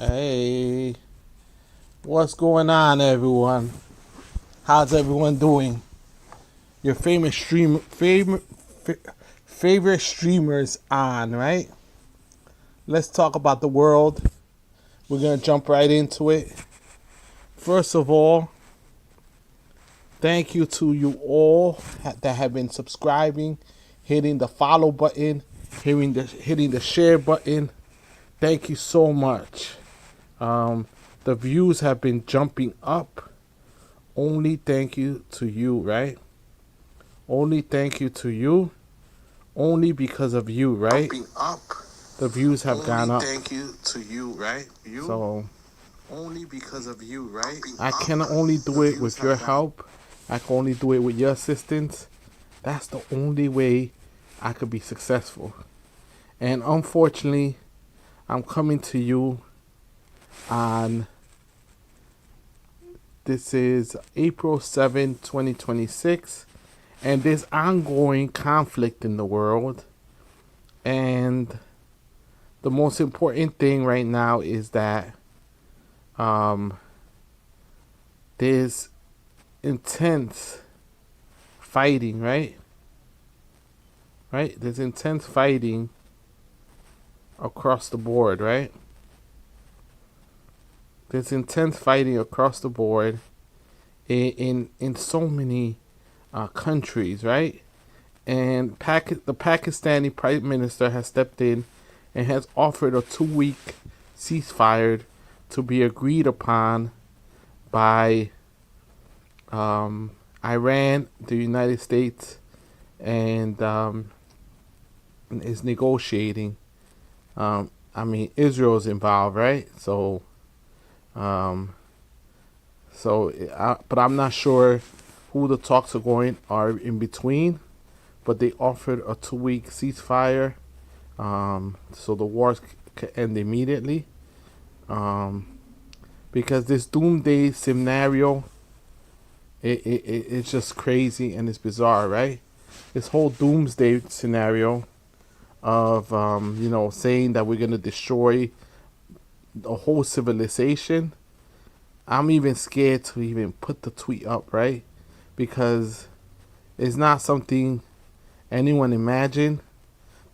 Hey, what's going on, everyone? How's everyone doing? Your favorite streamers on, right? Let's talk about the world. We're gonna jump right into it. First of all, thank you to you all that have been subscribing, hitting the follow button, hitting the share button. Thank you so much. Um, the views have been jumping up. Only thank you to you, right? Only thank you to you. Only because of you, right? Jumping up. The views have Only gone up. thank you to you, right? So Only because of you, right? Jumping I up. can only The do it views with your have gone. help. I can only do it with your assistance. That's the only way I could be successful. And unfortunately, I'm coming to you on this is April 7, 2026, and there's ongoing conflict in the world. And the most important thing right now is that um, there's intense fighting, right? Right? There's intense fighting across the board, right? There's intense fighting across the board in so many countries, right? And the Pakistani Prime Minister has stepped in and has offered a 2-week ceasefire to be agreed upon by Iran, the United States, and is negotiating. Israel's involved, right? Um, but I'm not sure who the talks are in between. But they offered a 2-week ceasefire, so the wars could end immediately. Um, because this doomsday scenario, it's just crazy and it's bizarre, right? This whole doomsday scenario of saying that we're gonna destroy the whole civilization. I'm even scared to even put the tweet up, right? Because it's not something anyone imagined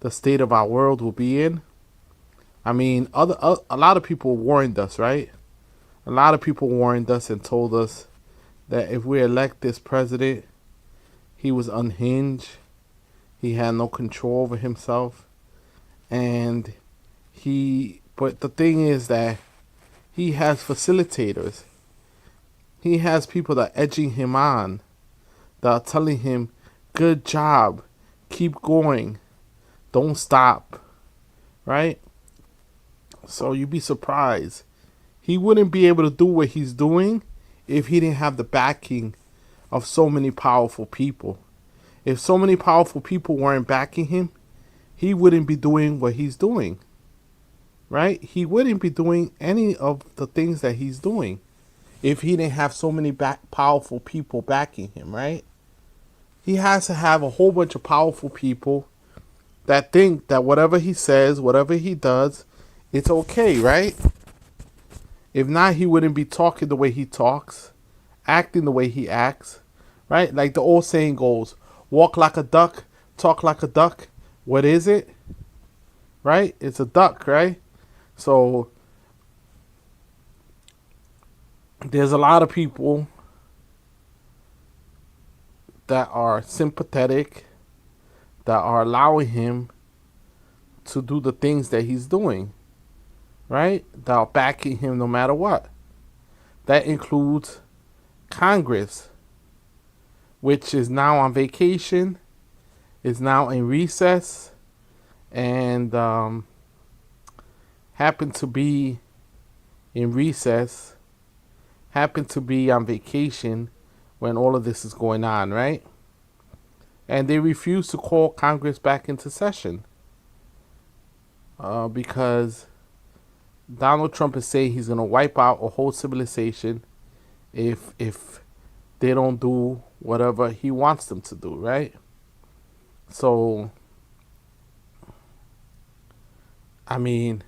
the state of our world will be in. I mean, a lot of people warned us, right? A lot of people warned us and told us that if we elect this president, he was unhinged. He had no control over himself, and But the thing is that he has facilitators. He has people that are edging him on, that are telling him, "Good job, keep going, don't stop," right? So you'd be surprised. He wouldn't be able to do what he's doing if he didn't have the backing of so many powerful people. If so many powerful people weren't backing him, he wouldn't be doing what he's doing, right? He wouldn't be doing any of the things that he's doing if he didn't have so many powerful people backing him, right? He has to have a whole bunch of powerful people that think that whatever he says, whatever he does, it's okay, right? If not, he wouldn't be talking the way he talks, acting the way he acts, right? Like the old saying goes, walk like a duck, talk like a duck. What is it? Right? It's a duck, right? So there's a lot of people that are sympathetic, that are allowing him to do the things that he's doing, right? That are backing him no matter what. That includes Congress, which is now on vacation, is now in recess, and happened to be in recess, happened to be on vacation when all of this is going on, right? And they refuse to call Congress back into session because Donald Trump is saying he's going to wipe out a whole civilization if they don't do whatever he wants them to do, right? So, I mean,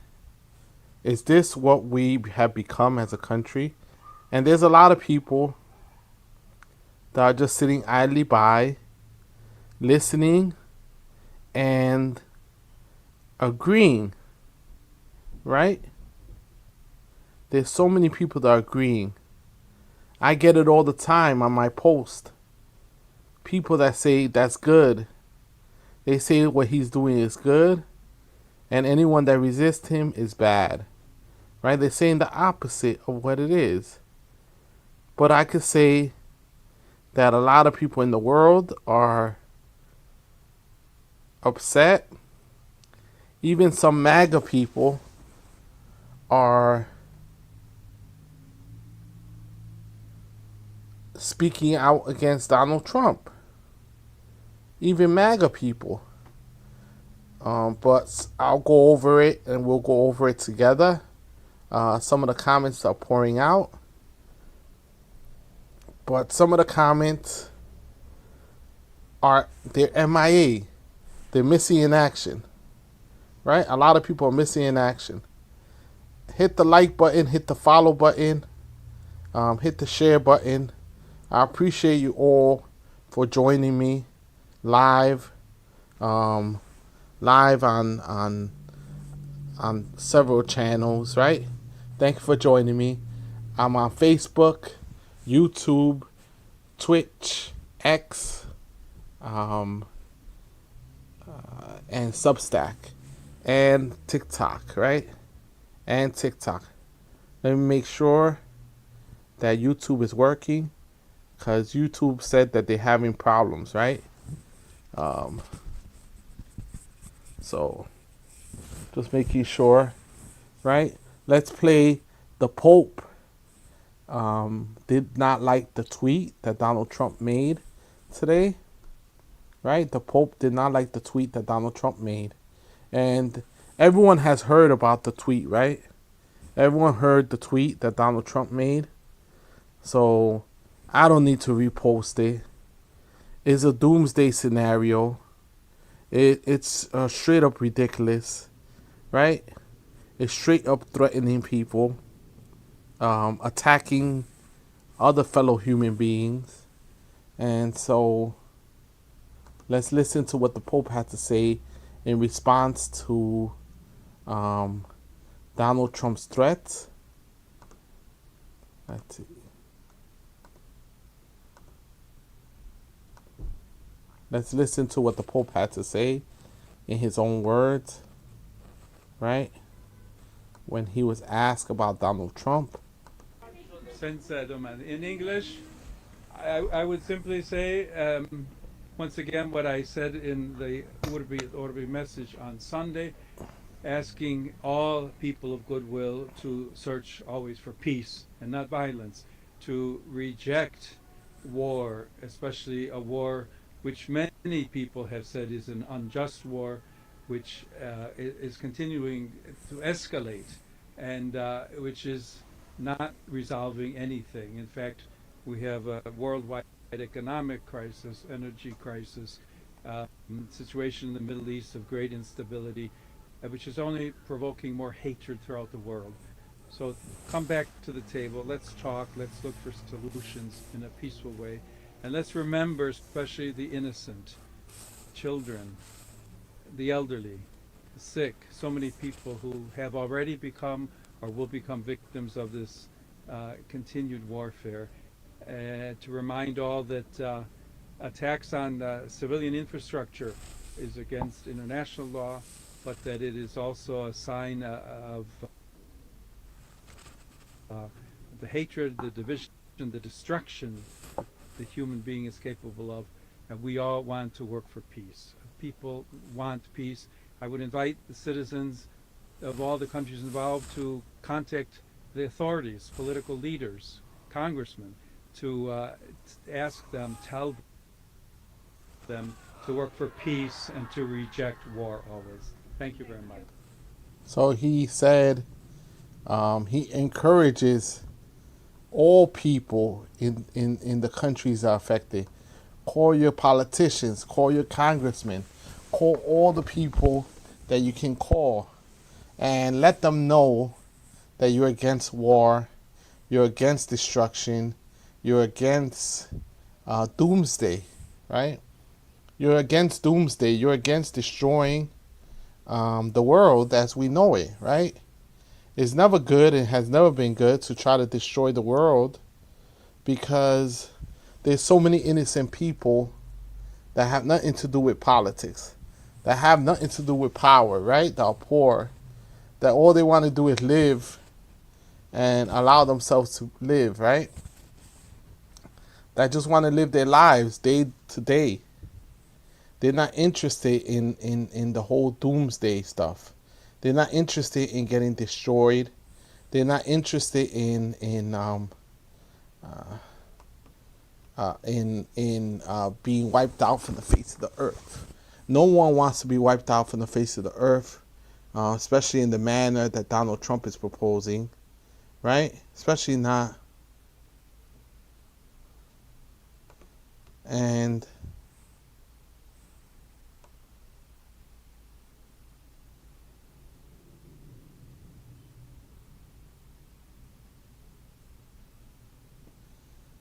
Is this what we have become as a country? And there's a lot of people that are just sitting idly by, listening and agreeing, right? There's so many people that are agreeing. I get it all the time on my post. People that say that's good. They say what he's doing is good, and anyone that resists him is bad. Right? They're saying the opposite of what it is. But I could say that a lot of people in the world are upset. Even some MAGA people are speaking out against Donald Trump. Even MAGA people. But I'll go over it and we'll go over it together. Some of the comments are pouring out. But some of the comments they're MIA. They're missing in action. Right? A lot of people are missing in action. Hit the like button, hit the follow button, hit the share button. I appreciate you all for joining me live, live on several channels. Right? Thank you for joining me. I'm on Facebook, YouTube, Twitch, X, and Substack, and TikTok. Right? And TikTok. Let me make sure that YouTube is working, because YouTube said that they're having problems, right? So just making sure, right? Let's play the Pope. Did not like the tweet that Donald Trump made today, right? The Pope did not like the tweet that Donald Trump made. And everyone has heard about the tweet, right? Everyone heard the tweet that Donald Trump made. So I don't need to repost it. It's a doomsday scenario. It's straight up ridiculous, right? It's straight up threatening people, attacking other fellow human beings. And so let's listen to what the Pope had to say in response to Donald Trump's threats. Let's see. Let's listen to what the Pope had to say in his own words, right? When he was asked about Donald Trump. In English, I would simply say, once again, what I said in the ought to be message on Sunday, asking all people of goodwill to search always for peace and not violence, to reject war, especially a war which many people have said is an unjust war, which is continuing to escalate, and which is not resolving anything. In fact, we have a worldwide economic crisis, energy crisis, situation in the Middle East of great instability, which is only provoking more hatred throughout the world. So come back to the table, let's talk, let's look for solutions in a peaceful way, and let's remember especially the innocent, children, the elderly, the sick, so many people who have already become or will become victims of this continued warfare. To remind all that attacks on civilian infrastructure is against international law, but that it is also a sign of the hatred, the division, the destruction the human being is capable of. And we all want to work for peace. People want peace. I would invite the citizens of all the countries involved to contact the authorities, political leaders, congressmen, to ask them, tell them to work for peace and to reject war always. Thank you very much. So he said he encourages all people in the countries that are affected. Call your politicians, call your congressmen, call all the people that you can call, and let them know that you're against war, you're against destruction, you're against doomsday, right? You're against doomsday. You're against destroying the world as we know it, right? It's never good and has never been good to try to destroy the world because there's so many innocent people that have nothing to do with politics, that have nothing to do with power, right? That are poor, that all they want to do is live and allow themselves to live, right? That just want to live their lives day to day. They're not interested in the whole doomsday stuff. They're not interested in getting destroyed. They're not interested in being wiped out from the face of the earth. No one wants to be wiped out from the face of the earth, especially in the manner that Donald Trump is proposing, right? Especially not.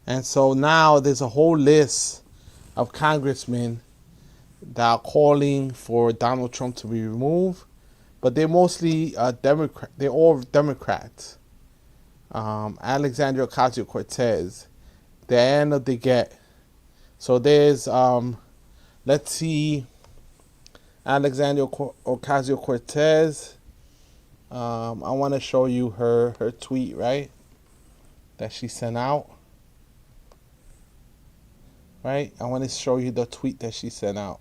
And so now there's a whole list of congressmen that are calling for Donald Trump to be removed, but they're mostly Democrat. They're all Democrats. Alexandria Ocasio-Cortez, Diana DeGette. So there's let's see, Alexandria Ocasio-Cortez. I want to show you her tweet, right, that she sent out. Right, I want to show you the tweet that she sent out.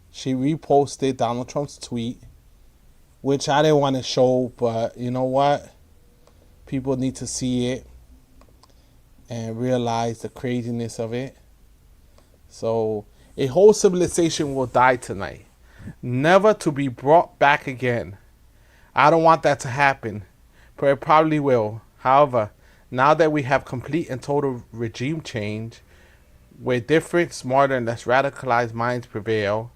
She reposted Donald Trump's tweet, which I didn't want to show, but you know what? People need to see it and realize the craziness of it. So, a whole civilization will die tonight, never to be brought back again. I don't want that to happen, but it probably will. However, now that we have complete and total regime change, where different, smarter, and less radicalized minds prevail,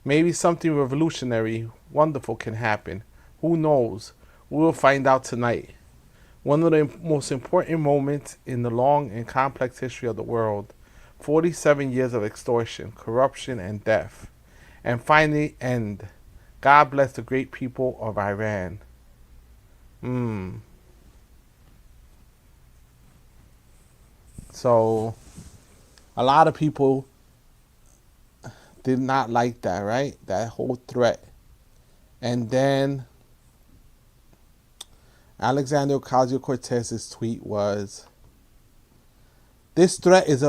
maybe something revolutionary, wonderful can happen. Who knows? We'll find out tonight. One of the most important moments in the long and complex history of the world. 47 years of extortion, corruption, and death. And finally end. God bless the great people of Iran. So, a lot of people did not like that, right? That whole threat. And then Alexandria Ocasio-Cortez's tweet was, "This threat is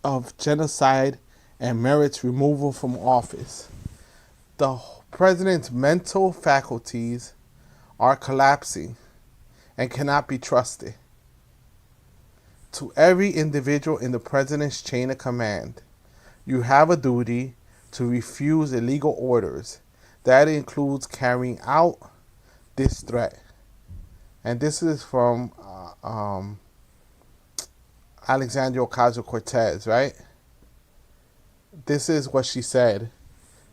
of genocide and merits removal from office. The president's mental faculties are collapsing and cannot be trusted. To every individual in the president's chain of command, you have a duty to refuse illegal orders. That includes carrying out this threat." And this is from Alexandria Ocasio-Cortez, right? This is what she said.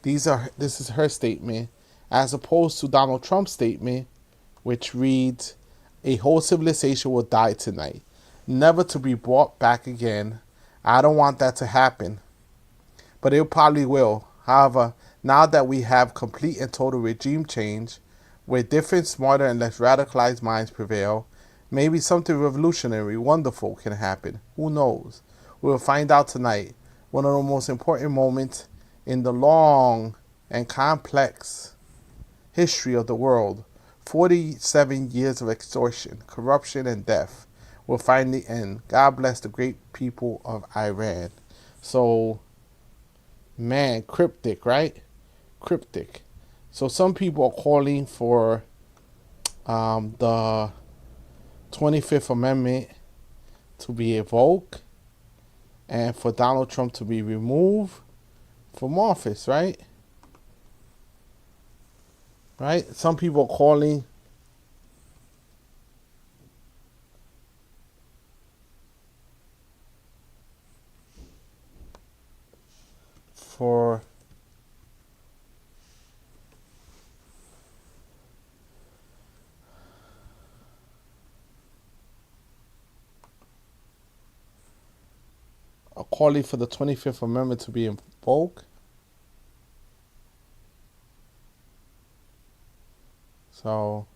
This is her statement, as opposed to Donald Trump's statement, which reads, "A whole civilization will die tonight, never to be brought back again. I don't want that to happen, but it probably will. However, now that we have complete and total regime change, where different, smarter, and less radicalized minds prevail, maybe something revolutionary, wonderful can happen. Who knows? We'll find out tonight. One of the most important moments in the long and complex history of the world. 47 years of extortion, corruption, and death will finally end. God bless the great people of Iran." So, man, cryptic, right? Cryptic. So some people are calling for the 25th Amendment to be revoked and for Donald Trump to be removed from office, right? Right? Some people are calling for calling for the 25th Amendment to be invoked. So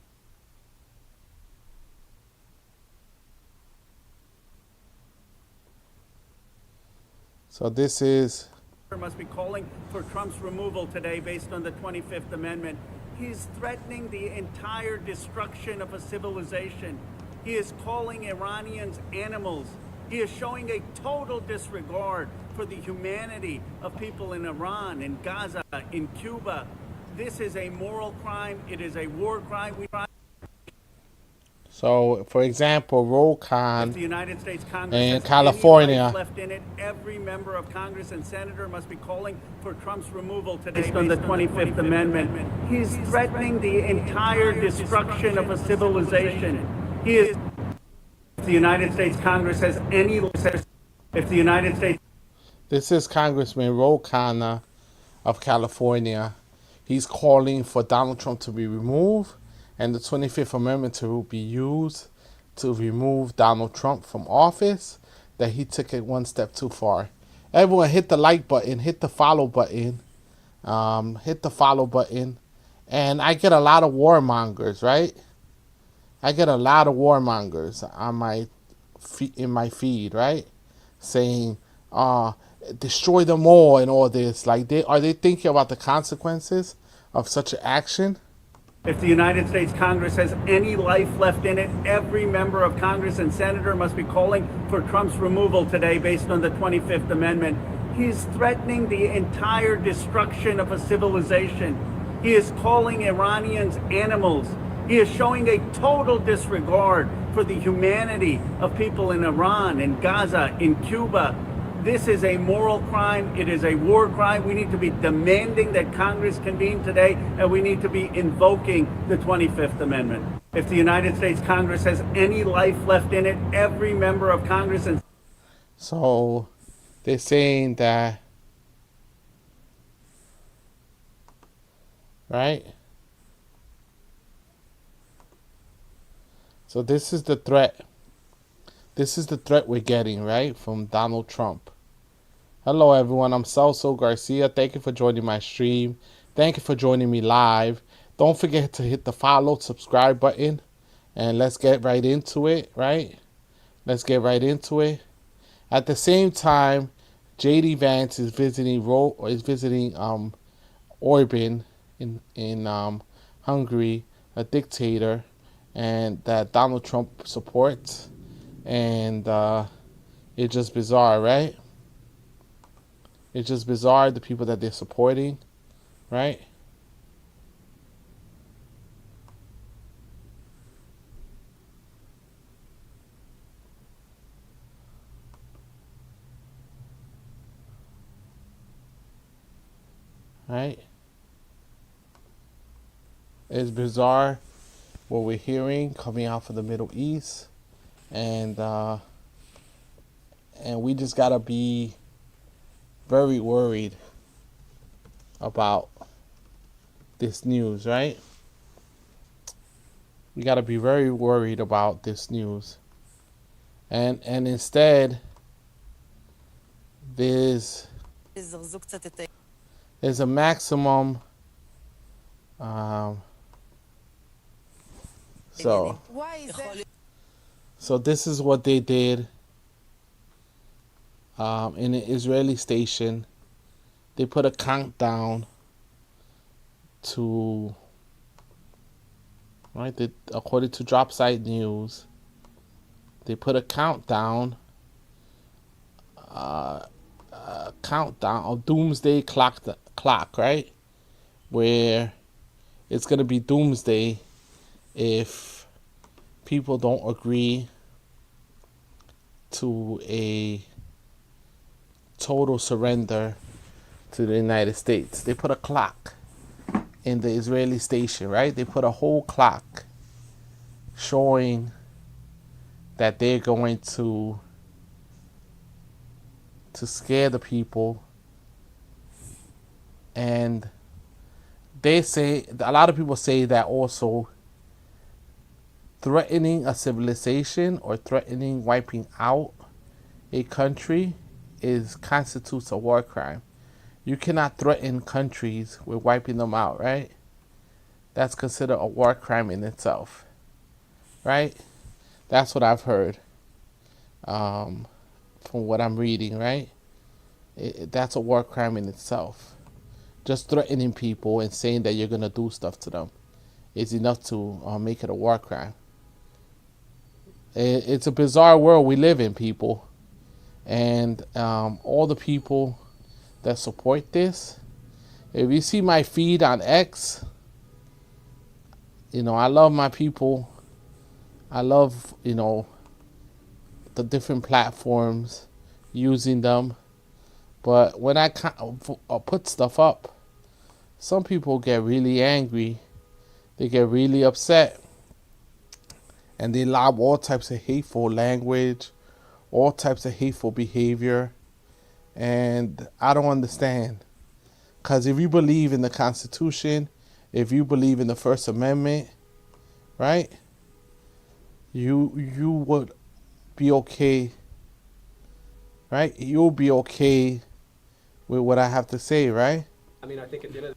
this is must be calling for Trump's removal today based on the 25th Amendment. He is threatening the entire destruction of a civilization. He is calling Iranians animals. He is showing a total disregard for the humanity of people in Iran, in Gaza, in Cuba. This is a moral crime. It is a war crime. so, for example, roll If con the United States Congress in has California. any life left in it, every member of Congress and senator must be calling for Trump's removal today based on the 25th Amendment. He is threatening the entire destruction of a civilization. He is. If the United States Congress has any, if the United States. This is Congressman Ro Khanna of California. He's calling for Donald Trump to be removed and the 25th Amendment to be used to remove Donald Trump from office, that he took it one step too far. Everyone hit the like button, hit the follow button, hit the follow button. And I get a lot of warmongers, right? I get a lot of warmongers on in my feed, right? Saying, destroy them all and all this. Like, are they thinking about the consequences of such an action? If the United States Congress has any life left in it, every member of Congress and senator must be calling for Trump's removal today based on the 25th Amendment. He is threatening the entire destruction of a civilization. He is calling Iranians animals. He is showing a total disregard for the humanity of people in Iran, in Gaza, in Cuba. This is a moral crime. It is a war crime. We need to be demanding that Congress convene today, and we need to be invoking the 25th Amendment. If the United States Congress has any life left in it, every member of Congress and... So they're saying that, right? So this is the threat. This is the threat we're getting, right, from Donald Trump. Hello, everyone. I'm Celso Garcia. Thank you for joining my stream. Thank you for joining me live. Don't forget to hit the follow, subscribe button, and let's get right into it, right? Let's get right into it. At the same time, J.D. Vance is visiting Orban in Hungary, a dictator, and that Donald Trump supports. And it's just bizarre, right? It's just bizarre, the people that they're supporting, right? Right? It's bizarre what we're hearing coming out from the Middle East. And we just gotta be very worried about this news, right? We gotta be very worried about this news. And instead, there's a maximum. So this is what they did in an Israeli station. They put a countdown to, right, according to Dropsite News, they put a countdown, of doomsday clock, right, where it's going to be doomsday if people don't agree to a total surrender to the United States. They put a clock in the Israeli station, right? They put a whole clock showing that they're going to scare the people And they say, a lot of people say that also threatening a civilization or threatening wiping out a country constitutes a war crime. You cannot threaten countries with wiping them out, right? That's considered a war crime in itself, right? That's what I've heard from what I'm reading, right? That's a war crime in itself. Just threatening people and saying that you're going to do stuff to them is enough to make it a war crime. It's a bizarre world we live in, people. And all the people that support this, if you see my feed on X, I love my people. I love, the different platforms, using them. But when I put stuff up, some people get really angry. They get really upset. And they lob all types of hateful language, all types of hateful behavior. And I don't understand. Because if you believe in the Constitution, if you believe in the First Amendment, right, you would be okay, right? You'll be okay with what I have to say, right? I mean, I think at the end of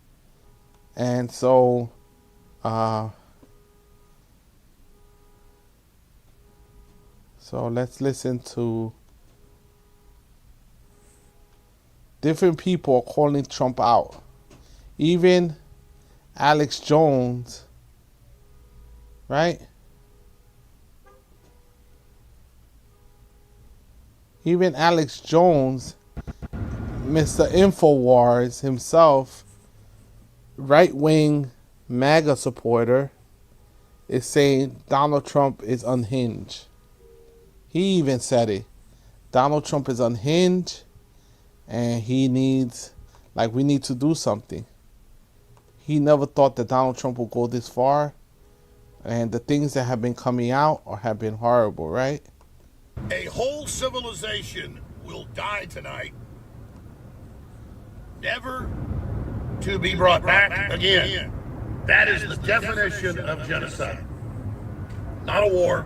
And so, let's listen to different people calling Trump out. Even Alex Jones, right? Even Alex Jones, Mr. InfoWars himself, right-wing MAGA supporter, is saying Donald Trump is unhinged. He even said it. Donald Trump is unhinged, and we need to do something. He never thought that Donald Trump would go this far, and the things that have been coming out have been horrible, right? A whole civilization will die tonight, never to be brought back again. That is the definition of genocide. Not a war.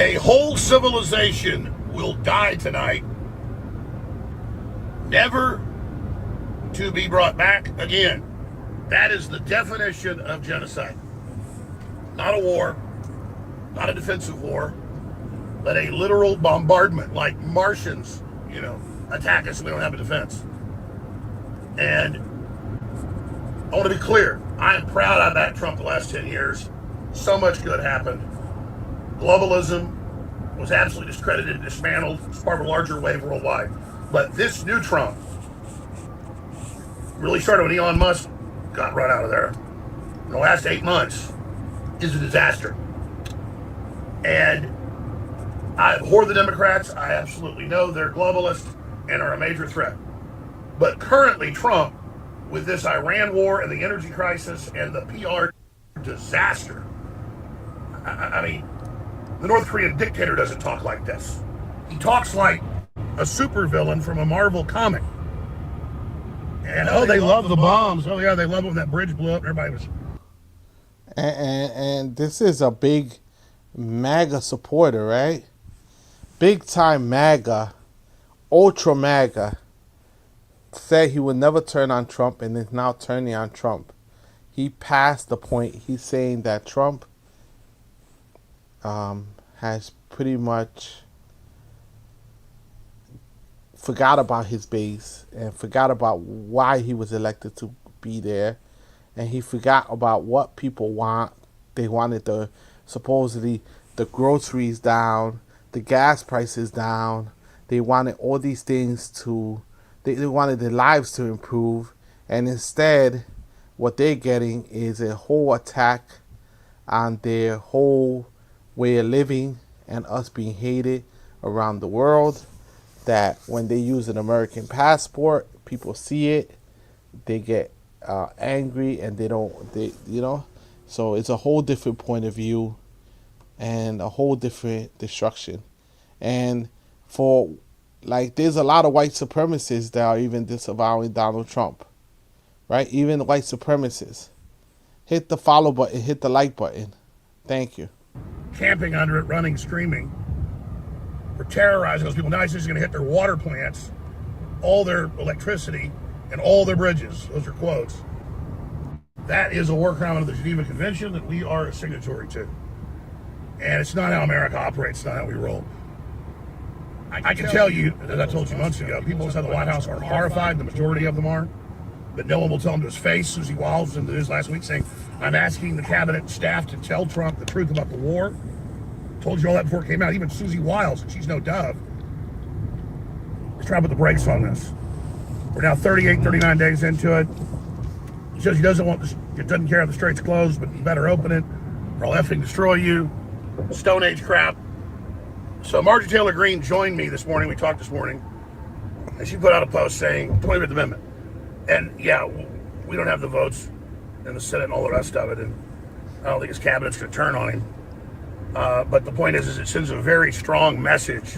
A whole civilization will die tonight, never to be brought back again. That is the definition of genocide. Not a war, not a defensive war, but a literal bombardment, like Martians, attack us and we don't have a defense. And I want to be clear, I am proud I backed Trump the last 10 years. So much good happened. Globalism was absolutely discredited and dismantled as part of a larger wave worldwide. But this new Trump really started when Elon Musk got run out of there. In the last 8 months is a disaster. And I abhor the Democrats. I absolutely know they're globalists and are a major threat. But currently Trump, with this Iran war and the energy crisis and the PR disaster, I mean, the North Korean dictator doesn't talk like this. He talks like a supervillain from a Marvel comic. And they love the bombs. Oh yeah, they love when that bridge blew up. Everybody was. And this is a big MAGA supporter, right? Big time MAGA, ultra MAGA. Said he would never turn on Trump and is now turning on Trump. He passed the point. He's saying that Trump has pretty much forgot about his base and forgot about why he was elected to be there. And he forgot about what people want. They wanted supposedly the groceries down, the gas prices down. They wanted all these things they wanted their lives to improve. And instead, what they're getting is a whole attack on their whole way of living and us being hated around the world. That when they use an American passport, people see it, they get angry, and so it's a whole different point of view and a whole different destruction. And for Like, there's a lot of white supremacists that are even disavowing Donald Trump, right? Even white supremacists. Hit the follow button, hit the like button. Thank you. Camping under it, running, screaming. We're terrorizing those people. Now he's just going to hit their water plants, all their electricity, and all their bridges. Those are quotes. That is a war crime under the Geneva Convention that we are a signatory to. And it's not how America operates, it's not how we roll. I can tell you, as I told you months ago, people inside the White House are horrified, the majority of them are, but no one will tell him to his face. Susie Wiles was in the news last week saying, I'm asking the cabinet staff to tell Trump the truth about the war. Told you all that before it came out. Even Susie Wiles, and she's no dove, is trying to put the brakes on this. We're now 38, 39 days into it. He says he doesn't care if the strait's closed, but you better open it or I'll effing destroy you. Stone Age crap. So Marjorie Taylor Greene joined me this morning. We talked this morning. And she put out a post saying 25th Amendment. And yeah, we don't have the votes in the Senate and all the rest of it. And I don't think his cabinet's going to turn on him. But the point is it sends a very strong message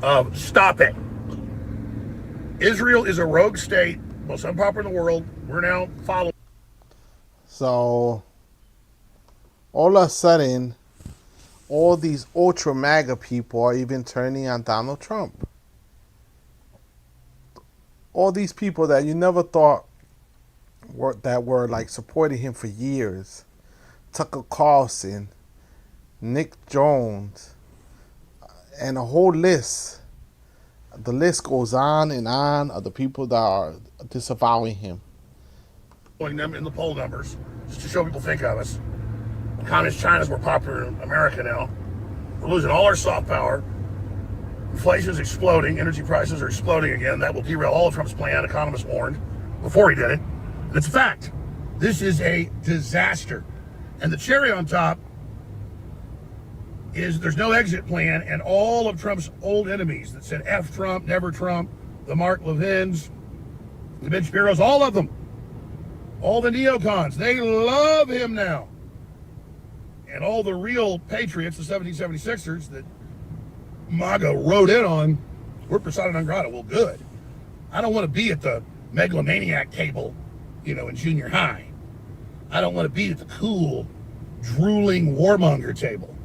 of stop it. Israel is a rogue state, most unpopular in the world. We're now following. So, all of a sudden, all these ultra MAGA people are even turning on Donald Trump. All these people that you never thought were like supporting him for years. Tucker Carlson, Nick Jones, and a whole list. The list goes on and on of the people that are disavowing him. Them in the poll numbers, just to show people think of us. Communist China's more popular in America now. We're losing all our soft power. Inflation's exploding. Energy prices are exploding again. That will derail all of Trump's plan. Economists warned before he did it. And it's a fact. This is a disaster. And the cherry on top is there's no exit plan, and all of Trump's old enemies that said F Trump, never Trump, the Mark Levins, the Ben Shapiro's, all of them, all the neocons, they love him now. And all the real patriots, the 1776ers that MAGA rode in on, we're persona non grata. Well, good. I don't want to be at the megalomaniac table, in junior high. I don't want to be at the cool, drooling warmonger table.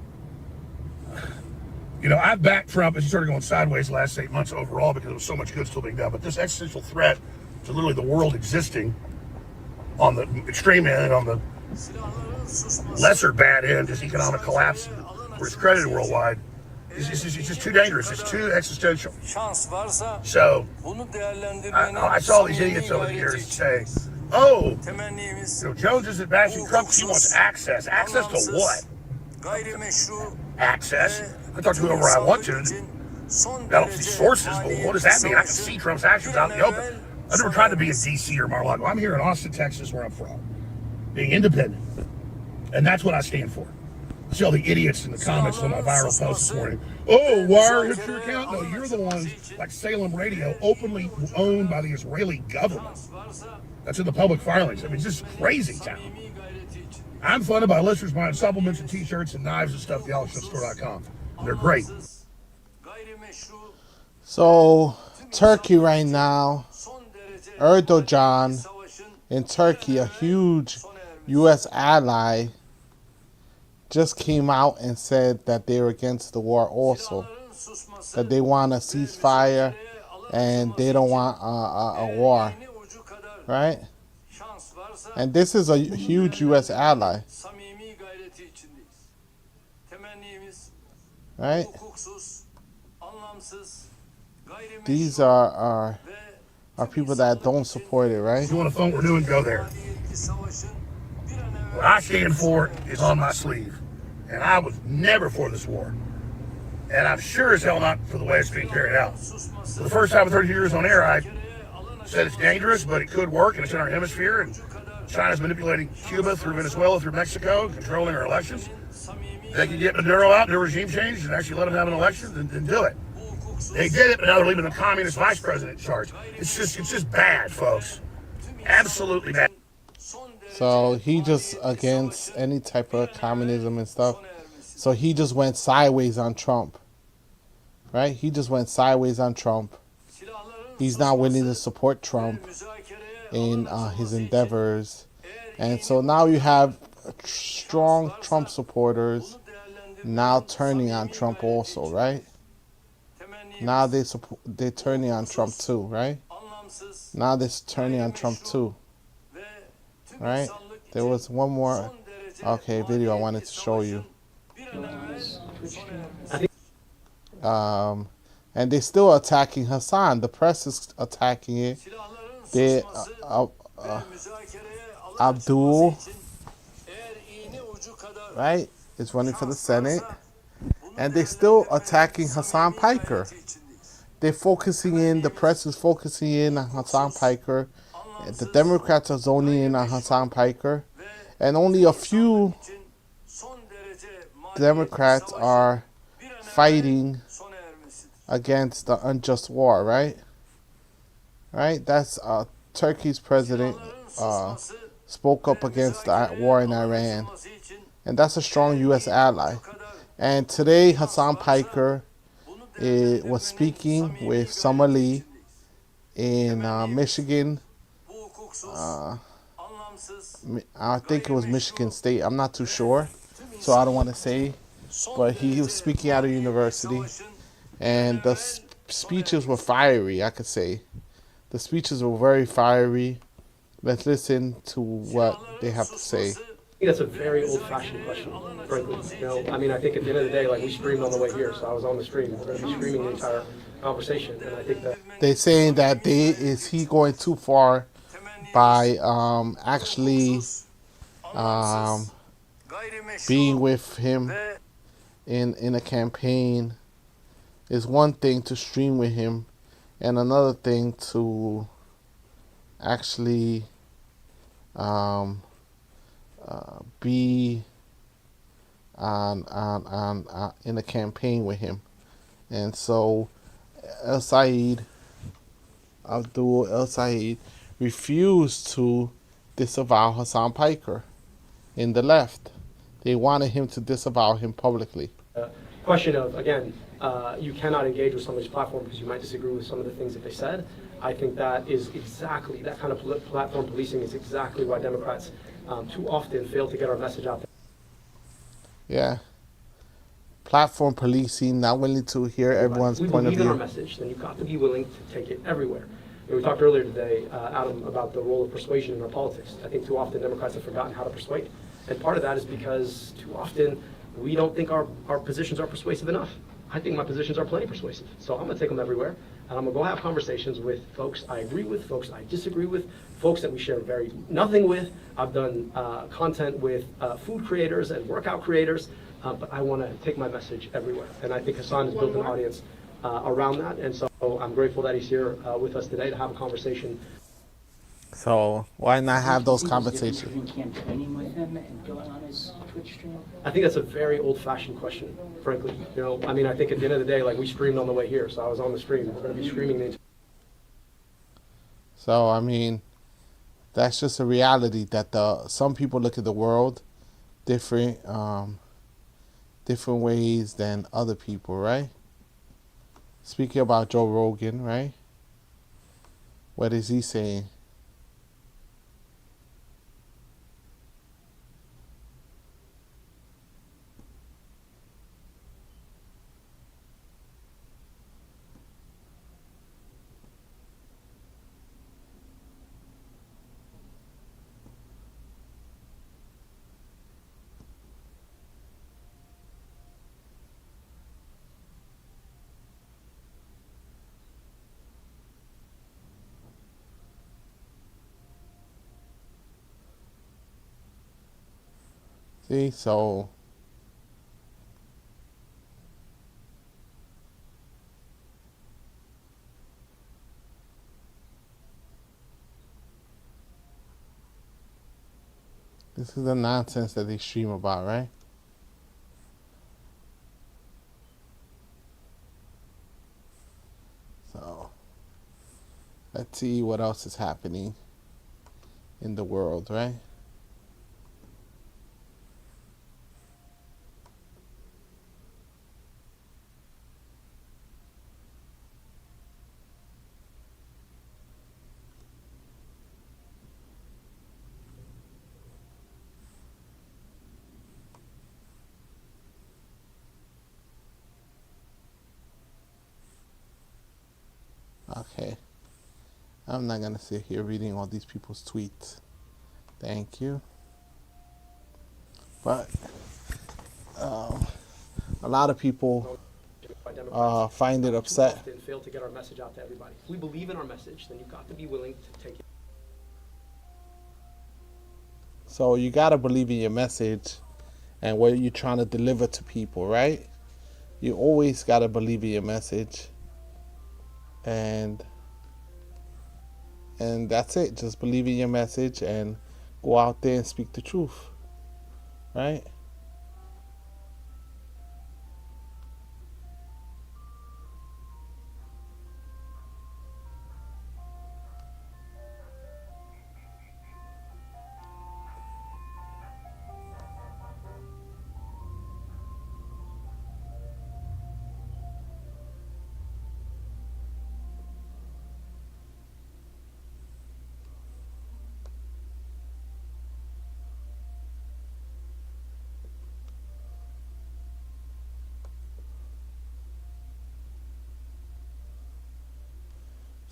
I've backed Trump as he started going sideways the last 8 months overall because there was so much good still being done. But this existential threat to literally the world existing on the extreme end, on the lesser bad end, is economic collapse, where it's credited worldwide, it's just too dangerous. It's too existential. So I saw these idiots over the years say, Jones isn't bashing Trump. She wants access. Access to what? Access? I talk to whoever I want to. I don't see sources, but what does that mean? I can see Trump's actions out in the open. I've never tried to be a DC or Mar-a-Lago. I'm here in Austin, Texas, where I'm from, being independent. And that's what I stand for. I see all the idiots in the comments on my viral post this morning. Oh, wire hit your account? No, you're the ones, like Salem Radio, openly owned by the Israeli government. That's in the public filings. I mean, it's just crazy town. I'm funded by listeners buying supplements and t-shirts and knives and stuff at thealexshowstore.com. They're great. So, Turkey right now, Erdogan in Turkey, a huge U.S. ally, just came out and said that they're against the war also. That they want a ceasefire and they don't want a war. Right? And this is a huge U.S. ally. Right? These are people that don't support it, right? If you want to phone what we're doing, go there. What I stand for is on my sleeve. And I was never for this war. And I'm sure as hell not for the way it's being carried out. For the first time in 30 years on air, I said it's dangerous, but it could work, and it's in our hemisphere, and China's manipulating Cuba through Venezuela, through Mexico, controlling our elections. They can get Maduro out, do a regime change, and actually let them have an election and do it. They did it, but now they're leaving the communist vice president in charge. It's just bad, folks. Absolutely bad. So he just against any type of communism and stuff. So he just went sideways on Trump. Right? He just went sideways on Trump. He's not willing to support Trump in his endeavors. And so now you have strong Trump supporters now turning on Trump also, right? Now they're turning on Trump too, right? Now they're turning on Trump too, right? There was one more video I wanted to show you. And they're still attacking Hassan. The press is attacking it. They Abdul, right, is running for the Senate, and they're still attacking Hassan Piker. They're focusing in. The press is focusing in on Hassan Piker. The Democrats are zoning in on Hassan Piker, and only a few Democrats are fighting against the unjust war, right? Right? That's Turkey's president spoke up against the war in Iran, and that's a strong U.S. ally. And today, Hassan Piker was speaking with Summer Lee in Michigan. I think it was Michigan State. I'm not too sure, so I don't want to say. But he was speaking at a university, and the speeches were fiery, I could say. The speeches were very fiery. Let's listen to what they have to say. I think that's a very old-fashioned question, frankly. I mean, I think at the end of the day, like, we streamed on the way here, so I was on the stream. We're going to be streaming the entire conversation, and I think that they're saying that is he going too far by actually being with him in a campaign. Is one thing to stream with him, and another thing to actually be in a campaign with him. And so Abdul El Said refused to disavow Hassan Piker in the left. They wanted him to disavow him publicly. question of, again, you cannot engage with somebody's platform because you might disagree with some of the things that they said. I think that is exactly, that kind of platform policing is exactly why Democrats too often fail to get our message out there. Yeah. Platform policing, not willing to hear everyone's point of view. If you believe in our message, then you've got to be willing to take it everywhere. We talked earlier today, Adam, about the role of persuasion in our politics. I think too often Democrats have forgotten how to persuade. And part of that is because too often we don't think our positions are persuasive enough. I think my positions are plenty persuasive. So I'm going to take them everywhere. And I'm going to go have conversations with folks I agree with, folks I disagree with, folks that we share very nothing with. I've done content with food creators and workout creators, but I want to take my message everywhere. And I think Hassan has built an audience around that. And so I'm grateful that he's here with us today to have a conversation. So why not have those conversations? Campaigning with him and going on his Twitch stream? I think that's a very old-fashioned question, frankly. I mean, I think at the end of the day, like, we streamed on the way here, so I was on the stream. We're going to be streaming the. So I mean, that's just a reality that some people look at the world different ways than other people, right? Speaking about Joe Rogan, right? What is he saying? See, so this is the nonsense that they stream about, right? So let's see what else is happening in the world, right? Okay. I'm not going to sit here reading all these people's tweets. Thank you. But a lot of people by Democrats, find it too upset. often fail to get our message out to everybody. If we believe in our message, then you've got to be willing to take it. So you got to believe in your message and what you're trying to deliver to people, right? You always got to believe in your message. And that's it. Just believe in your message and go out there and speak the truth, right?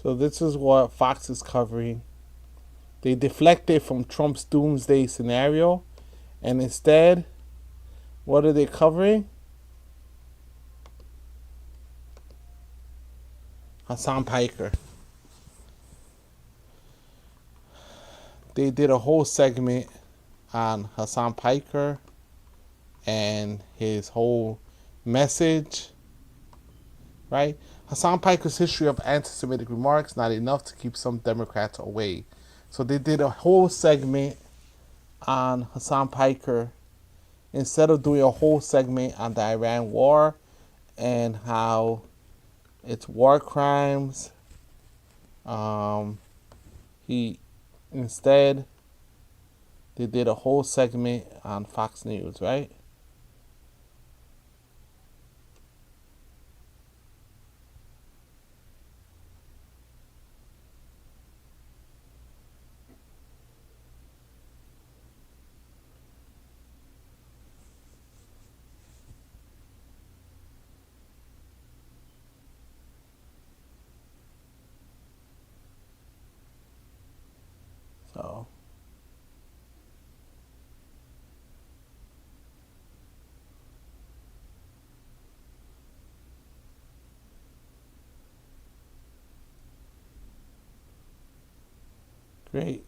So this is what Fox is covering. They deflected from Trump's doomsday scenario, and instead, what are they covering? Hassan Piker. They did a whole segment on Hassan Piker and his whole message, right? Hassan Piker's history of anti-Semitic remarks not enough to keep some Democrats away. So they did a whole segment on Hassan Piker instead of doing a whole segment on the Iran war and how it's war crimes. He instead they did a whole segment on Fox News, right? So great.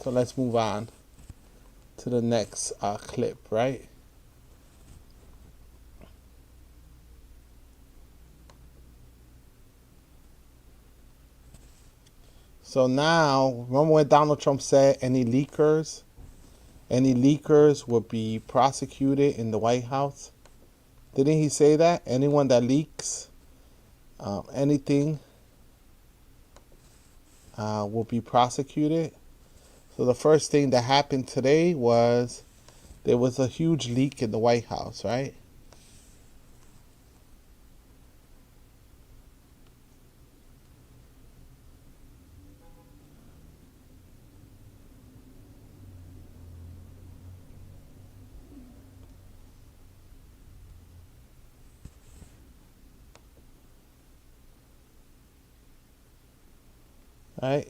So let's move on to the next clip, right? So now, remember when Donald Trump said any leakers would be prosecuted in the White House? Didn't he say that? Anyone that leaks anything will be prosecuted. So the first thing that happened today was there was a huge leak in the White House, right? Right?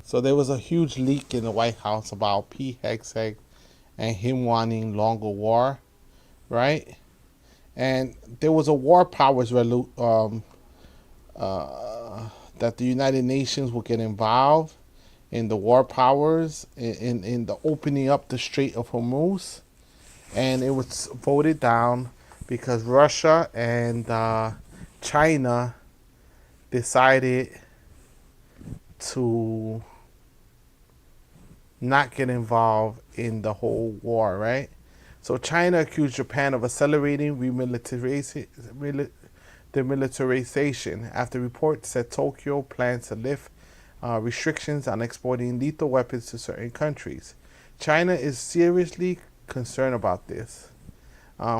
So there was a huge leak in the White House about Pete Hegseth and him wanting longer war, right? And there was a war powers that the United Nations would get involved in the war powers in the opening up the Strait of Hormuz, and it was voted down because Russia and China decided to not get involved in the whole war, right? So China accused Japan of accelerating demilitarization after reports said Tokyo plans to lift restrictions on exporting lethal weapons to certain countries. China is seriously concerned about this.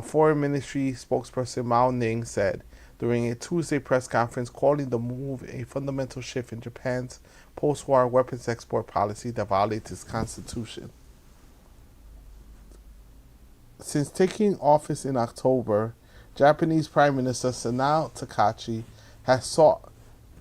Foreign Ministry spokesperson Mao Ning said during a Tuesday press conference, calling the move a fundamental shift in Japan's post-war weapons export policy that violates its constitution. Since taking office in October, Japanese Prime Minister Sanao Takachi has sought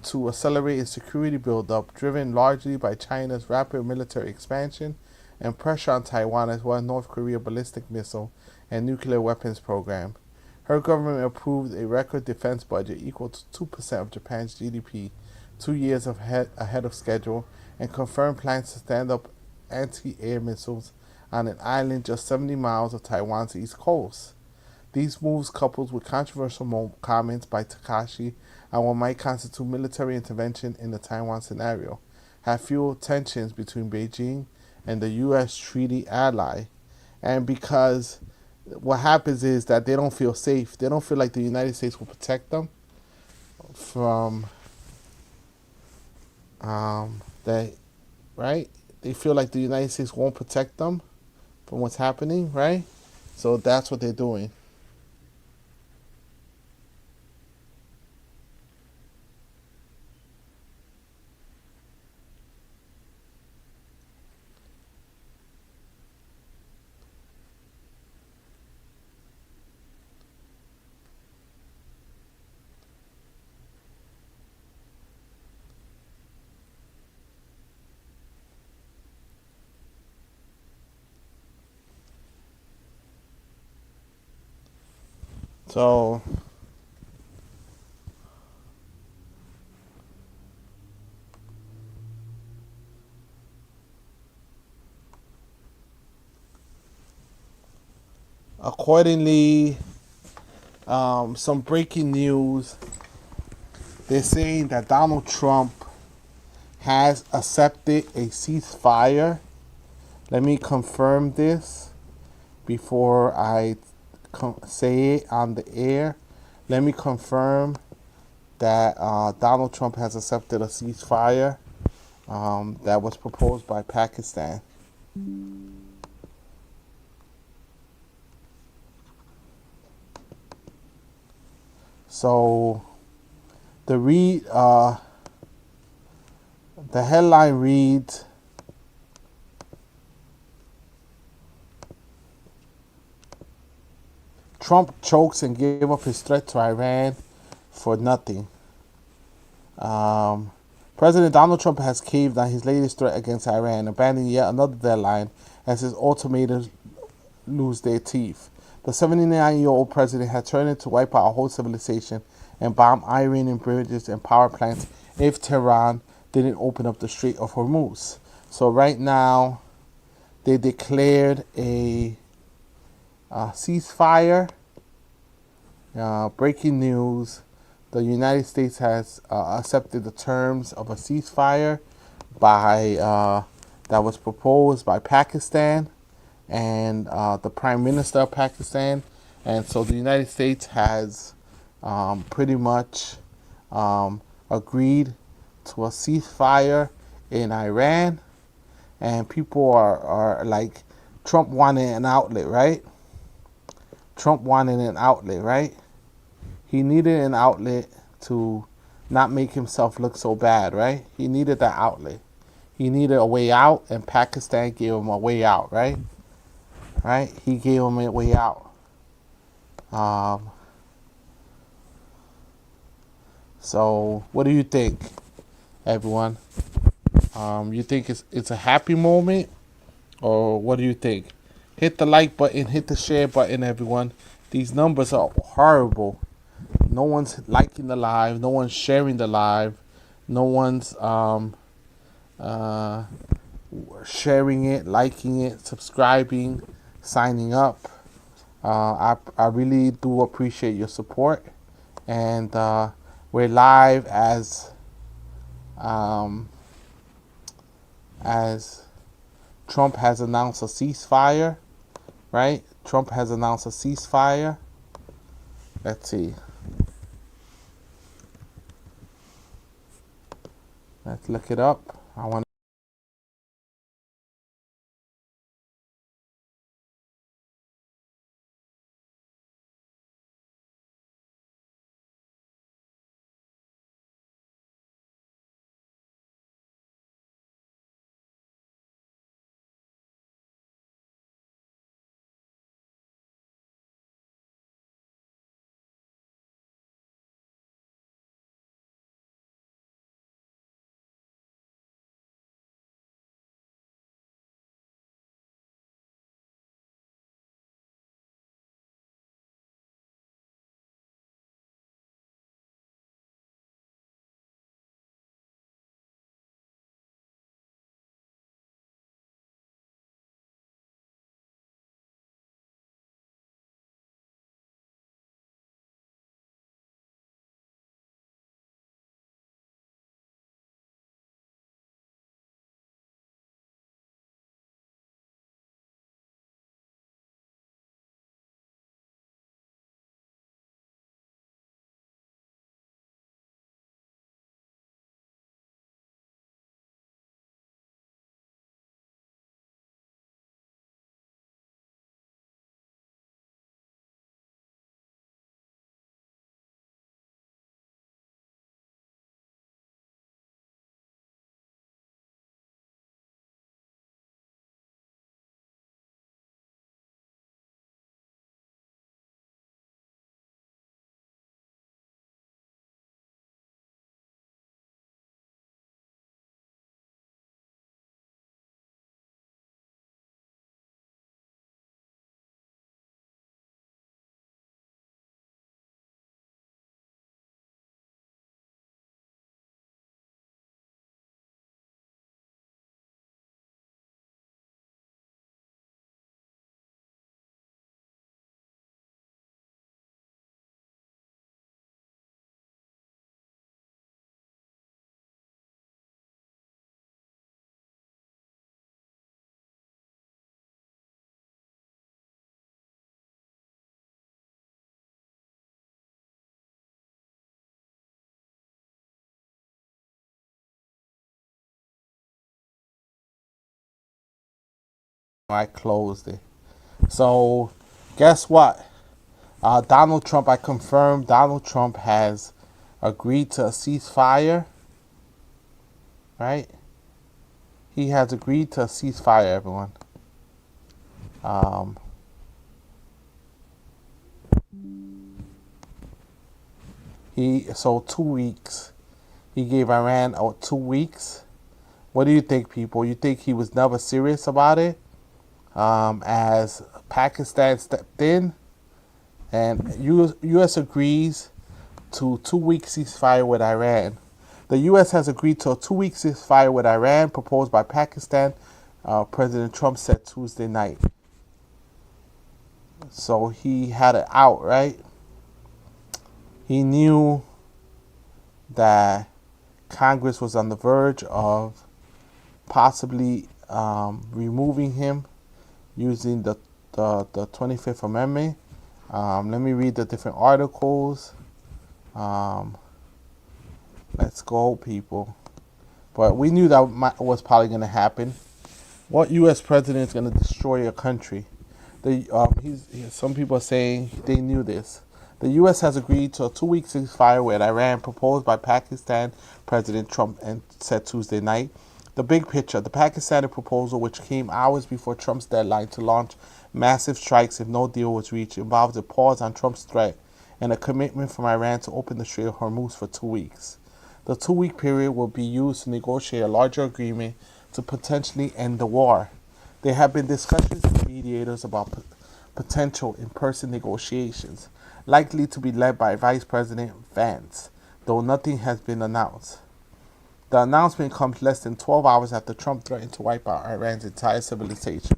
to accelerate its security buildup, driven largely by China's rapid military expansion and pressure on Taiwan, as well as North Korea's ballistic missile and nuclear weapons program. Her government approved a record defense budget equal to 2% of Japan's GDP, 2 years ahead of schedule, and confirmed plans to stand up anti-air missiles on an island just 70 miles of Taiwan's east coast. These moves, coupled with controversial comments by Takashi on what might constitute military intervention in the Taiwan scenario, have fueled tensions between Beijing and the U.S. treaty ally. And because what happens is that they don't feel safe, they don't feel like the United States will protect them from that, right? They feel like the United States won't protect them from what's happening, right? So that's what they're doing. So accordingly, some breaking news. They're saying that Donald Trump has accepted a ceasefire. Let me confirm this before I say it on the air. Let me confirm that Donald Trump has accepted a ceasefire that was proposed by Pakistan. So the headline reads, Trump chokes and gave up his threat to Iran for nothing. President Donald Trump has caved on his latest threat against Iran, abandoning yet another deadline as his ultimatums lose their teeth. The 79-year-old president had threatened to wipe out a whole civilization and bomb Iranian bridges and power plants if Tehran didn't open up the Strait of Hormuz. So right now, they declared a ceasefire. Breaking news: the United States has accepted the terms of a ceasefire that was proposed by Pakistan and the Prime Minister of Pakistan. And so the United States has pretty much agreed to a ceasefire in Iran. And people are like, Trump wanted an outlet, right? Trump wanted an outlet, right? He needed an outlet to not make himself look so bad, right? He needed that outlet. He needed a way out, and Pakistan gave him a way out, right? Right? He gave him a way out. So, what do you think, everyone? You think it's a happy moment, or what do you think? Hit the like button, hit the share button, everyone. These numbers are horrible. No one's liking the live. No one's sharing the live. No one's sharing it, liking it, subscribing, signing up. I really do appreciate your support. And we're live as Trump has announced a ceasefire, right? Trump has announced a ceasefire. Let's see. Let's look it up. I want I closed it. So, guess what? Donald Trump, I confirmed Donald Trump has agreed to a ceasefire, right? He has agreed to a ceasefire, everyone. So 2 weeks. He gave Iran 2 weeks. What do you think, people? You think he was never serious about it? As Pakistan stepped in, and U.S. agrees to 2 week ceasefire with Iran. The U.S. has agreed to a 2 week ceasefire with Iran proposed by Pakistan, President Trump said Tuesday night. So he had it out, right? He knew that Congress was on the verge of possibly removing him using the 25th Amendment. Let me read the different articles. Let's go, people. But we knew that was probably going to happen. What U.S. president is going to destroy a country? Some people are saying they knew this. The U.S. has agreed to a 2 week ceasefire with Iran proposed by Pakistan President Trump and said Tuesday night. The big picture, the Pakistani proposal, which came hours before Trump's deadline to launch massive strikes if no deal was reached, involves a pause on Trump's threat and a commitment from Iran to open the Strait of Hormuz for 2 weeks. The 2 week period will be used to negotiate a larger agreement to potentially end the war. There have been discussions with mediators about potential in-person negotiations, likely to be led by Vice President Vance, though nothing has been announced. The announcement comes less than 12 hours after Trump threatened to wipe out Iran's entire civilization.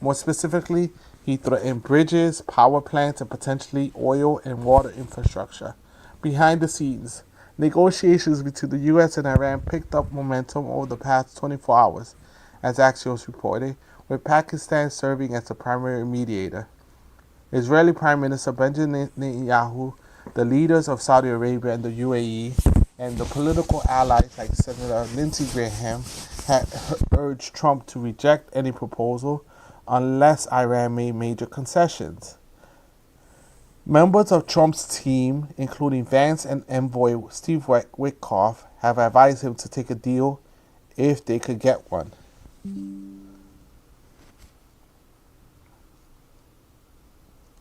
More specifically, he threatened bridges, power plants, and potentially oil and water infrastructure. Behind the scenes, negotiations between the U.S. and Iran picked up momentum over the past 24 hours, as Axios reported, with Pakistan serving as the primary mediator. Israeli Prime Minister Benjamin Netanyahu, the leaders of Saudi Arabia and the UAE, and the political allies like Senator Lindsey Graham had urged Trump to reject any proposal unless Iran made major concessions. Members of Trump's team, including Vance and envoy Steve Witkoff, have advised him to take a deal if they could get one.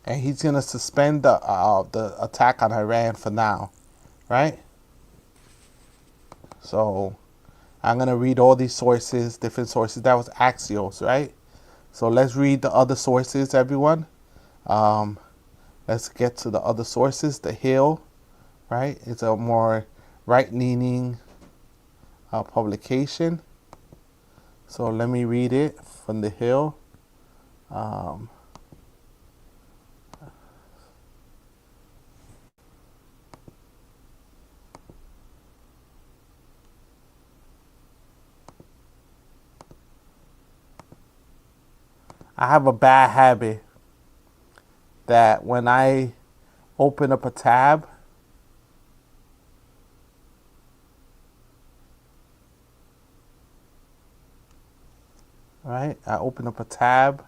And he's going to suspend the attack on Iran for now, right? So I'm going to read all these sources, different sources. That was Axios, right? So let's read the other sources, everyone. Let's get to the other sources. The Hill, right? It's a more right-leaning publication. So let me read it from The Hill. I have a bad habit that when I open up a tab, right? I open up a tab.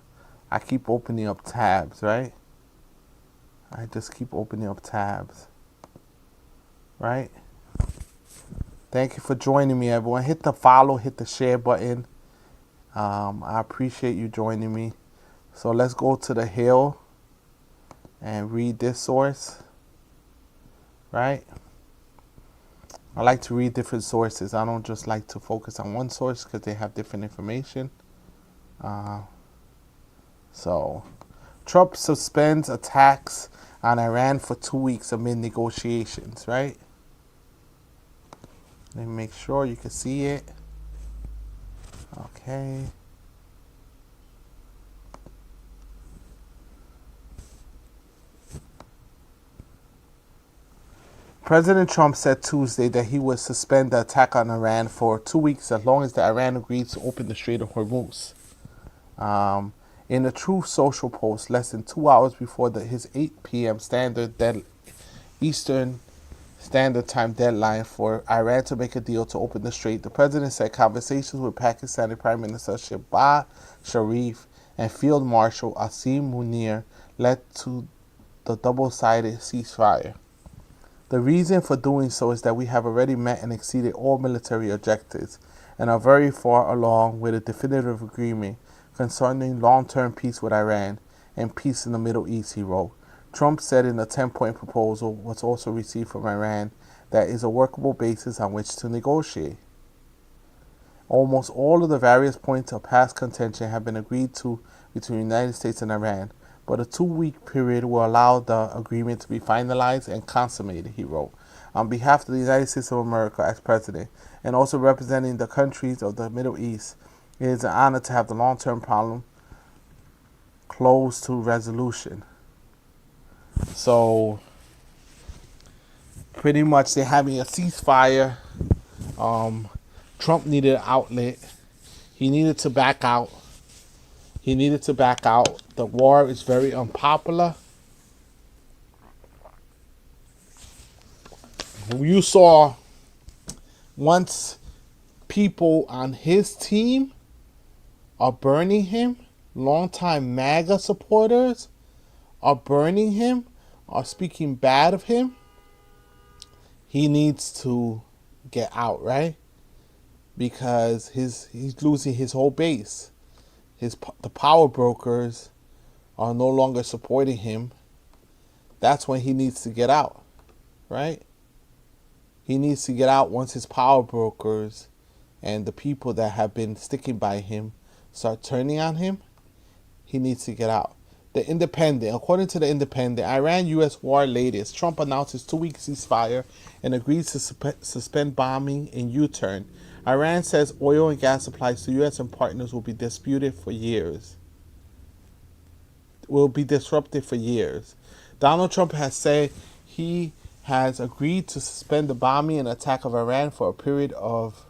I keep opening up tabs, right? I just keep opening up tabs, right? Thank you for joining me, everyone. Hit the follow, hit the share button. I appreciate you joining me. So let's go to The Hill and read this source, right? I like to read different sources. I don't just like to focus on one source because they have different information. So Trump suspends attacks on Iran for 2 weeks amid negotiations, right? Let me make sure you can see it. Okay. President Trump said Tuesday that he would suspend the attack on Iran for 2 weeks as long as the Iran agrees to open the Strait of Hormuz. In a Truth Social post less than 2 hours before his 8 p.m. Eastern Standard Time deadline for Iran to make a deal to open the strait, the president said conversations with Pakistani Prime Minister Shehbaz Sharif and Field Marshal Asim Munir led to the double-sided ceasefire. The reason for doing so is that we have already met and exceeded all military objectives and are very far along with a definitive agreement concerning long-term peace with Iran and peace in the Middle East, he wrote. Trump said in a 10-point proposal was also received from Iran that is a workable basis on which to negotiate. Almost all of the various points of past contention have been agreed to between the United States and Iran, but a 2-week period will allow the agreement to be finalized and consummated, he wrote. On behalf of the United States of America as president, and also representing the countries of the Middle East, it is an honor to have the long-term problem close to resolution. So, pretty much they're having a ceasefire. Trump needed an outlet. He needed to back out. The war is very unpopular. You saw once people on his team are burning him, longtime MAGA supporters are burning him, are speaking bad of him, he needs to get out, right? Because he's losing his whole base. The power brokers are no longer supporting him. That's when he needs to get out, right? He needs to get out once his power brokers and the people that have been sticking by him start turning on him. He needs to get out. The Independent, according to the Independent, Iran-U.S. war latest, Trump announces 2-week ceasefire and agrees to suspend bombing in U-turn. Iran says oil and gas supplies to U.S. and partners will be disrupted for years. Donald Trump has said he has agreed to suspend the bombing and attack of Iran for a period of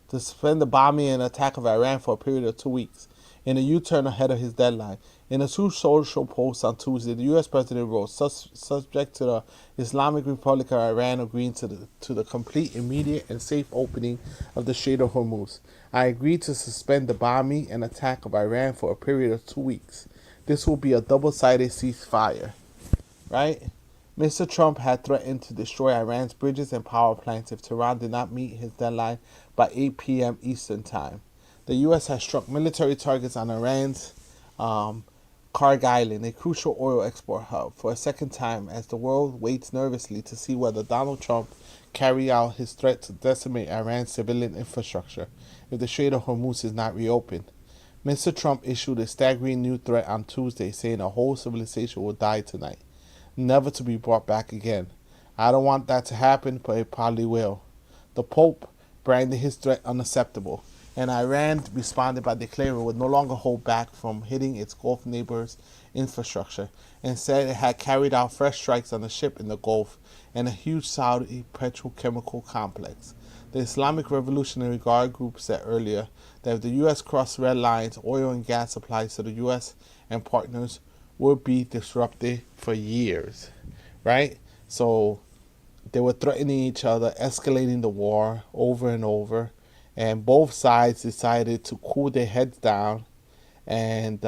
to suspend the bombing and attack of Iran for a period of 2 weeks, in a U-turn ahead of his deadline. In a Truth Social post on Tuesday, the U.S. President wrote, subject to the Islamic Republic of Iran agreeing to the complete, immediate, and safe opening of the Strait of Hormuz, I agreed to suspend the bombing and attack of Iran for a period of 2 weeks. This will be a double-sided ceasefire, right? Mr. Trump had threatened to destroy Iran's bridges and power plants if Tehran did not meet his deadline by 8 p.m. Eastern Time. The U.S. has struck military targets on Iran's Karg Island, a crucial oil export hub, for a second time as the world waits nervously to see whether Donald Trump carry out his threat to decimate Iran's civilian infrastructure if the Strait of Hormuz is not reopened. Mr. Trump issued a staggering new threat on Tuesday, saying a whole civilization will die tonight, never to be brought back again. I don't want that to happen, but it probably will. The Pope branded his threat unacceptable, and Iran responded by declaring it would no longer hold back from hitting its Gulf neighbors' infrastructure, and said it had carried out fresh strikes on a ship in the Gulf and a huge Saudi petrochemical complex. The Islamic Revolutionary Guard Group said earlier that if the U.S. crossed red lines, oil and gas supplies to the U.S. and partners would be disrupted for years, right? So they were threatening each other, escalating the war over and over, and both sides decided to cool their heads down and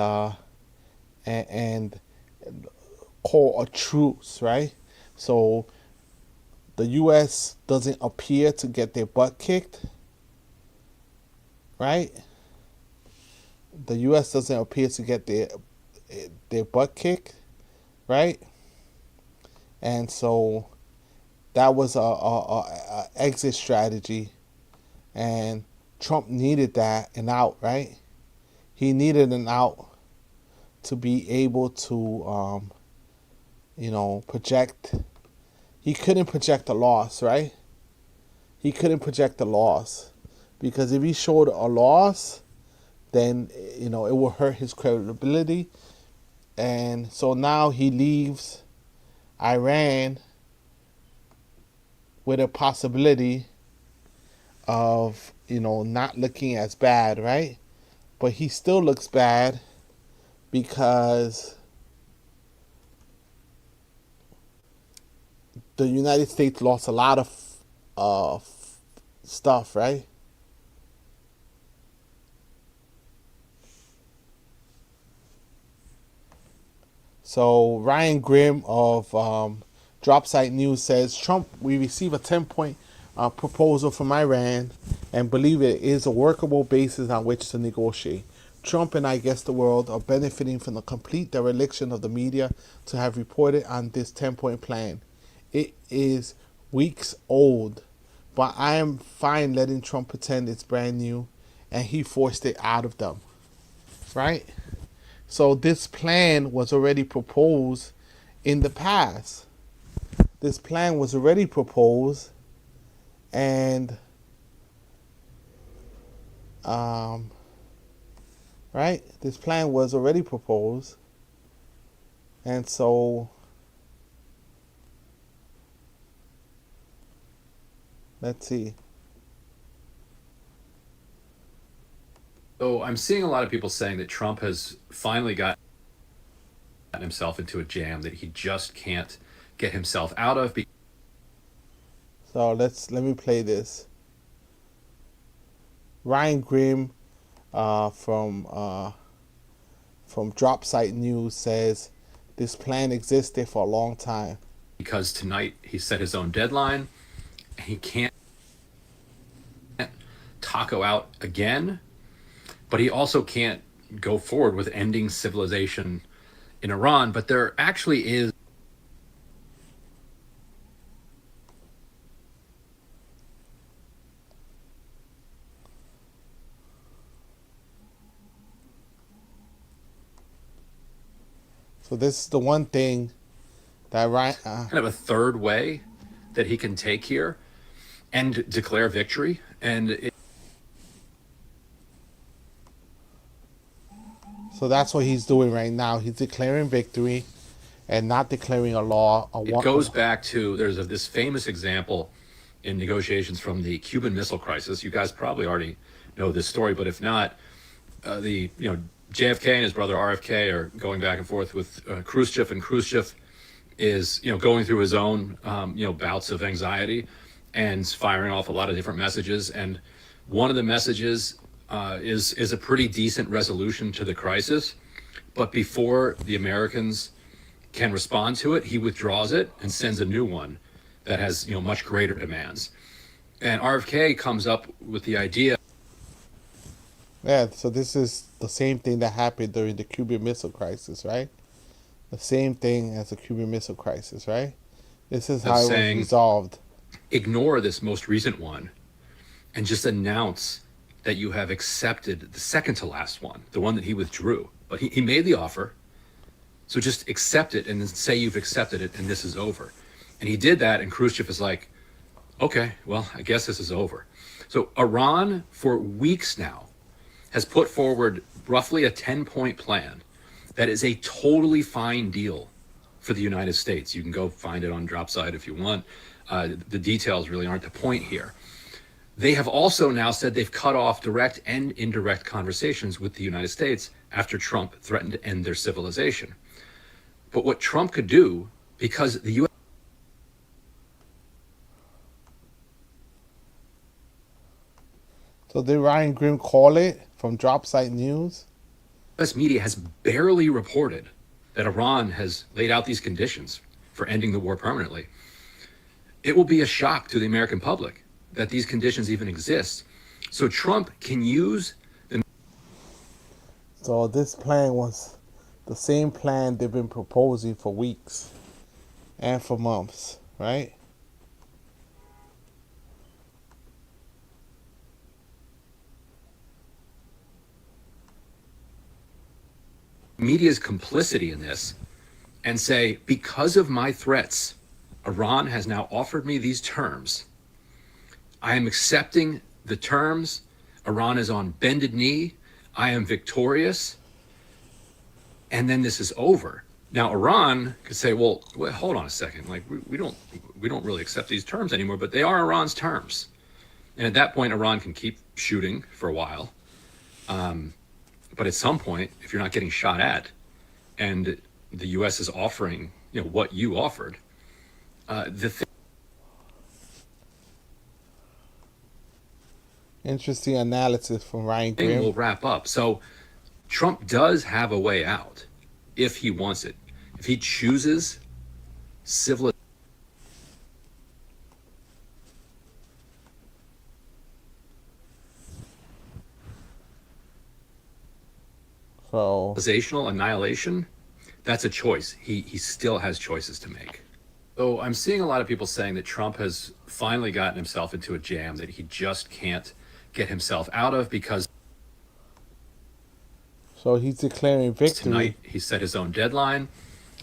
call a truce, right? So the U.S. doesn't appear to get their butt kicked, right? The U.S. doesn't appear to get their butt kicked, right? And so that was a exit strategy, and Trump needed that, an out, right? He needed an out to be able to, project. He couldn't project a loss, right? He couldn't project a loss, because if he showed a loss, then, it will hurt his credibility. And so now he leaves Iran with a possibility of, not looking as bad, right? But he still looks bad because the United States lost a lot of stuff, right? So Ryan Grimm of Dropsite News says, Trump, we receive a 10-point proposal from Iran and believe it is a workable basis on which to negotiate. Trump and I guess the world are benefiting from the complete dereliction of the media to have reported on this 10-point plan. It is weeks old, but I am fine letting Trump pretend it's brand new and he forced it out of them, right? So this plan was already proposed in the past. This plan was already proposed, and right? This plan was already proposed, and so let's see. So I'm seeing a lot of people saying that Trump has finally gotten himself into a jam that he just can't get himself out of. So let me play this. Ryan Grimm from Dropsite News says this plan existed for a long time. Because tonight he set his own deadline. He can't taco out again, but he also can't go forward with ending civilization in Iran. But there actually is So this is the one thing that Ryan kind of a third way that he can take here and declare victory. And so that's what he's doing right now. He's declaring victory and not declaring a law. it goes back to this famous example in negotiations from the Cuban Missile Crisis. You guys probably already know this story, but if not, JFK and his brother RFK are going back and forth with Khrushchev, and Khrushchev is going through his own bouts of anxiety and firing off a lot of different messages. And one of the messages is a pretty decent resolution to the crisis, but before the Americans can respond to it, he withdraws it and sends a new one that has much greater demands. And RFK comes up with the idea. Yeah, so this is the same thing that happened during the Cuban Missile Crisis, right? The same thing as the Cuban Missile Crisis, right? This is how it was resolved. Ignore this most recent one and just announce that you have accepted the second to last one, the one that he withdrew. But he made the offer, so just accept it and then say you've accepted it and this is over. And he did that, and Khrushchev is like, okay, well, I guess this is over. So Iran, for weeks now, has put forward roughly a 10-point plan that is a totally fine deal for the United States. You can go find it on Dropsite if you want. The details really aren't the point here. They have also now said they've cut off direct and indirect conversations with the United States after Trump threatened to end their civilization. But what Trump could do, because the U.S. So did Ryan Grimm call it from Dropsite News? U.S. media has barely reported that Iran has laid out these conditions for ending the war permanently. It will be a shock to the American public that these conditions even exist. So Trump can use the... So this plan was the same plan they've been proposing for weeks and for months, right? media's complicity in this and say, because of my threats, Iran has now offered me these terms. I am accepting the terms. Iran is on bended knee. I am victorious. And then this is over. Now, Iran could say, well, hold on a second. Like, we don't really accept these terms anymore, but they are Iran's terms. And at that point, Iran can keep shooting for a while. But at some point, if you're not getting shot at and the U.S. is offering, what you offered, the thing Interesting analysis from Ryan thing will Grimm. wrap up. So Trump does have a way out if he wants it. If he chooses civilization So civilizational annihilation, that's a choice. He still has choices to make. So I'm seeing a lot of people saying that Trump has finally gotten himself into a jam that he just can't get himself out of because he's declaring victory, tonight he set his own deadline.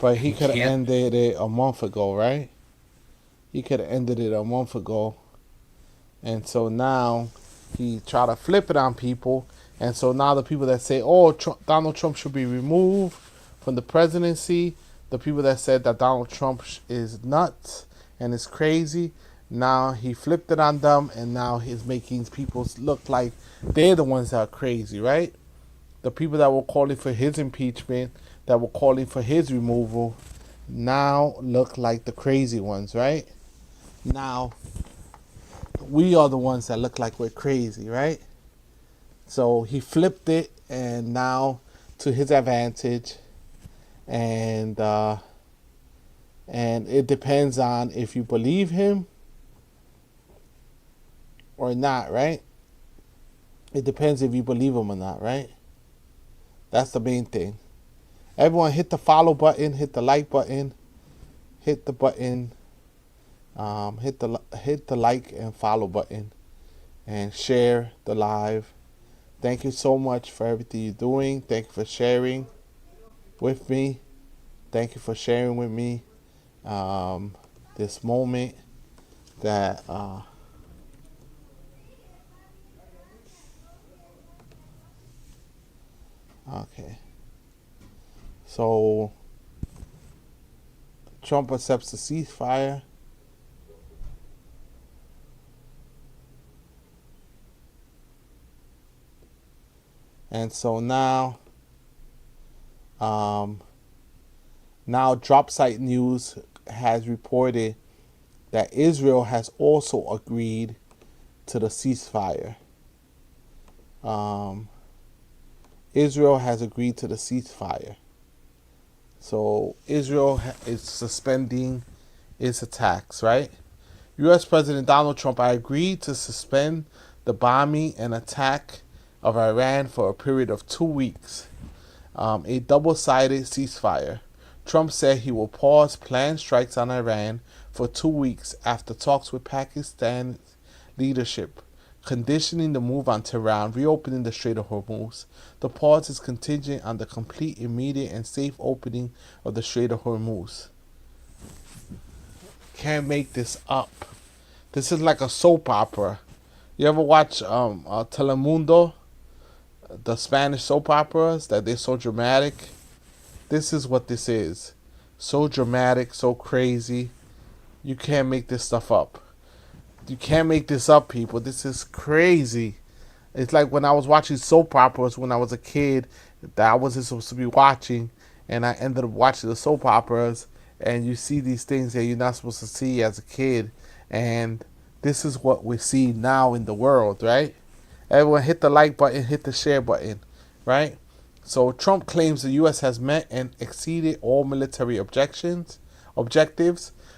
but he could have can't- ended it a month ago, right? He could have ended it a month ago, and so now he try to flip it on people, and so now the people that say, "Oh, Donald Trump should be removed from the presidency," the people that said that Donald Trump is nuts and is crazy, now he flipped it on them, and now he's making people look like they're the ones that are crazy, right? The people that were calling for his impeachment, that were calling for his removal, now look like the crazy ones, right? Now, we are the ones that look like we're crazy, right? So he flipped it, and now to his advantage, and it depends on if you believe him or not, right? It depends if you believe him or not, right? That's the main thing. Everyone hit the follow button, hit the like button, hit the button, hit the like and follow button, and share the live. Thank you so much for everything you're doing. Thank you for sharing with me. Thank you for sharing with me this moment that okay. So Trump accepts the ceasefire. And so now Drop Site News has reported that Israel has also agreed to the ceasefire. Israel has agreed to the ceasefire. So Israel is suspending its attacks, right? U.S. President Donald Trump, I agreed to suspend the bombing and attack of Iran for a period of 2 weeks, a double-sided ceasefire. Trump said he will pause planned strikes on Iran for 2 weeks after talks with Pakistan's leadership, conditioning the move on Tehran reopening the Strait of Hormuz. The pause is contingent on the complete, immediate, and safe opening of the Strait of Hormuz. Can't make this up. This is like a soap opera. You ever watch Telemundo? The Spanish soap operas that they're so dramatic. This is what this is. So dramatic, so crazy. You can't make this stuff up. You can't make this up, people. This is crazy. It's like when I was watching soap operas when I was a kid that I wasn't supposed to be watching, and I ended up watching the soap operas, and you see these things that you're not supposed to see as a kid, and this is what we see now in the world, right? Everyone hit the like button, hit the share button, right? So Trump claims the U.S. has met and exceeded all military objectives,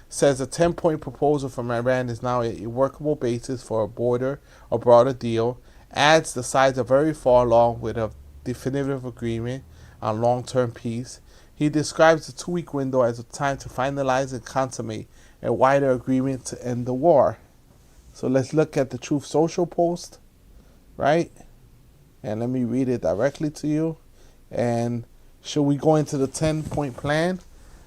says a 10-point proposal from Iran is now a workable basis for a broader deal, adds the sides are very far along with a definitive agreement on long-term peace. He describes the 2-week window as a time to finalize and consummate a wider agreement to end the war. So let's look at the Truth Social post, right? And let me read it directly to you. And should we go into the 10-point plan?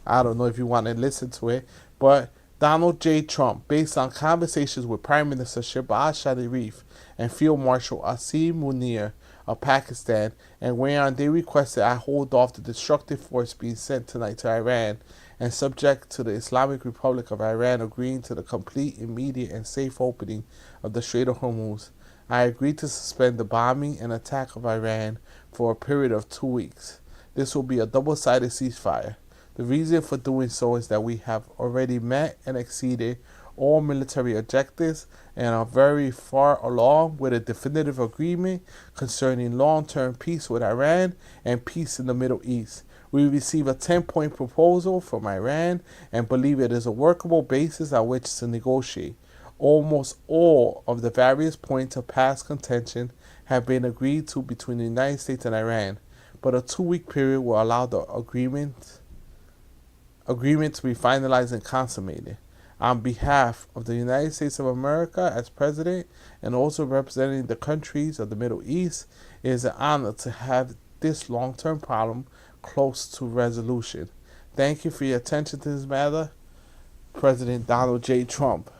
I don't know if you want to listen to it, but Donald J. Trump, based on conversations with Prime Minister Shehbaz Sharif and Field Marshal Asim Munir of Pakistan, and whereon they requested I hold off the destructive force being sent tonight to Iran, and subject to the Islamic Republic of Iran agreeing to the complete, immediate, and safe opening of the Strait of Hormuz, I agreed to suspend the bombing and attack of Iran for a period of 2 weeks. This will be a double-sided ceasefire. The reason for doing so is that we have already met and exceeded all military objectives and are very far along with a definitive agreement concerning long-term peace with Iran and peace in the Middle East. We receive a 10-point proposal from Iran and believe it is a workable basis on which to negotiate. Almost all of the various points of past contention have been agreed to between the United States and Iran, but a 2-week period will allow the agreement to be finalized and consummated. On behalf of the United States of America as President and also representing the countries of the Middle East, it is an honor to have this long-term problem close to resolution. Thank you for your attention to this matter, President Donald J. Trump.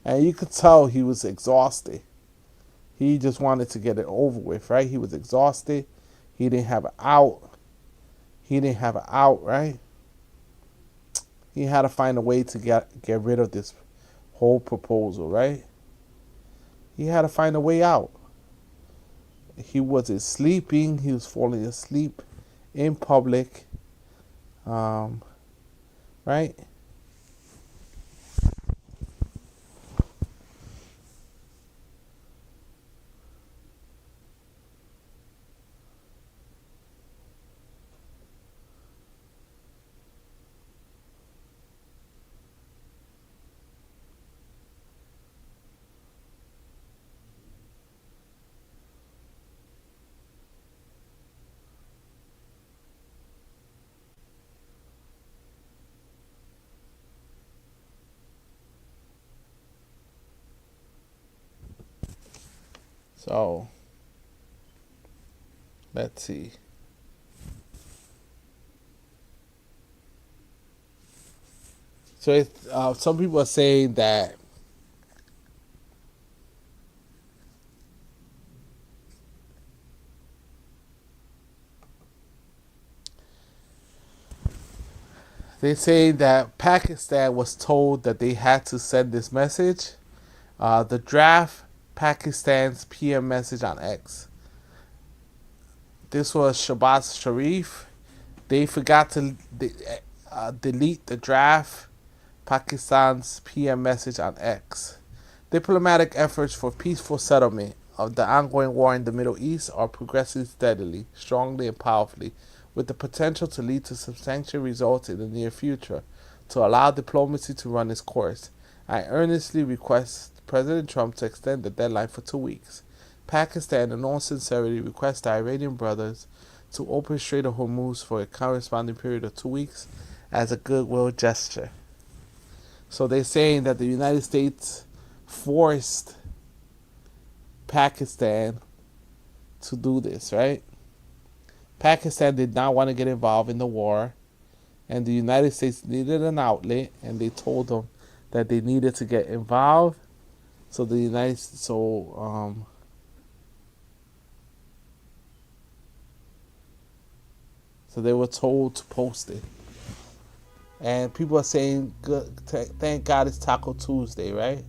And you could tell he was exhausted. He just wanted to get it over with, right? He was exhausted. He didn't have an out. Right? He had to find a way to get rid of this whole proposal, right? He had to find a way out. He wasn't sleeping. He was falling asleep in public, right? So, let's see. So, some people are saying that Pakistan was told that they had to send this message. The draft Pakistan's PM message on X. This was Shehbaz Sharif. They forgot to delete the draft Pakistan's PM message on X. Diplomatic efforts for peaceful settlement of the ongoing war in the Middle East are progressing steadily, strongly, and powerfully, with the potential to lead to substantial results in the near future. To allow diplomacy to run its course, I earnestly request President Trump to extend the deadline for 2 weeks. Pakistan, in all sincerity, requests the Iranian brothers to open Strait of Hormuz for a corresponding period of 2 weeks as a goodwill gesture. So they're saying that the United States forced Pakistan to do this, right? Pakistan did not want to get involved in the war, and the United States needed an outlet, and they told them that they needed to get involved. So the United so they were told to post it, and people are saying, "Good, thank God it's Taco Tuesday," right?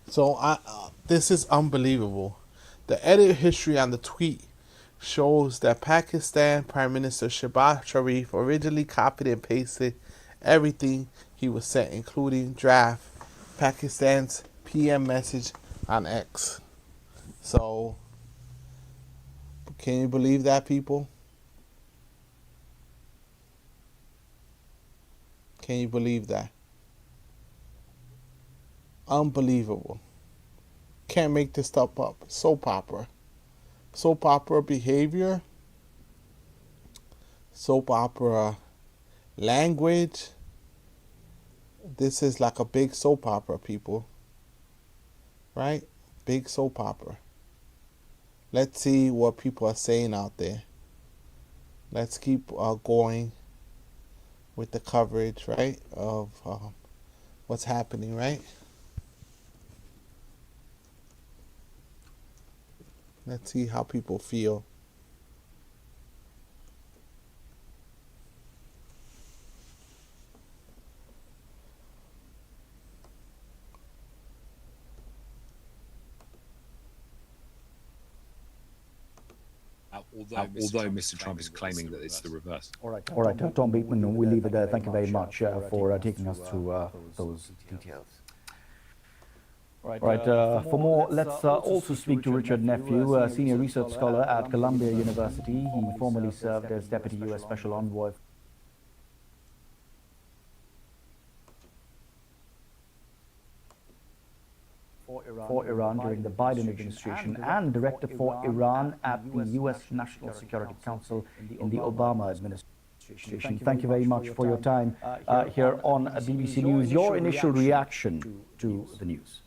So this is unbelievable. The edit history on the tweet shows that Pakistan Prime Minister Shehbaz Sharif originally copied and pasted everything he was sent, including draft Pakistan's PM message on X. So, can you believe that, people? Can you believe that? Unbelievable. Can't make this stuff up. Soap opera. Soap opera behavior. Soap opera language. This is like a big soap opera, people. Right? Big soap opera. Let's see what people are saying out there. Let's keep going with the coverage, right, of what's happening, right? Let's see how people feel. although Mr. Trump is claiming that it's the reverse. All right, Tom Bateman, we'll leave it there. Thank you very much for taking us through those details. All right, for more, let's also speak to Richard Nephew, a senior research scholar at Columbia University. He formerly served as Deputy U.S. Special Envoy for Iran during the Biden administration and Director for Iran at the U.S. National Security Council in the Obama administration. Thank you very much for your time here on BBC News. Your initial reaction to the news?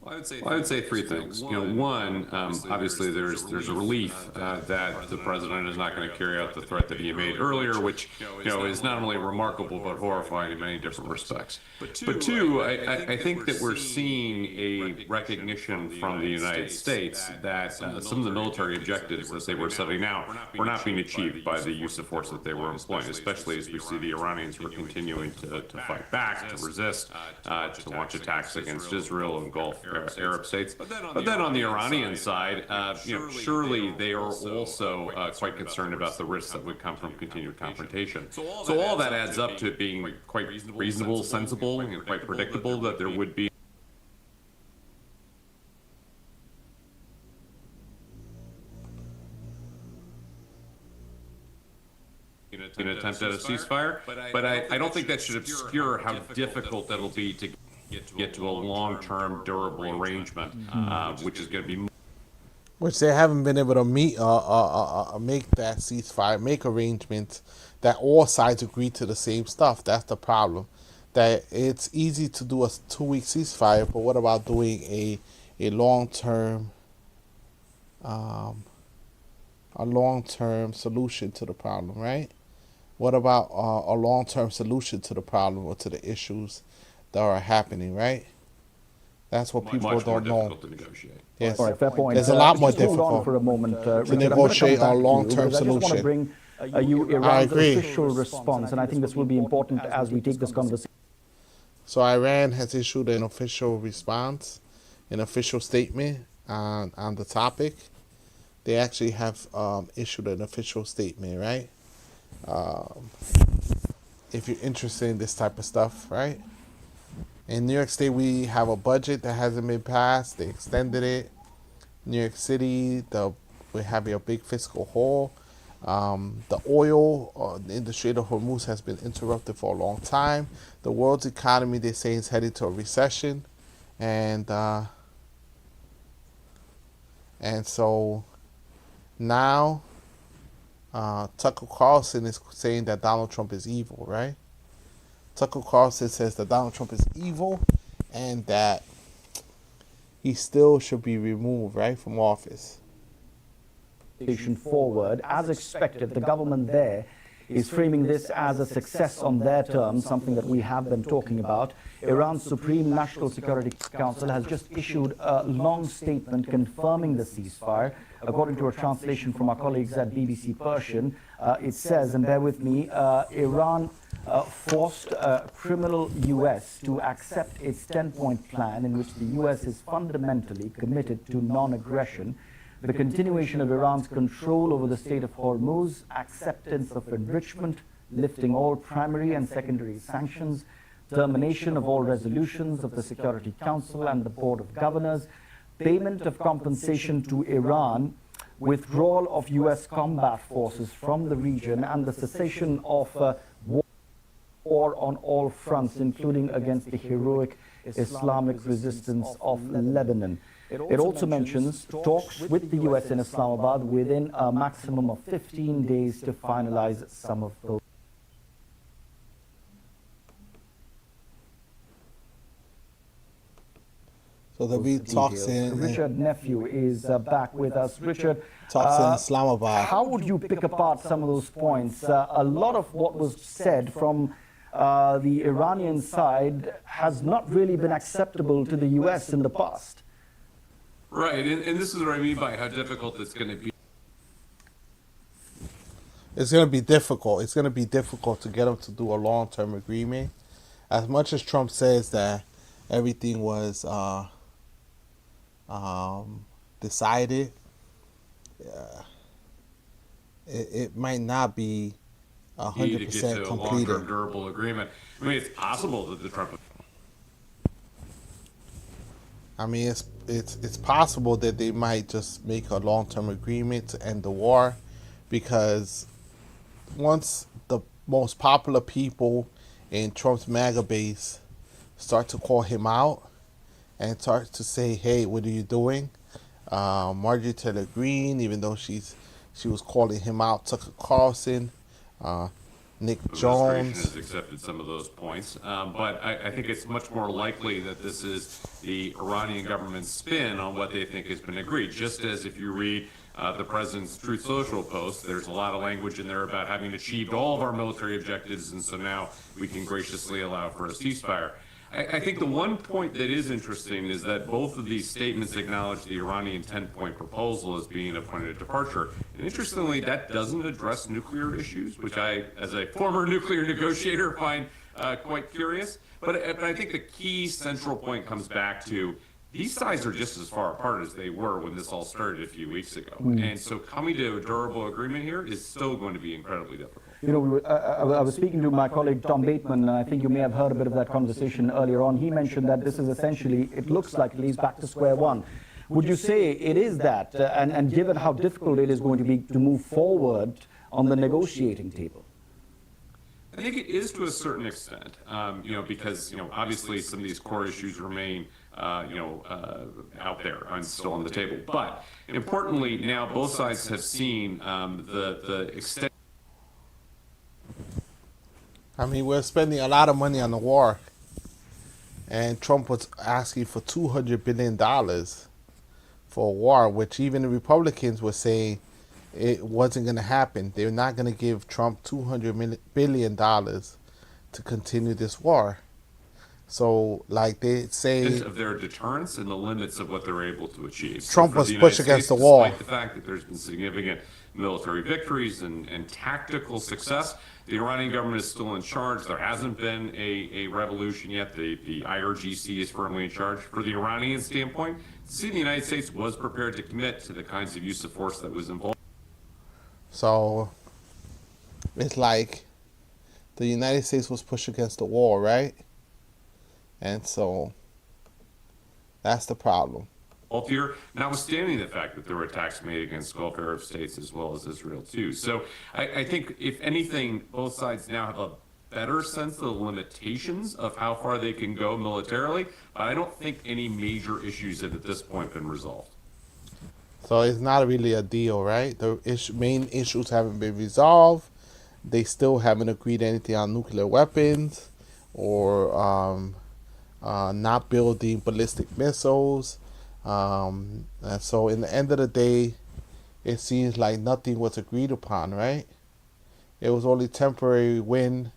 Well, I would say three things. One, obviously there's a relief that the president is not going to carry out the threat that he made earlier, which is not only remarkable but horrifying in many different respects. But two, I think that we're seeing a recognition from the United States that some of the military objectives that they were setting out were not being achieved by the use of force that they were employing, especially as we see the Iranians were continuing to fight back, to resist, to launch attacks against Israel and Gulf Arab states. But then on the Iranian side, surely they are also quite concerned about the risks that would come from continued confrontation. So all that adds up to it being quite reasonable, sensible, and quite predictable that there would be an attempt at a ceasefire. But I don't think that should obscure how difficult that'll be to get to a long-term, durable arrangement, which is going to be. Which they haven't been able to make that ceasefire, make arrangements that all sides agree to the same stuff. That's the problem. That it's easy to do a 2-week ceasefire, but what about doing a long-term solution to the problem, right? What about a long-term solution to the problem or to the issues that are happening, right? That's what people don't know. Yes, all right, fair point. There's a lot more just hold difficult on for a moment, to Richard, negotiate a long-term I just want to solution. bring you Iran's official response, and I think this will be important as we take this conversation. So Iran has issued an official response, an official statement on the topic. They actually have issued an official statement, right? If you're interested in this type of stuff, right? In New York State, we have a budget that hasn't been passed. They extended it. New York City, we're having a big fiscal hole. The oil industry of Hormuz has been interrupted for a long time. The world's economy, they say, is headed to a recession. And so now Tucker Carlson is saying that Donald Trump is evil, right? Tucker Carlson says that Donald Trump is evil and that he still should be removed, right, from office. Forward. As expected, the government there is framing this as a success on their terms, something that we have been talking about. Iran's Supreme National Security Council has just issued a long statement confirming the ceasefire. According to a translation from our colleagues at BBC Persian, it says, and bear with me, Iran forced criminal U.S. to accept its 10-point plan in which the U.S. is fundamentally committed to non-aggression, the continuation of Iran's control over the Strait of Hormuz, acceptance of enrichment, lifting all primary and secondary sanctions, termination of all resolutions of the Security Council and the Board of Governors, payment of compensation to Iran, withdrawal of U.S. combat forces from the region, and the cessation of war on all fronts, including against the heroic Islamic resistance of Lebanon. It also mentions talks with the U.S. in Islamabad within a maximum of 15 days to finalize some of those. So there'll be talks in... Richard Nephew is back with us. Richard, talks in Islamabad. How would you pick apart some of those points? A lot of what was said from the Iranian side has not really been acceptable to the U.S. in the past. Right, and this is what I mean by how difficult it's going to be. It's going to be difficult. It's going to be difficult to get them to do a long-term agreement. As much as Trump says that everything was decided, it might not be need to get 100% to a completed. long-term durable agreement. I mean, it's possible that the Trump. I mean, it's possible that they might just make a long-term agreement to end the war, because once the most popular people in Trump's MAGA base start to call him out and start to say, "Hey, what are you doing?" Marjorie Taylor Greene, even though she was calling him out, Tucker Carlson, Nick Administration Jones. has accepted some of those points, but I think it's much more likely that this is the Iranian government's spin on what they think has been agreed. Just as if you read the president's Truth Social post, there's a lot of language in there about having achieved all of our military objectives, and so now we can graciously allow for a ceasefire. I think the one point that is interesting is that both of these statements acknowledge the Iranian 10-point proposal as being a point of departure. And interestingly, that doesn't address nuclear issues, which I, as a former nuclear negotiator, find quite curious. But I think the key central point comes back to these sides are just as far apart as they were when this all started a few weeks ago. And so coming to a durable agreement here is still going to be incredibly difficult. You know, I was speaking to my colleague Tom Bateman, and I think you may have heard a bit of that conversation earlier on. He mentioned that this is essentially, it looks like at least back to square one. Would you say it is that, and given how difficult it is going to be to move forward on the negotiating table? I think it is to a certain extent, because, obviously some of these core issues remain, out there and still on the table. But importantly, now both sides have seen the extent. I mean, we're spending a lot of money on the war, and Trump was asking for $200 billion for a war, which even the Republicans were saying it wasn't going to happen. They're not going to give Trump $200 billion to continue this war. So, like they say, Of their deterrence and the limits of what they're able to achieve. Trump was pushed against the wall. Despite the fact that there's been significant military victories and tactical success, the Iranian government is still in charge. There hasn't been a revolution yet. The IRGC is firmly in charge. For the Iranian standpoint, the United States was prepared to commit to the kinds of use of force that was involved. So it's like the United States was pushed against the wall, right? And so that's the problem. Here, notwithstanding the fact that there were attacks made against Gulf Arab states as well as Israel too. So I think, if anything, both sides now have a better sense of the limitations of how far they can go militarily, but I don't think any major issues have at this point been resolved. So it's not really a deal, right? The main issues haven't been resolved. They still haven't agreed anything on nuclear weapons or not building ballistic missiles. And so in the end of the day, it seems like nothing was agreed upon, right? It was only temporary win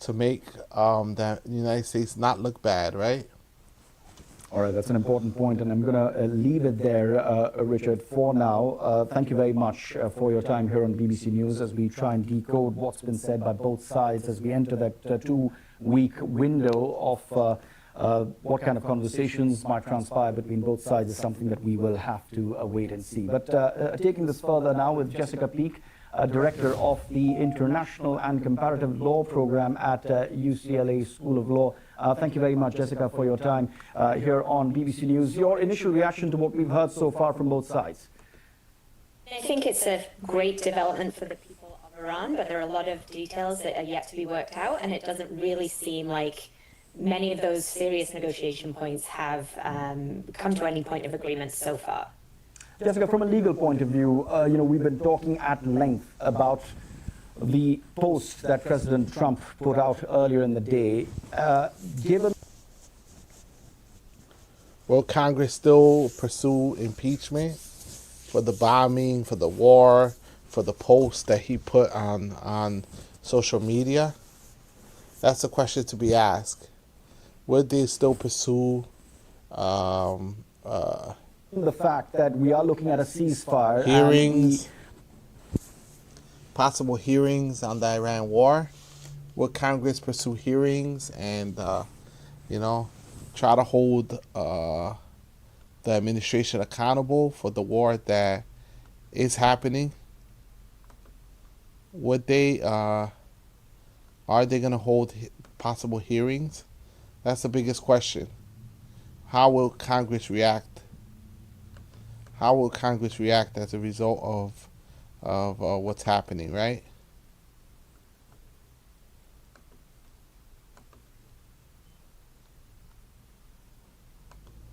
to make the United States not look bad, right? All right, that's an important point, and I'm going to leave it there, Richard, for now. Thank you very much for your time here on BBC News as we try and decode what's been said by both sides as we enter that 2-week window of what kind of conversations might transpire between both sides is something that we will have to wait and see. But taking this further now with Jessica Peak, Director of the International and Comparative Law Program at UCLA School of Law. Thank you very much, Jessica, for your time here on BBC News. Your initial reaction to what we've heard so far from both sides? I think it's a great development for the people of Iran, but there are a lot of details that are yet to be worked out, and it doesn't really seem like many of those serious negotiation points have come to any point of agreement so far. Jessica, from a legal point of view, we've been talking at length about the post that President Trump put out earlier in the day. Will Congress still pursue impeachment for the bombing, for the war, for the post that he put on social media? That's a question to be asked. Would they still pursue the fact that we are looking at a ceasefire, hearings, possible hearings on the Iran war? Would Congress pursue hearings and try to hold the administration accountable for the war that is happening? would they are they going to hold possible hearings? That's the biggest question. How will Congress react? How will Congress react as a result of what's happening, right?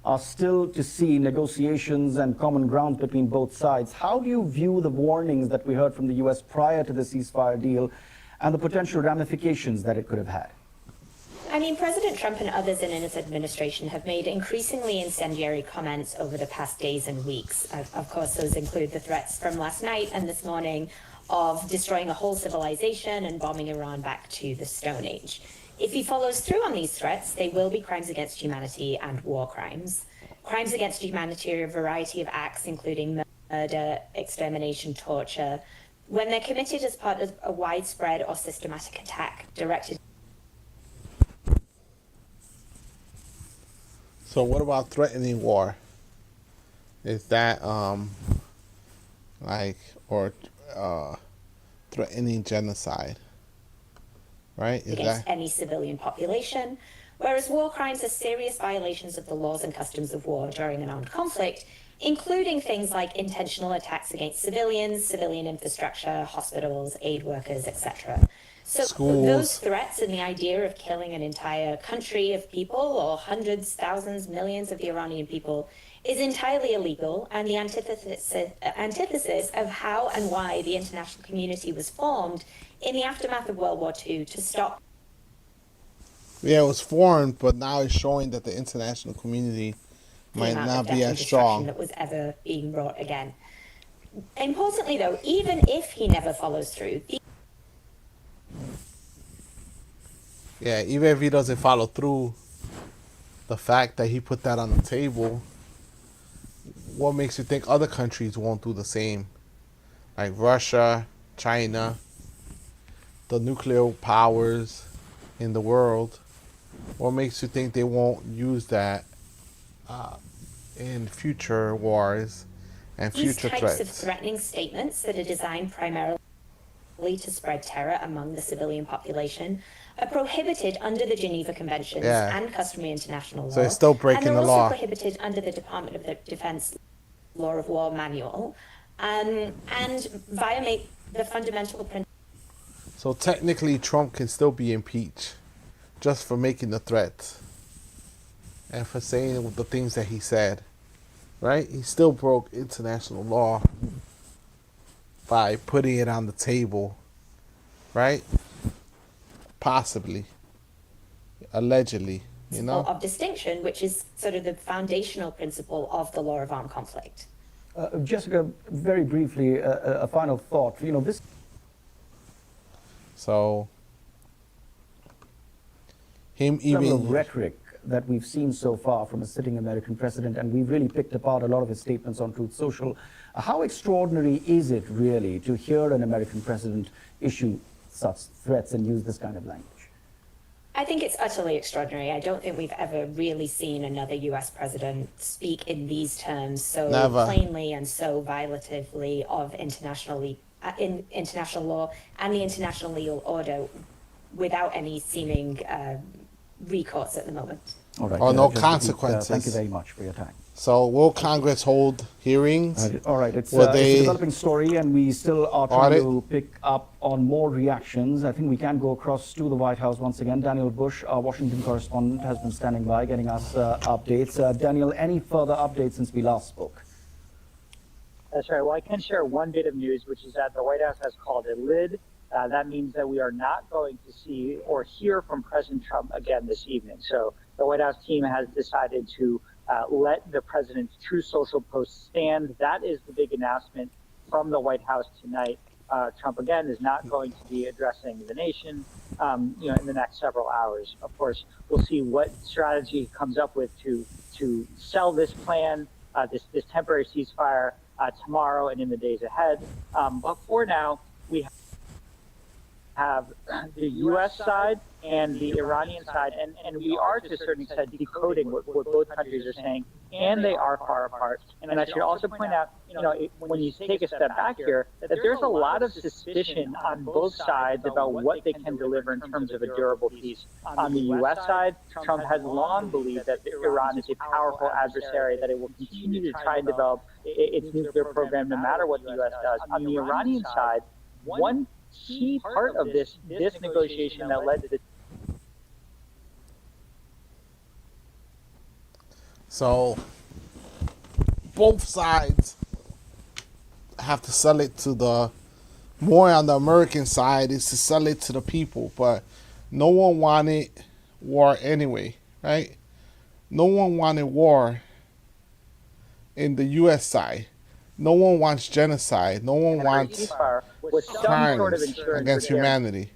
Are still to see negotiations and common ground between both sides. How do you view the warnings that we heard from the U.S. prior to the ceasefire deal and the potential ramifications that it could have had? I mean, President Trump and others in his administration have made increasingly incendiary comments over the past days and weeks. Of course, those include the threats from last night and this morning of destroying a whole civilization and bombing Iran back to the Stone Age. If he follows through on these threats, they will be crimes against humanity and war crimes. Crimes against humanity are a variety of acts, including murder, extermination, torture, when they're committed as part of a widespread or systematic attack directed. So what about threatening war? Is that like or threatening genocide? Right? Is Against that any civilian population, whereas war crimes are serious violations of the laws and customs of war during an armed conflict, including things like intentional attacks against civilians, civilian infrastructure, hospitals, aid workers, etc. So Schools. those threats and the idea of killing an entire country of people, or hundreds, thousands, millions of the Iranian people, is entirely illegal and the antithesis of how and why the international community was formed in the aftermath of World War II to stop. Yeah, it was formed, but now it's showing that the international community The might amount of not death be and as destruction strong. that was ever being wrought again. Importantly, though, even if he never follows through, Yeah, even if he doesn't follow through, the fact that he put that on the table, what makes you think other countries won't do the same? Like Russia, China, the nuclear powers in the world. What makes you think they won't use that in future wars and these future types of threats? threatening statements that are designed primarily to spread terror among the civilian population are prohibited under the Geneva Conventions Yeah. and customary international law. So it's still and breaking they're the also law. prohibited under the Department of the Defense Law of War Manual, and violate the fundamental principles. So technically, Trump can still be impeached just for making the threats and for saying the things that he said, right? He still broke international law by putting it on the table, right? Possibly, allegedly, you know? Of distinction, which is sort of the foundational principle of the law of armed conflict. Jessica, very briefly, a final thought. You know, this. So, him level of even rhetoric that we've seen so far from a sitting American president, and we've really picked apart a lot of his statements on Truth Social. How extraordinary is it really to hear an American president issue such threats and use this kind of language? I think it's utterly extraordinary. I don't think we've ever really seen another U.S. president speak in these terms so Never. plainly and so violatively of international law and the international legal order without any seeming recourse at the moment. All right. or no Jessica, consequences. thank you very much for your time. So, will Congress hold hearings? All right, it's Will a they developing story, and we still are trying audit? to pick up on more reactions. I think we can go across to the White House once again. Daniel Bush, our Washington correspondent, has been standing by, getting us updates. Daniel, any further updates since we last spoke? That's right. Well, I can share one bit of news, which is that the White House has called a lid. That means that we are not going to see or hear from President Trump again this evening. So the White House team has decided to let the president's Truth Social post stand. That is the big announcement from the White House tonight. Trump, again, is not going to be addressing the nation, in the next several hours. Of course, we'll see what strategy he comes up with to sell this plan, this temporary ceasefire tomorrow and in the days ahead. But for now, we have have the U.S. side and the Iranian side, and we are to a certain extent decoding what both countries are saying, and they are far apart. And I should also point out, when you take a step back here, that there's a lot of suspicion on both sides about what they can deliver in terms of a durable peace. On the U.S. side, Trump has long believed that Iran is a powerful adversary, that it will continue to try and develop its nuclear program no matter what the U.S. does. On the Iranian side, one key part of this negotiation that led to the So both sides have to sell it to the more on the American side is to sell it to the people, but no one wanted war anyway, right? No one wanted war in the U.S. side. No one wants genocide. No one wants crimes against humanity.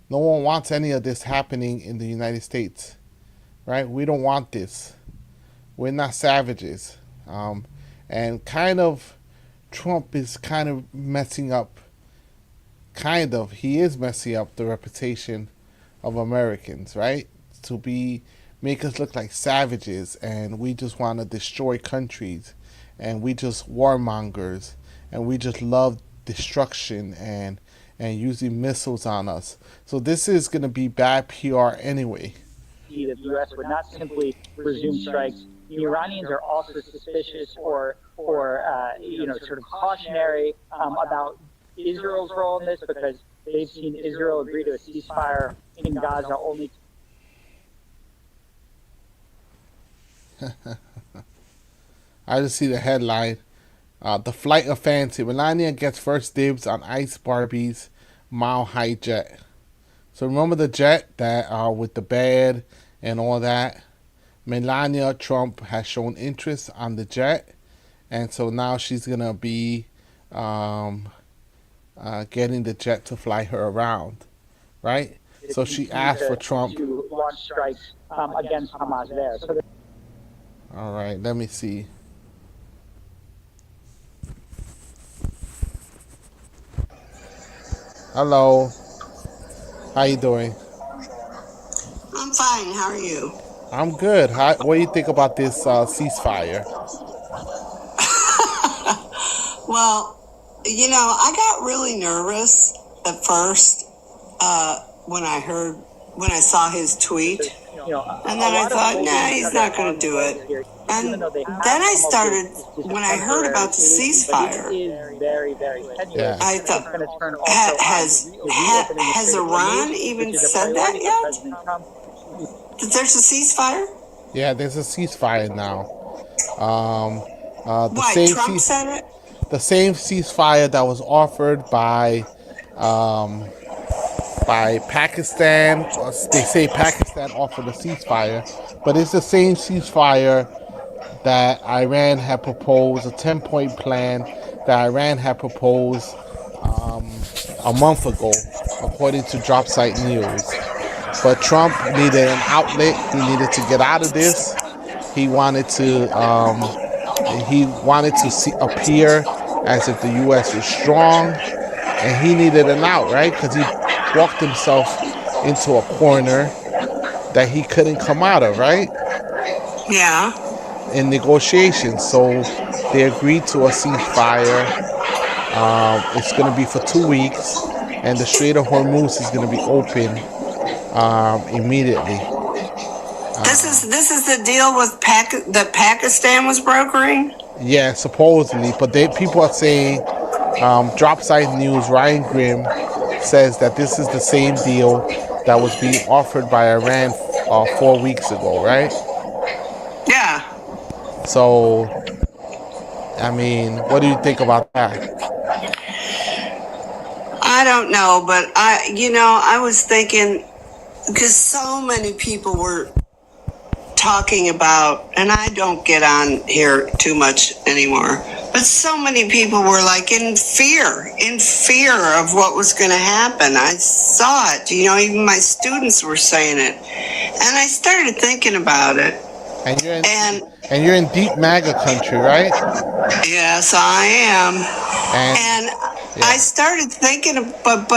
No one wants any of this happening in the United States, right? We don't want this. We're not savages. And kind of Trump is kind of messing up, he is messing up the reputation of Americans, right? To make us look like savages, and we just want to destroy countries, and we just warmongers, and we just love destruction and using missiles on us. So this is going to be bad PR anyway. The U.S. would not simply resume strikes. The Iranians are also suspicious or sort of cautionary about Israel's role in this, because they've seen Israel agree to a ceasefire in Gaza only. I just see the headline. The flight of fancy. Melania gets first dibs on Ice Barbie's Mile High jet. So remember the jet that with the bed and all that? Melania Trump has shown interest on the jet, and so now she's going to be getting the jet to fly her around, right? So she asked for Trump to launch strikes against Hamas there. So all right, let me see. Hello. How you doing? I'm fine. How are you? I'm good. What do you think about this ceasefire? Well, I got really nervous at first when I saw his tweet, and then I thought, nah, he's not going to do it. And then I started, when I heard about the ceasefire, I thought, has Iran even said that yet? That there's a ceasefire? Yeah, there's a ceasefire now. Why, Trump said it? The same ceasefire that was offered by Pakistan. They say Pakistan offered a ceasefire, but it's the same ceasefire that Iran had proposed, a 10-point plan that Iran had proposed a month ago, according to Drop Site News. But Trump needed an outlet. He needed to get out of this. He wanted to appear as if the U.S. was strong, and he needed an out, right? Because he walked himself into a corner that he couldn't come out of, right? Yeah. In negotiations. So they agreed to a ceasefire. It's going to be for 2 weeks, and the Strait of Hormuz is going to be open immediately. This is the deal with that Pakistan was brokering? Yeah, supposedly, but people are saying, Drop Site News, Ryan Grimm says that this is the same deal that was being offered by Iran 4 weeks ago, right? Yeah. So, I mean, what do you think about that? I don't know, but I was thinking, because so many people were talking about, and I don't get on here too much anymore, but so many people were like in fear of what was going to happen. I saw it, even my students were saying it, and I started thinking about it. And you're in deep MAGA country, right? Yes, I am. And I started thinking, but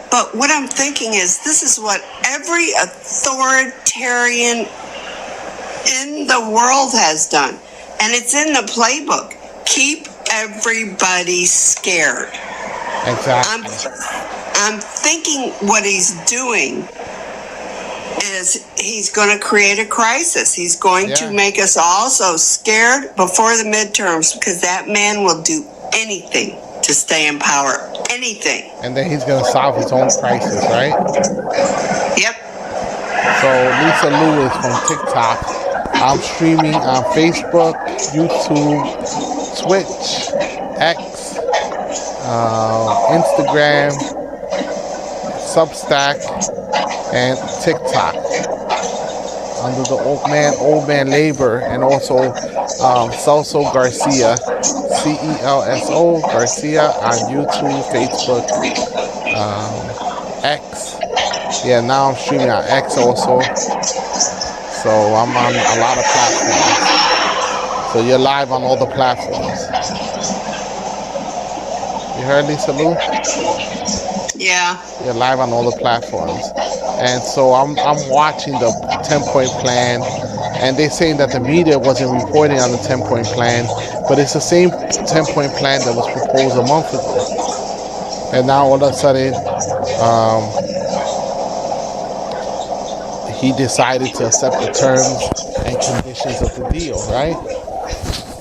But what I'm thinking is this is what every authoritarian in the world has done. And it's in the playbook. Keep everybody scared. Exactly. I'm thinking what he's doing is he's going to create a crisis. He's going to make us all so scared before the midterms because that man will do anything to stay in power. Anything. And then he's going to solve his own crisis, right? Yep. So Lisa Lewis from TikTok. I'm streaming on Facebook, YouTube, Twitch, X, Instagram, Substack, and TikTok under the Old Man Labor, and also Celso Garcia, CELSO Garcia on YouTube, Facebook, X. Yeah, now I'm streaming on X also. So I'm on a lot of platforms. So you're live on all the platforms. You heard, Lisa Lou? Yeah. You're live on all the platforms. And so I'm watching the 10-point plan, and they're saying that the media wasn't reporting on the 10-point plan, but it's the same 10-point plan that was proposed a month ago. And now all of a sudden, he decided to accept the terms and conditions of the deal, right?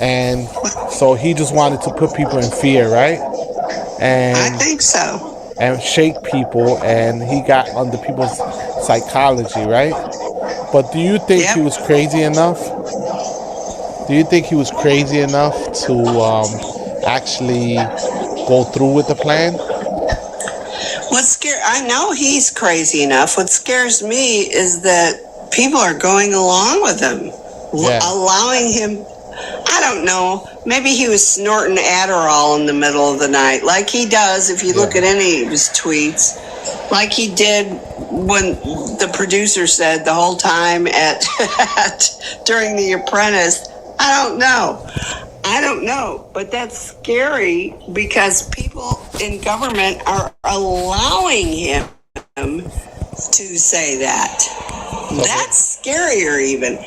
And so he just wanted to put people in fear, right? And I think so. And shake people, and he got under people's psychology, right? But do you think he was crazy enough? Do you think he was crazy enough to actually go through with the plan? I know he's crazy enough. What scares me is that people are going along with him, allowing him. I don't know. Maybe he was snorting Adderall in the middle of the night, like he does if you look at any of his tweets, like he did when the producer said the whole time during The Apprentice. I don't know, but that's scary because people in government are allowing him to say that. That's scarier even,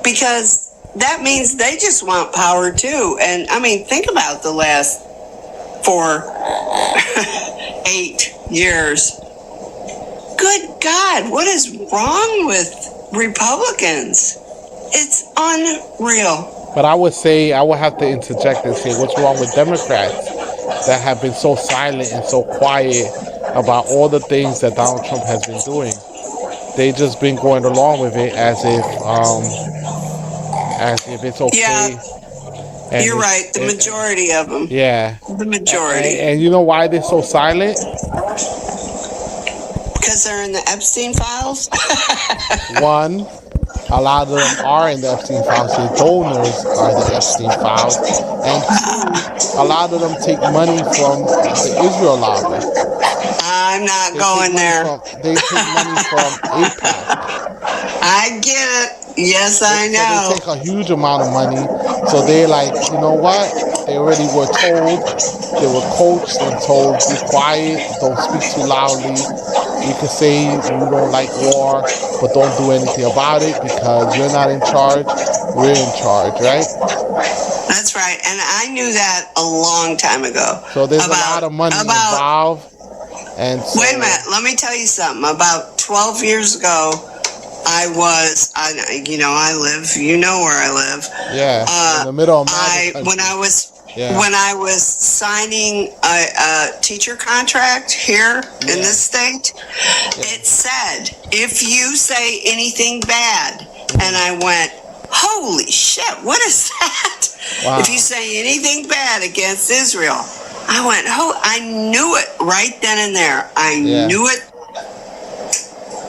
because that means they just want power too. And I mean, think about the last 8 years. Good God, what is wrong with Republicans? It's unreal. But I would have to interject and say, what's wrong with Democrats that have been so silent and so quiet about all the things that Donald Trump has been doing? They just been going along with it as if it's okay. Yeah, and you're right. The majority of them. Yeah. The majority. And you know why they're so silent? Because they're in the Epstein files. One, a lot of them are in the Epstein files. The donors are the Epstein files. And two, a lot of them take money from the Israel lobby. I'm not going there. They take money from AIPAC. I get it. Yes, I know. So they take a huge amount of money. So they're like, you know what? They already were told. They were coached and told, be quiet, don't speak too loudly. You can say you don't like war, but don't do anything about it because you're not in charge. We're in charge, right? That's right. And I knew that a long time ago. So there's a lot of money involved. And so, wait a minute. Let me tell you something. About 12 years ago, I live, you know where I live. Yeah, in the middle of when I was signing a teacher contract here in this state, it said, if you say anything bad, and I went, holy shit, what is that? Wow. If you say anything bad against Israel, I went, I knew it right then and there. I knew it.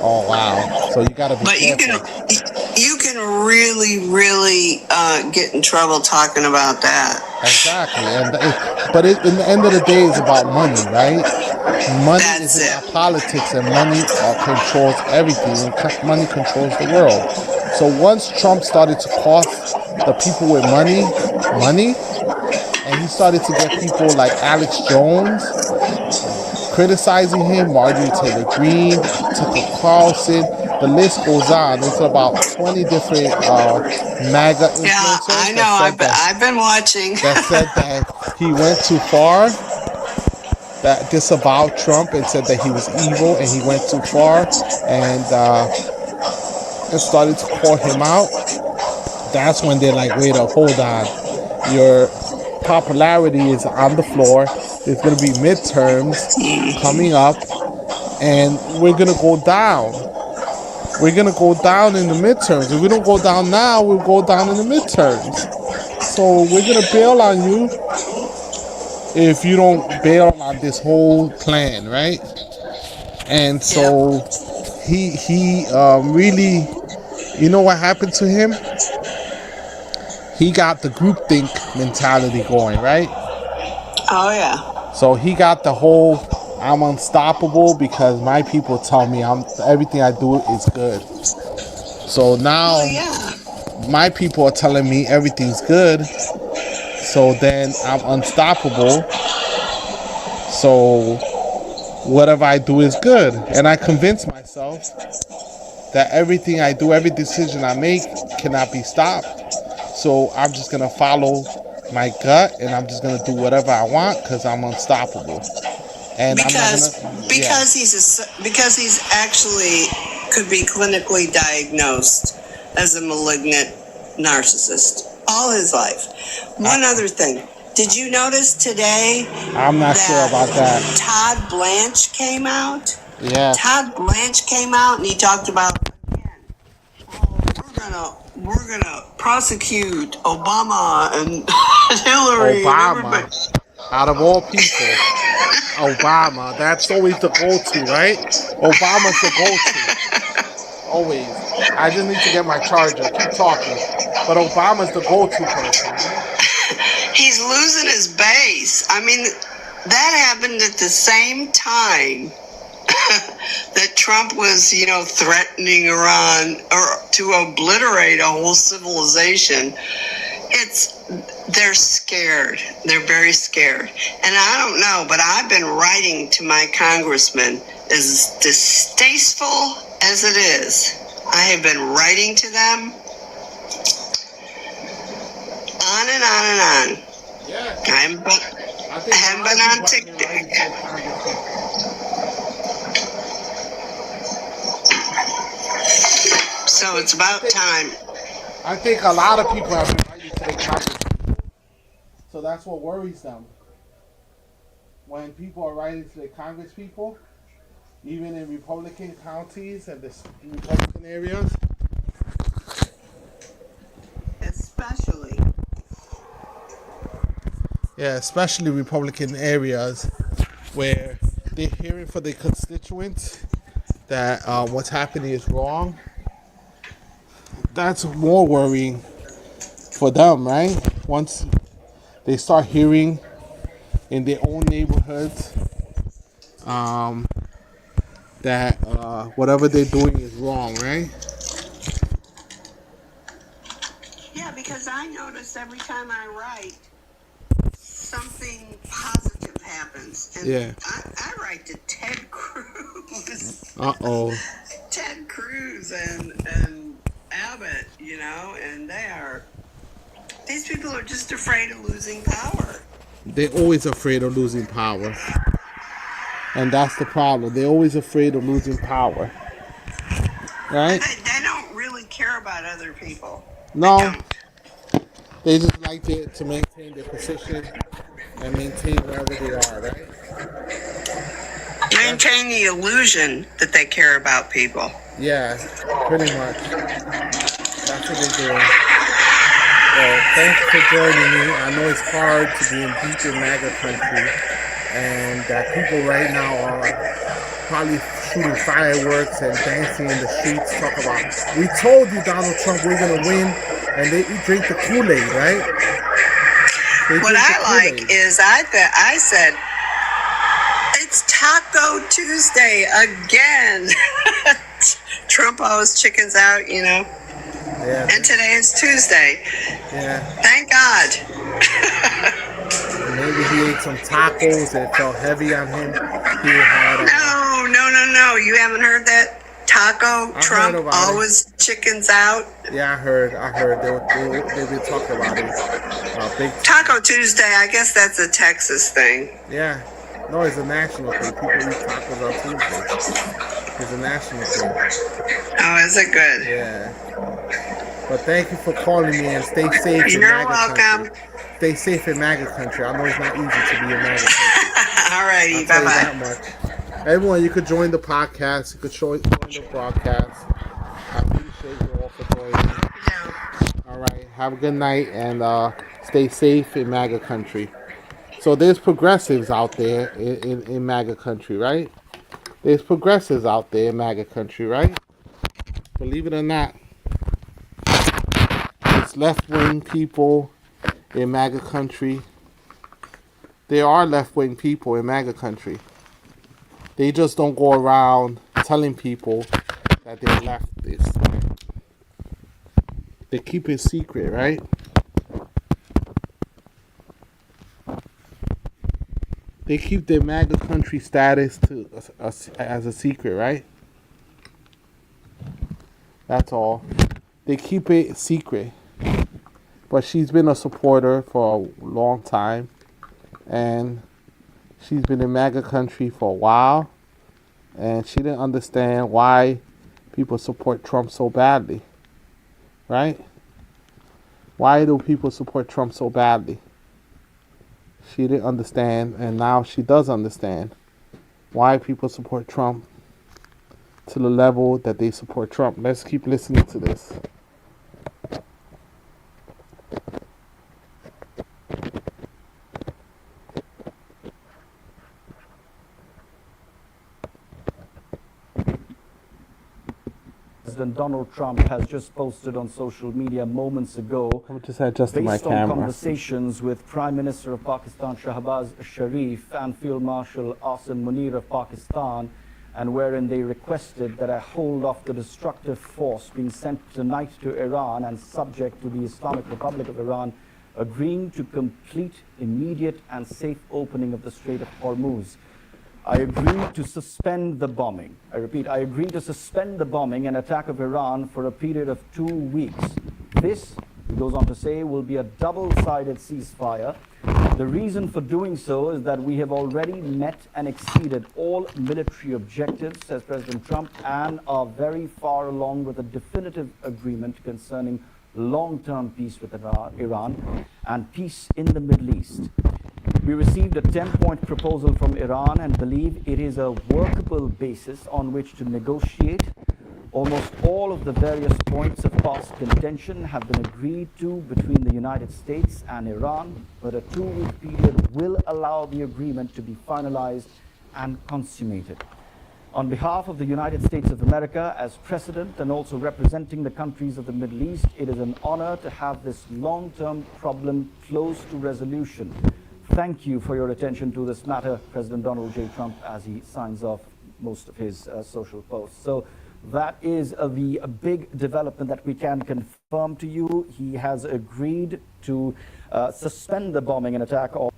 Oh wow! So you gotta be careful. You can really, really get in trouble talking about that. Exactly, but in the end of the day, it's about money, right? Money is about politics, and money controls everything. And money controls the world. So once Trump started to cost the people with money, and he started to get people like Alex Jones, criticizing him. Marjorie Taylor Greene, Tucker Carlson. The list goes on. There's about 20 different MAGA influencers Yeah, I know. I've been watching. that said that he went too far, that disavowed Trump and said that he was evil and he went too far, and started to call him out. That's when they're like, wait up, hold on. Your popularity is on the floor. There's going to be midterms coming up, and we're going to go down. We're going to go down in the midterms. If we don't go down now, we'll go down in the midterms. So we're going to bail on you if you don't bail on this whole plan, right? And so he really, you know what happened to him? He got the groupthink mentality going, right? Oh, yeah. So he got the whole, I'm unstoppable because my people tell me everything I do is good. So now my people are telling me everything's good. So then I'm unstoppable. So whatever I do is good. And I convince myself that everything I do, every decision I make cannot be stopped. So I'm just going to follow my gut and I'm just going to do whatever I want because I'm unstoppable. And because he's actually could be clinically diagnosed as a malignant narcissist all his life. One other thing. Did you notice today? I'm not sure about that. Todd Blanche came out. Yeah. Todd Blanche came out and he talked about, we're gonna prosecute Obama and Hillary. Obama, out of all people, Obama. That's always the go-to, right? Obama's the go-to. Always. I just need to get my charger. Keep talking. But Obama's the go-to person. He's losing his base. I mean, that happened at the same time that Trump was, threatening Iran or to obliterate a whole civilization. They're scared. They're very scared. And I don't know, but I've been writing to my congressman, as distasteful as it is. I have been writing to them on and on and on. Yeah. I haven't been on TikTok. So it's about time. I think a lot of people have been writing to their Congress people. So that's what worries them. When people are writing to their Congress people, even in Republican counties and the Republican areas. Especially. Yeah, especially Republican areas where they're hearing from their constituents that what's happening is wrong. That's more worrying for them, right? Once they start hearing in their own neighborhoods that whatever they're doing is wrong, right? Yeah, because I notice every time I write, something positive happens. And I write to Ted Cruz. Ted Cruz and Abbott, and these people are just afraid of losing power. They're always afraid of losing power. And that's the problem. They're always afraid of losing power. Right? They don't really care about other people. No. They just like to maintain their position and maintain wherever they are, right? Maintain the illusion that they care about people. Yeah, pretty much. That's what they're doing. So thanks for joining me. I know it's hard to be in deep in MAGA country, and that people right now are probably shooting fireworks and dancing in the streets, talk about, we told you, Donald Trump, we're going to win, and they drink the Kool-Aid, right? What I like is I said, it's Taco Tuesday again. Trump always chickens out, Yeah. And today is Tuesday. Yeah. Thank God. Maybe he ate some tacos and it felt heavy on him. he had. No. You haven't heard that? Taco Trump always chickens out. Yeah, I heard. They've been talking about it. Big Taco Tuesday. I guess that's a Texas thing. Yeah. No, it's a national thing. People eat tacos on Tuesday. It's a national thing. Oh, is it good? Yeah. But thank you for calling me and stay safe in MAGA country. Stay safe in MAGA country. I know it's not easy to be in MAGA country. All righty. Bye-bye. That much. Everyone, you could join the podcast. You could join the broadcast. I appreciate you all for joining. All right. Have a good night and stay safe in MAGA country. So there's progressives out there in MAGA country, right? There's progressives out there in MAGA country, right? Believe it or not. There's left-wing people in MAGA country. There are left-wing people in MAGA country. They just don't go around telling people that they're leftists. They keep it secret, right? They keep their MAGA country status as a secret, right? That's all. They keep it secret. But she's been a supporter for a long time. And she's been in MAGA country for a while. And she didn't understand why people support Trump so badly. Right? Why do people support Trump so badly? She didn't understand, and now she does understand why people support Trump to the level that they support Trump. Let's keep listening to this. President Donald Trump has just posted on social media moments ago, just adjusting my based on camera. Conversations with Prime Minister of Pakistan Shahbaz Sharif and Field Marshal Asim Munir of Pakistan, and wherein they requested that a hold off the destructive force being sent tonight to Iran and subject to the Islamic Republic of Iran, agreeing to complete immediate and safe opening of the Strait of Hormuz. I agree to suspend the bombing. I repeat, I agree to suspend the bombing and attack of Iran for a period of 2 weeks. This, he goes on to say, will be a double-sided ceasefire. The reason for doing so is that we have already met and exceeded all military objectives, says President Trump, and are very far along with a definitive agreement concerning long-term peace with Iran and peace in the Middle East. We received a 10-point proposal from Iran and believe it is a workable basis on which to negotiate. Almost all of the various points of past contention have been agreed to between the United States and Iran, but a 2-week period will allow the agreement to be finalized and consummated. On behalf of the United States of America, as President and also representing the countries of the Middle East, it is an honor to have this long-term problem close to resolution. Thank you for your attention to this matter, President Donald J. Trump, as he signs off most of his social posts. So that is the big development that we can confirm to you. He has agreed to suspend the bombing and attack of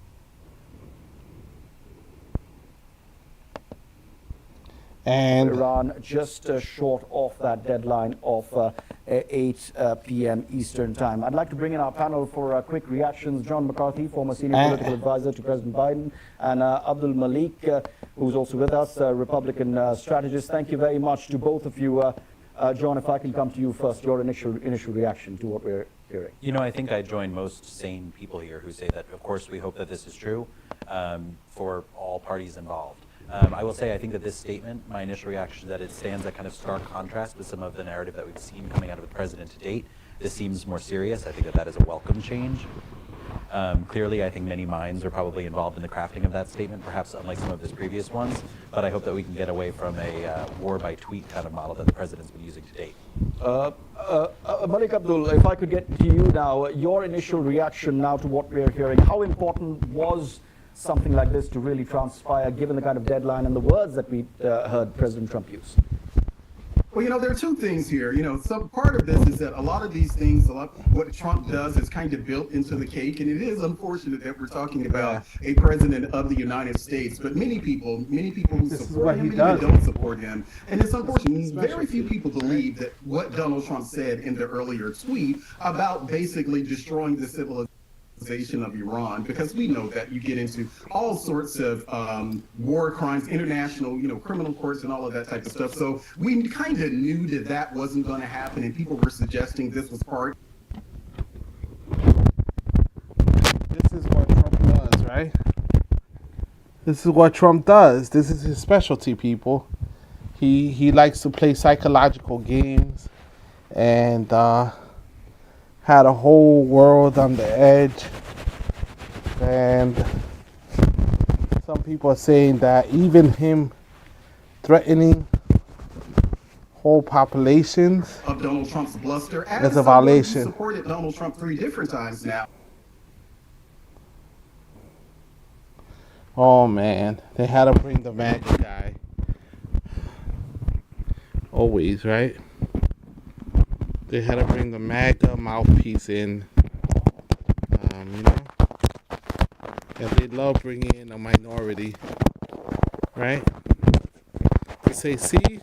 Iran just short of that deadline of 8 p.m. Eastern Time. I'd like to bring in our panel for quick reactions. John McCarthy, former senior political advisor to President Biden, and Abdul Malik, who's also with us, Republican strategist. Thank you very much to both of you. John, if I can come to you first, your initial reaction to what we're hearing. You know, I think I join most sane people here who say that, of course, we hope that this is true for all parties involved. I will say I think that this statement, my initial reaction is that it stands at kind of stark contrast with some of the narrative that we've seen coming out of the president to date. This seems more serious. I think that that is a welcome change. Clearly, I think many minds are probably involved in the crafting of that statement, perhaps unlike some of his previous ones, but I hope that we can get away from a war by tweet kind of model that the president's been using to date. Malik Abdul, if I could get to you now, your initial reaction now to what we're hearing. How important was something like this to really transpire, given the kind of deadline and the words that we heard President Trump use? Well, there are two things here. Some part of this is that a lot of these things, what Trump does is kind of built into the cake, and it is unfortunate that we're talking about a president of the United States. But many people who support him and even don't support him, and it's unfortunate. Very few people believe that what Donald Trump said in the earlier tweet about basically destroying the civilization of Iran, because we know that you get into all sorts of war crimes, international, criminal courts and all of that type of stuff. So we kind of knew that that wasn't going to happen, and people were suggesting this was part. This is what Trump does, right? This is what Trump does. This is his specialty, people. He likes to play psychological games and had a whole world on the edge, and some people are saying that even him threatening whole populations Of Donald Trump's bluster, is a violation. Supported Donald Trump 3 different times now. Oh man, they had to bring the MAGA guy. Always, right? They had to bring the MAGA mouthpiece in, and they love bringing in a minority, right? They say, see,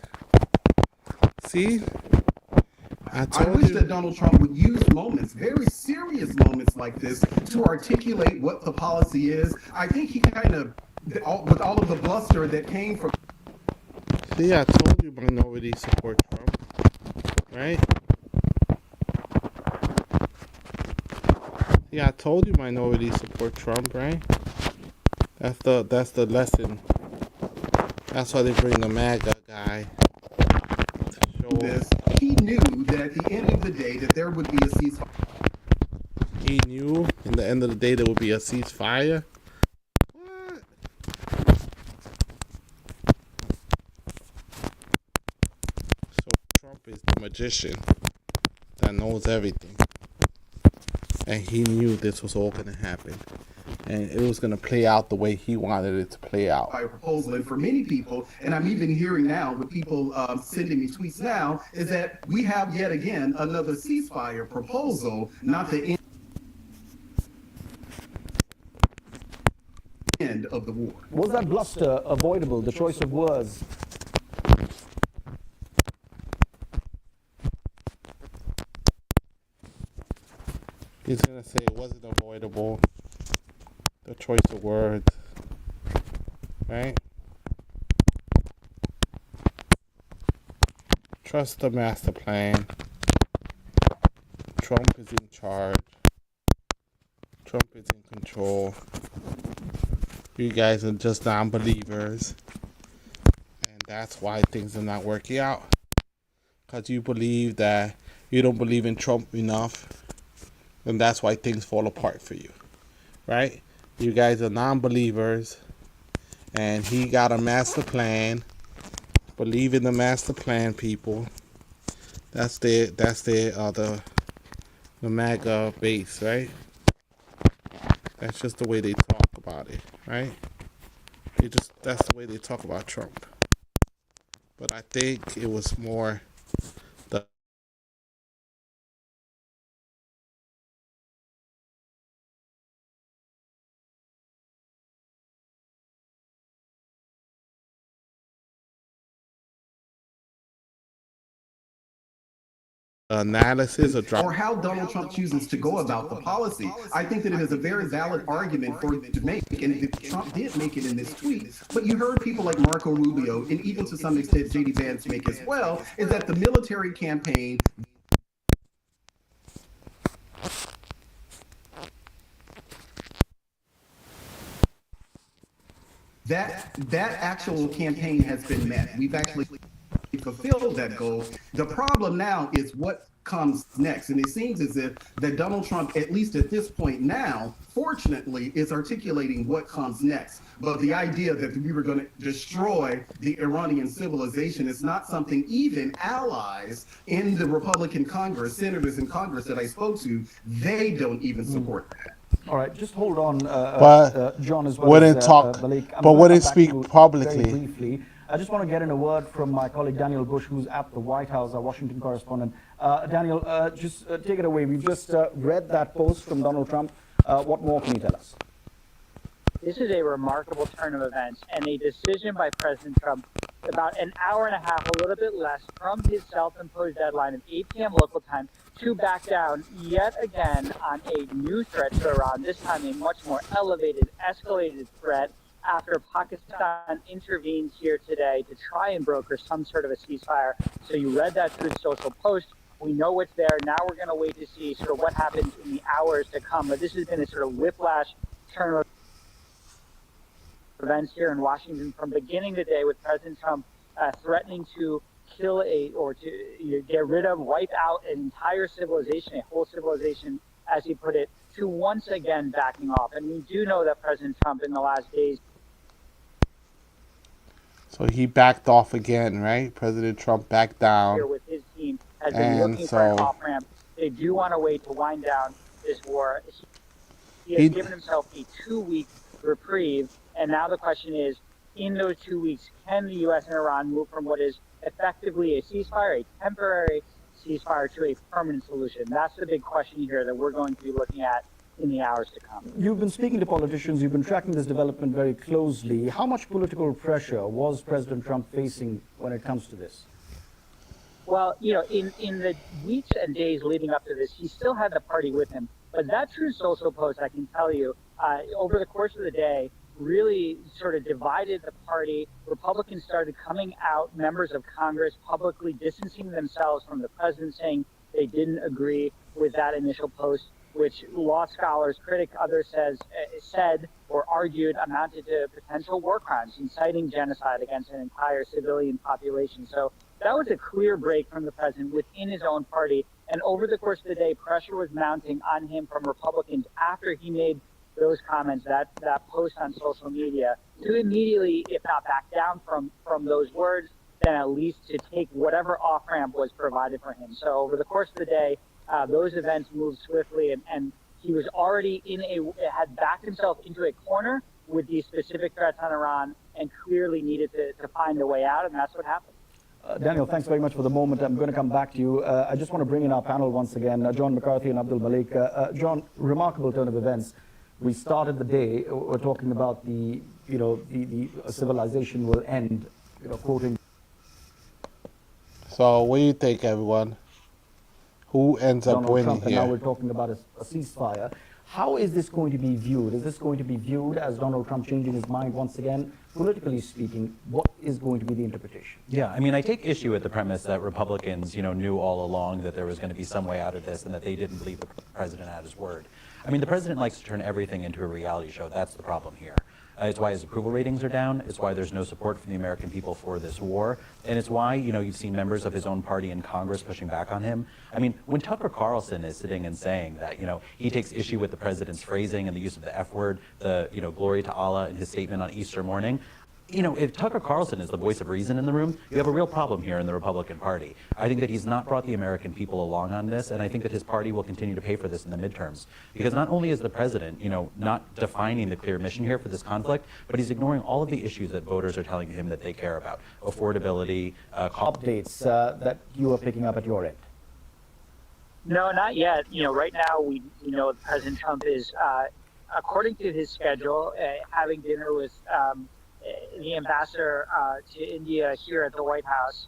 I wish that Donald Trump would use moments, very serious moments like this, to articulate what the policy is. I think he kind of, with all of the bluster that came from. See, I told you minorities support Trump, right? Yeah, I told you minorities support Trump, right? That's the lesson. That's why they bring the MAGA guy to show this. He knew that at the end of the day that there would be a ceasefire. He knew in the end of the day there would be a ceasefire. What? So Trump is the magician that knows everything. And he knew this was all going to happen. And it was going to play out the way he wanted it to play out. Proposal, and for many people, and I'm even hearing now with people sending me tweets now, is that we have yet again another ceasefire proposal, not the end of the war. Was that bluster avoidable, the choice of words? He's going to say it wasn't avoidable. The choice of words. Right? Trust the master plan. Trump is in charge. Trump is in control. You guys are just non-believers. And that's why things are not working out. Because you believe that you don't believe in Trump enough. And that's why things fall apart for you, right? You guys are non-believers, and he got a master plan. Believe in the master plan, people. That's the MAGA base, right? That's just the way they talk about it, right? That's the way they talk about Trump. But I think it was more the analysis or how Donald Trump chooses to go about the policy. I think that it is a very valid argument for it to make, and Trump did make it in this tweet. But you heard people like Marco Rubio, and even to some extent J.D. Vance make as well, is that the military campaign that actual campaign has been met. We've actually fulfilled that goal. The problem now is what comes next. And it seems as if that Donald Trump, at least at this point now, fortunately, is articulating what comes next. But the idea that we were going to destroy the Iranian civilization is not something even allies in the Republican Congress, senators in Congress that I spoke to, they don't even support that. All right, just hold on, but John, as well wouldn't as talk, Malik. but wouldn't speak publicly. Very briefly. I just want to get in a word from my colleague Daniel Bush, who's at the White House, our Washington correspondent. Daniel, just take it away. We've just read that post from Donald Trump. What more can you tell us? This is a remarkable turn of events and a decision by President Trump about an hour and a half, a little bit less, from his self-imposed deadline of 8 p.m. local time to back down yet again on a new threat to Iran, this time a much more elevated, escalated threat after Pakistan intervened here today to try and broker some sort of a ceasefire. So you read that Truth Social post. We know what's there. Now we're going to wait to see sort of what happens in the hours to come. But this has been a sort of whiplash turn of events here in Washington from beginning the day with President Trump threatening to kill to get rid of, wipe out an entire civilization, a whole civilization, as he put it, to once again backing off. And we do know that President Trump in the last days. So he backed off again, right? President Trump backed down. Here with his team has been looking for an off ramp. They do want a way to wind down this war. He has given himself a 2-week reprieve. And now the question is, in those 2 weeks, can the U.S. and Iran move from what is effectively a ceasefire, a temporary ceasefire, to a permanent solution? That's the big question here that we're going to be looking at in the hours to come. You've been speaking to politicians. You've been tracking this development very closely. How much political pressure was President Trump facing when it comes to this? Well, in the weeks and days leading up to this, he still had the party with him. But that Truth Social post, I can tell you, over the course of the day, really sort of divided the party. Republicans started coming out, members of Congress publicly distancing themselves from the president, saying they didn't agree with that initial post, which law scholars, others said or argued amounted to potential war crimes, inciting genocide against an entire civilian population. So that was a clear break from the president within his own party. And over the course of the day, pressure was mounting on him from Republicans after he made those comments, that post on social media, to immediately, if not back down from those words, then at least to take whatever off-ramp was provided for him. So over the course of the day, those events moved swiftly, and he was already had backed himself into a corner with these specific threats on Iran and clearly needed to find a way out, and that's what happened. Daniel, thanks very much for the moment. I'm going to come back to you. I just want to bring in our panel once again, John McCarthy and Abdul Malik. John, remarkable turn of events. We started the day, we're talking about the civilization will end, quoting. So what do you think, everyone? Who ends up winning Trump, here? And now we're talking about a ceasefire. How is this going to be viewed? Is this going to be viewed as Donald Trump changing his mind once again? Politically speaking, what is going to be the interpretation? Yeah, I mean, I take issue with the premise that Republicans, knew all along that there was going to be some way out of this and that they didn't believe the president at his word. I mean, the president likes to turn everything into a reality show. That's the problem here. It's why his approval ratings are down. It's why there's no support from the American people for this war. And it's why, you've seen members of his own party in Congress pushing back on him. I mean, when Tucker Carlson is sitting and saying that, he takes issue with the president's phrasing and the use of the F word, the, glory to Allah in his statement on Easter morning, if Tucker Carlson is the voice of reason in the room, you have a real problem here in the Republican Party. I think that he's not brought the American people along on this, and I think that his party will continue to pay for this in the midterms. Because not only is the president, not defining the clear mission here for this conflict, but he's ignoring all of the issues that voters are telling him that they care about. Affordability, updates that you are picking up at your end. No, not yet. Right now we know President Trump is, according to his schedule, having dinner with the ambassador to India here at the White House.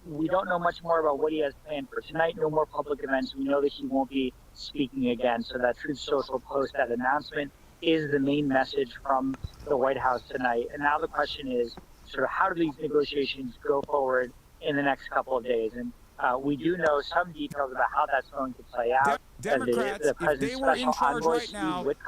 We don't know much more about what he has planned for tonight. No more public events. We know that he won't be speaking again. So that Truth Social post, that announcement, is the main message from the White House tonight. And now the question is sort of how do these negotiations go forward in the next couple of days? And we do know some details about how that's going to play out. Democrats, if they were in charge right now, would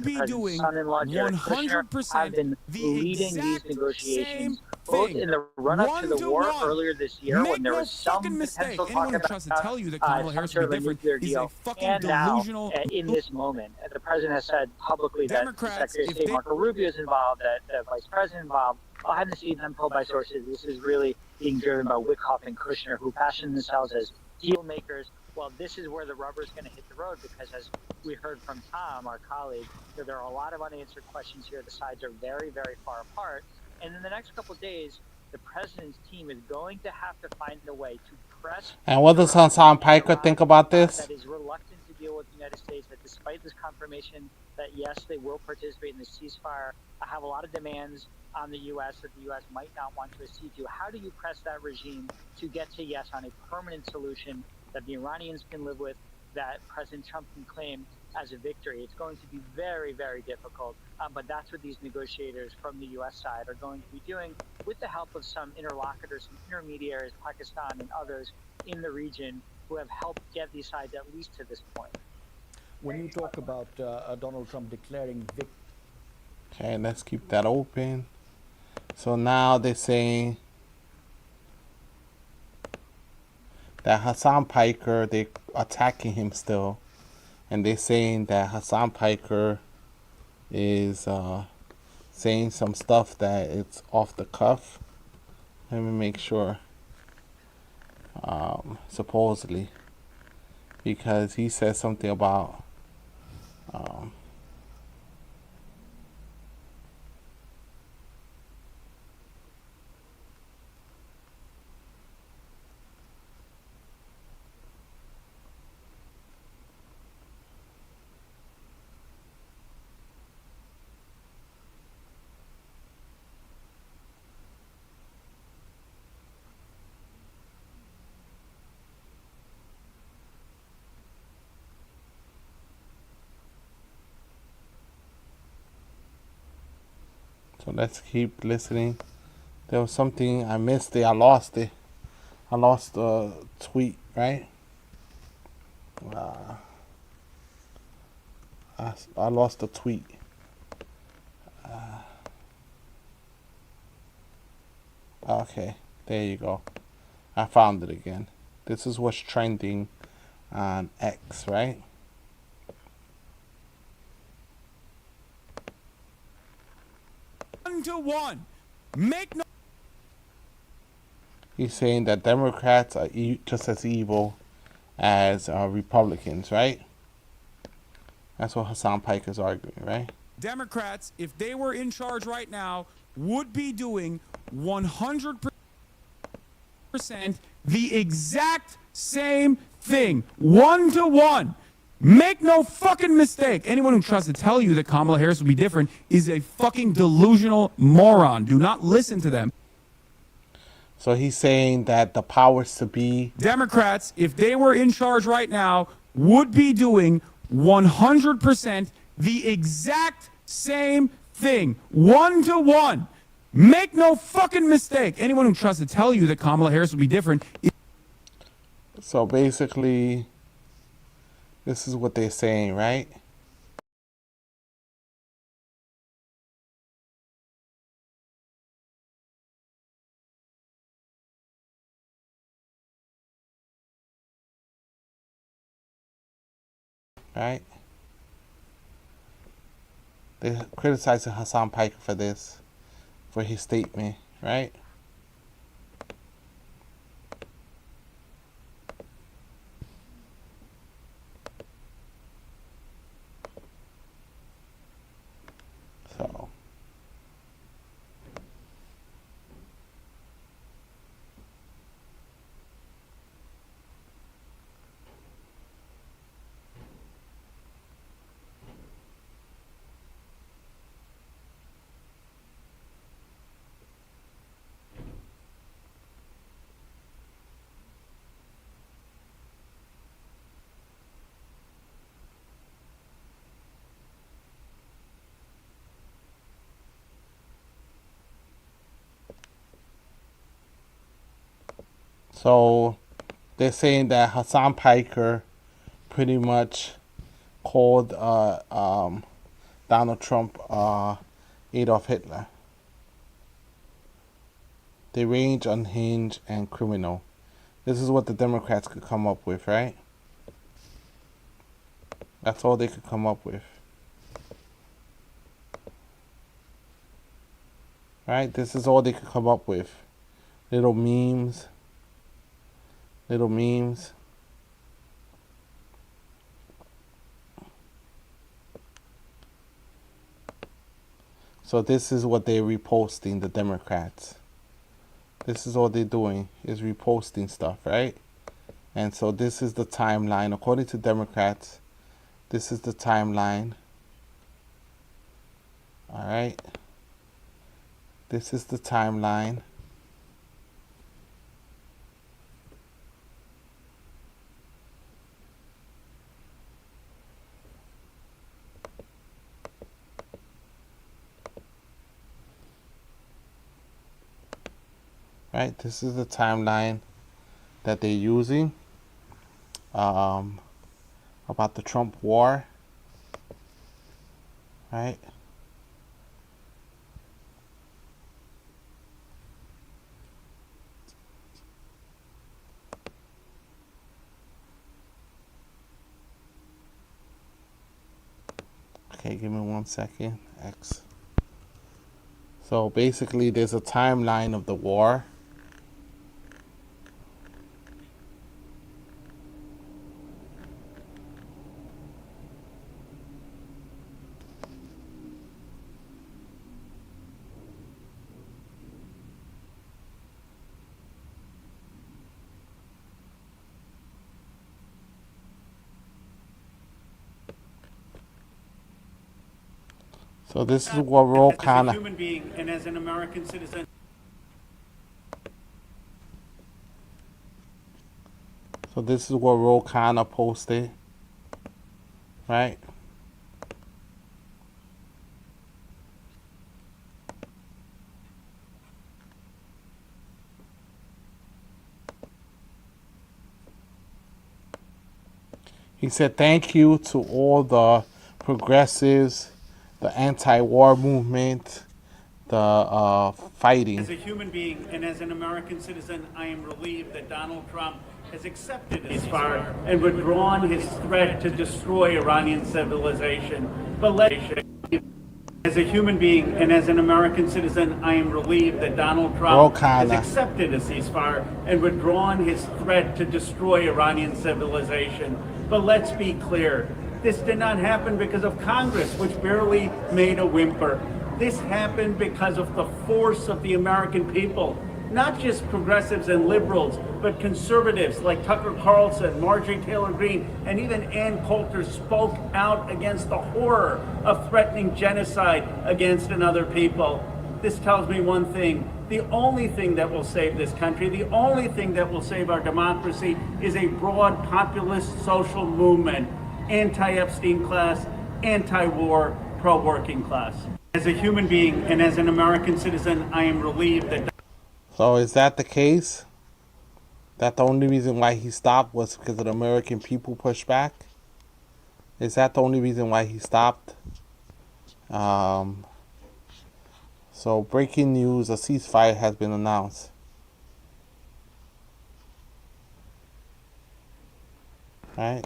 be doing 100% the exact same both in the run-up to the war earlier this year, Make when there no was some fucking mistake. potential Anyone talk who about tries to tell you that Kamala Harris some would be sort of a different nuclear is deal. a fucking And now, delusional. in this moment, the president has said publicly that Democrats, Secretary of State Marco Rubio is involved, that the Vice President involved. Behind the scenes, I'm told by sources, this is really being driven by Wickoff and Kushner, who fashion themselves as deal makers. Well, this is where the rubber is going to hit the road, because as we heard from Tom, our colleague, there are a lot of unanswered questions here. The sides are very, very far apart. And in the next couple of days, the president's team is going to have to find a way to press. And what does Hassan Piker think about this? That is reluctant to deal with the United States, that despite this confirmation that yes, they will participate in the ceasefire, have a lot of demands on the U.S. that the U.S. might not want to accede to. How do you press that regime to get to yes on a permanent solution that the Iranians can live with, that President Trump can claim as a victory? It's going to be very, very difficult, but that's what these negotiators from the U.S. side are going to be doing with the help of some interlocutors, some intermediaries, Pakistan and others in the region who have helped get these sides at least to this point. When you talk about Donald Trump declaring victory. Okay, let's keep that open. So now they're saying that Hassan Piker, they're attacking him still. And they're saying that Hassan Piker is saying some stuff that it's off the cuff. Let me make sure. Supposedly. Because he says something about so let's keep listening. There was something I missed it. I lost it. I lost the tweet, right? I lost the tweet. Okay, there you go. I found it again. This is what's trending on X, right? To one. Make no. He's saying that Democrats are just as evil as Republicans, right? That's what Hassan Piker is arguing, right? Democrats, if they were in charge right now, would be doing 100% the exact same thing. 1-to-1. Make no fucking mistake. Anyone who tries to tell you that Kamala Harris will be different is a fucking delusional moron. Do not listen to them. So he's saying that the powers to be... Democrats, if they were in charge right now, would be doing 100% the exact same thing. 1-to-1. Make no fucking mistake. Anyone who tries to tell you that Kamala Harris will be different... So basically... This is what they're saying, right? Right? They're criticizing Hassan Piker for this, for his statement, right? So So they're saying that Hassan Piker pretty much called Donald Trump Adolf Hitler. They range unhinged and criminal. This is what the Democrats could come up with, right? That's all they could come up with. Right? This is all they could come up with. Little memes. Little memes. So this is what they're reposting, the Democrats. This is all they're doing, is reposting stuff, right? And so this is the timeline. According to Democrats, this is the timeline. All right. This is the timeline. Right, this is the timeline that they're using about the Trump war. Right. Okay, give me 1 second. X. So basically, there's a timeline of the war. So this is what we're all kind As a of. human being and as an American citizen. So this is what we're all kind of posted, right? He said thank you to all the progressives, the anti-war movement, the fighting. As a human being and as an American citizen, I am relieved that Donald Trump has accepted a ceasefire and withdrawn his threat to destroy Iranian civilization. As a human being and as an American citizen, I am relieved that Donald Trump has accepted a ceasefire and withdrawn his threat to destroy Iranian civilization. But let's be clear, this did not happen because of Congress, which barely made a whimper. This happened because of the force of the American people. Not just progressives and liberals, but conservatives like Tucker Carlson, Marjorie Taylor Greene, and even Ann Coulter spoke out against the horror of threatening genocide against another people. This tells me one thing. The only thing that will save this country, the only thing that will save our democracy is a broad populist social movement, anti-Epstein class, anti-war, pro-working class. As a human being and as an American citizen, I am relieved that... So is that the case? That the only reason why he stopped was because of the American people pushback? Is that the only reason why he stopped? So breaking news, a ceasefire has been announced. Right?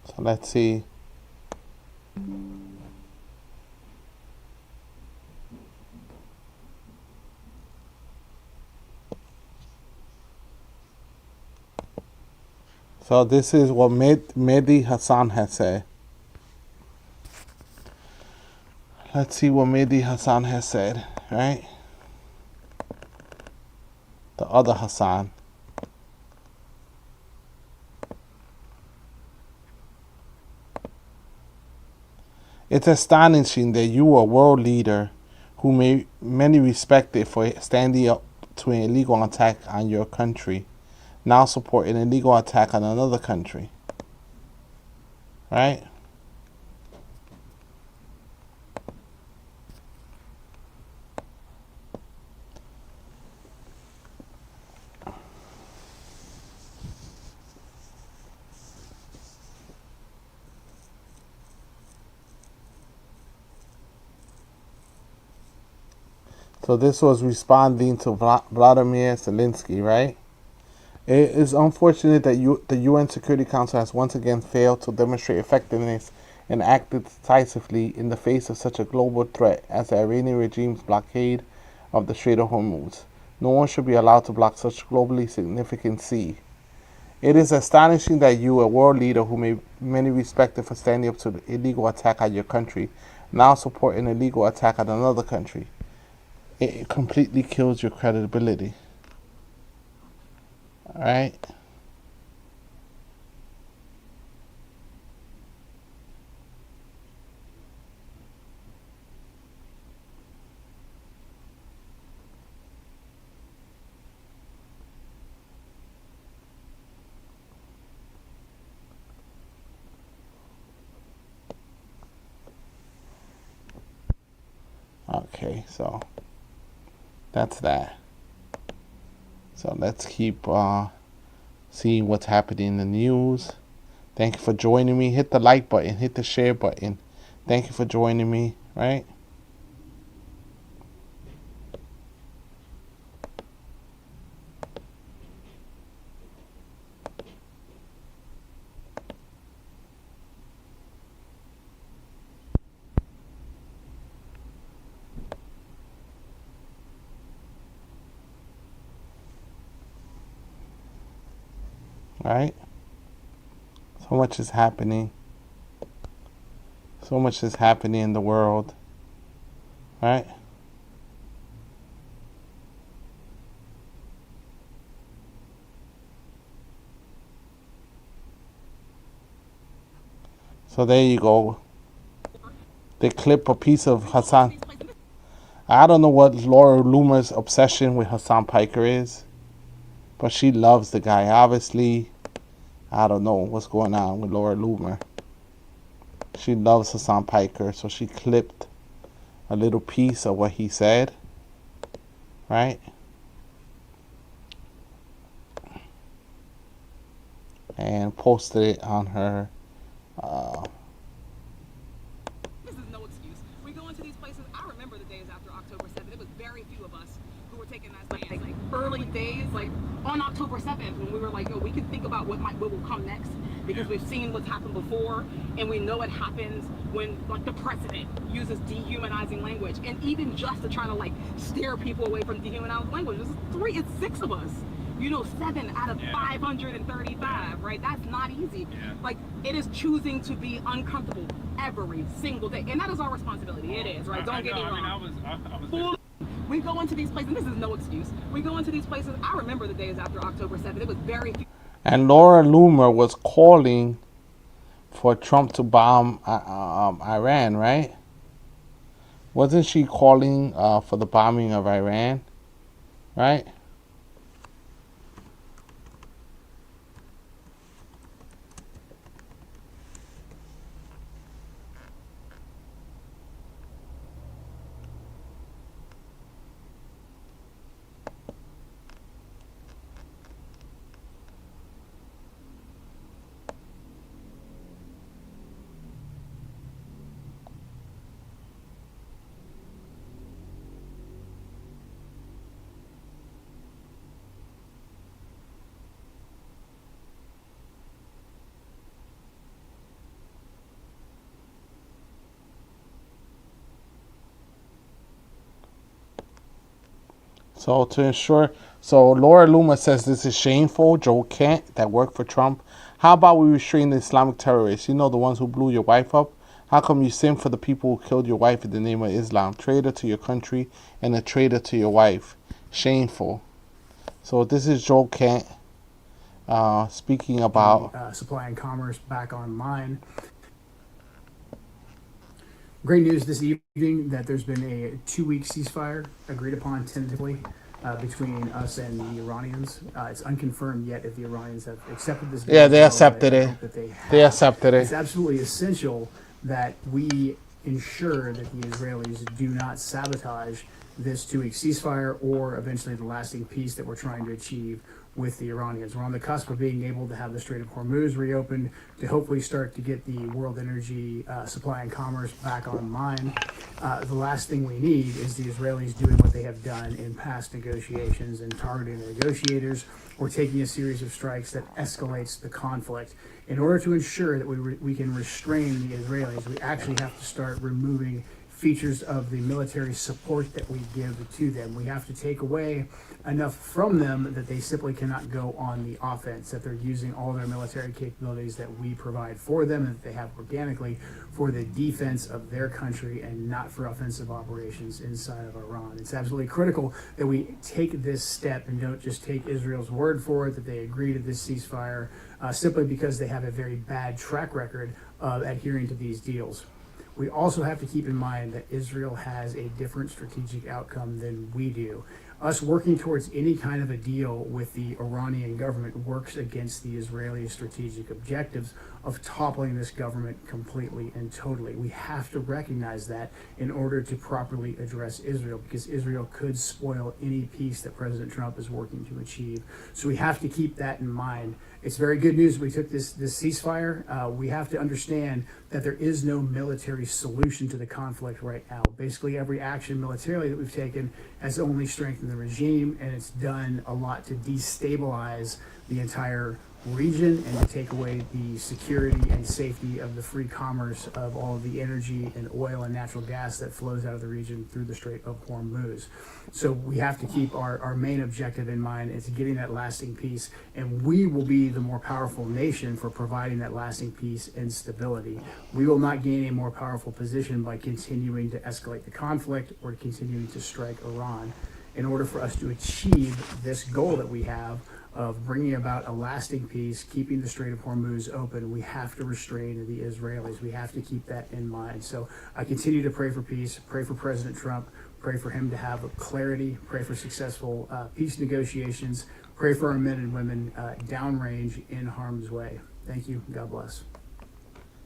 So let's see. So this is what Mehdi Hassan has said. Let's see what Mehdi Hassan has said, right? The other Hassan. It's astonishing that you, a world leader who many respected for standing up to an illegal attack on your country, now support an illegal attack on another country. Right? So this was responding to Vladimir Zelensky, right? It is unfortunate that the UN Security Council has once again failed to demonstrate effectiveness and acted decisively in the face of such a global threat as the Iranian regime's blockade of the Strait of Hormuz. No one should be allowed to block such globally significant sea. It is astonishing that you, a world leader who may be many respected for standing up to the illegal attack at your country, now support an illegal attack at another country. It completely kills your credibility. Alright? Okay, so that's that. So let's keep seeing what's happening in the news. Thank you for joining me. Hit the like button, hit the share button. Thank you for joining me, right? Right? So much is happening. So much is happening in the world. Right? So there you go. They clip a piece of Hassan. I don't know what Laura Loomer's obsession with Hassan Piker is, but she loves the guy. Obviously, I don't know what's going on with Laura Loomer. She loves Hassan Piker, so she clipped a little piece of what he said, right? And posted it on her. This is no excuse. We go into these places. I remember the days after October 7th. It was very few of us who were taking that stance. Like early days, like on October 7th, when we were like, oh, we can think about what will come next, because we've seen what's happened before, and we know it happens when like the president uses dehumanizing language, and even just to try to like steer people away from dehumanizing language. It's 6 of us. 7 out of 535, right? That's not easy. Like, it is choosing to be uncomfortable every single day. And that is our responsibility. It is, right? Don't get me wrong. We go into these places, and this is no excuse. We go into these places. I remember the days after October 7th. It was very few. And Laura Loomer was calling for Trump to bomb Iran, right? Wasn't she calling for the bombing of Iran, right? So to ensure, so Laura Loomer says this is shameful. Joe Kent, that worked for Trump. How about we restrain the Islamic terrorists? The ones who blew your wife up? How come you sin for the people who killed your wife in the name of Islam? Traitor to your country and a traitor to your wife. Shameful. So this is Joe Kent speaking about supply and commerce back online. Great news this evening that there's been a 2-week ceasefire agreed upon tentatively between us and the Iranians. It's unconfirmed yet if the Iranians have accepted this. Yeah, they accepted it. They accepted it. It's absolutely essential that we ensure that the Israelis do not sabotage this 2-week ceasefire or eventually the lasting peace that we're trying to achieve with the Iranians. We're on the cusp of being able to have the Strait of Hormuz reopened to hopefully start to get the world energy supply and commerce back online. The last thing we need is the Israelis doing what they have done in past negotiations and targeting the negotiators or taking a series of strikes that escalates the conflict. In order to ensure that we can restrain the Israelis, we actually have to start removing features of the military support that we give to them. We have to take away enough from them that they simply cannot go on the offense, that they're using all their military capabilities that we provide for them and that they have organically for the defense of their country and not for offensive operations inside of Iran. It's absolutely critical that we take this step and don't just take Israel's word for it, that they agree to this ceasefire simply because they have a very bad track record of adhering to these deals. We also have to keep in mind that Israel has a different strategic outcome than we do. Us working towards any kind of a deal with the Iranian government works against the Israeli strategic objectives of toppling this government completely and totally. We have to recognize that in order to properly address Israel, because Israel could spoil any peace that President Trump is working to achieve. So we have to keep that in mind. It's very good news we took this ceasefire. We have to understand that there is no military solution to the conflict right now. Basically, every action militarily that we've taken has only strengthened the regime, and it's done a lot to destabilize the entire region and to take away the security and safety of the free commerce of all of the energy and oil and natural gas that flows out of the region through the Strait of Hormuz. So we have to keep our main objective in mind. It's getting that lasting peace, and we will be the more powerful nation for providing that lasting peace and stability. We will not gain a more powerful position by continuing to escalate the conflict or continuing to strike Iran. In order for us to achieve this goal that we have of bringing about a lasting peace, keeping the Strait of Hormuz open, we have to restrain the Israelis. We have to keep that in mind. So I continue to pray for peace, pray for President Trump, pray for him to have clarity, pray for successful peace negotiations, pray for our men and women downrange in harm's way. Thank you. God bless.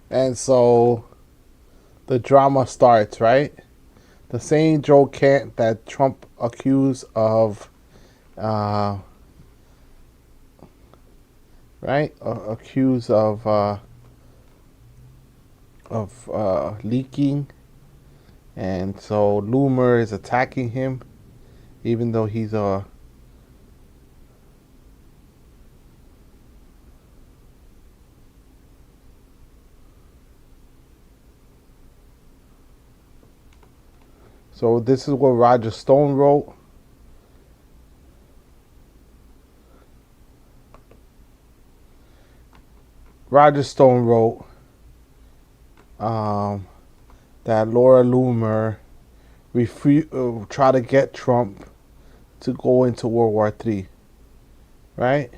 And so the drama starts, right? The same Joe Kent that Trump accused of accused of leaking, and so Loomer is attacking him, even though he's a so this is what Roger Stone wrote. Roger Stone wrote that Laura Loomer try to get Trump to go into World War III, right?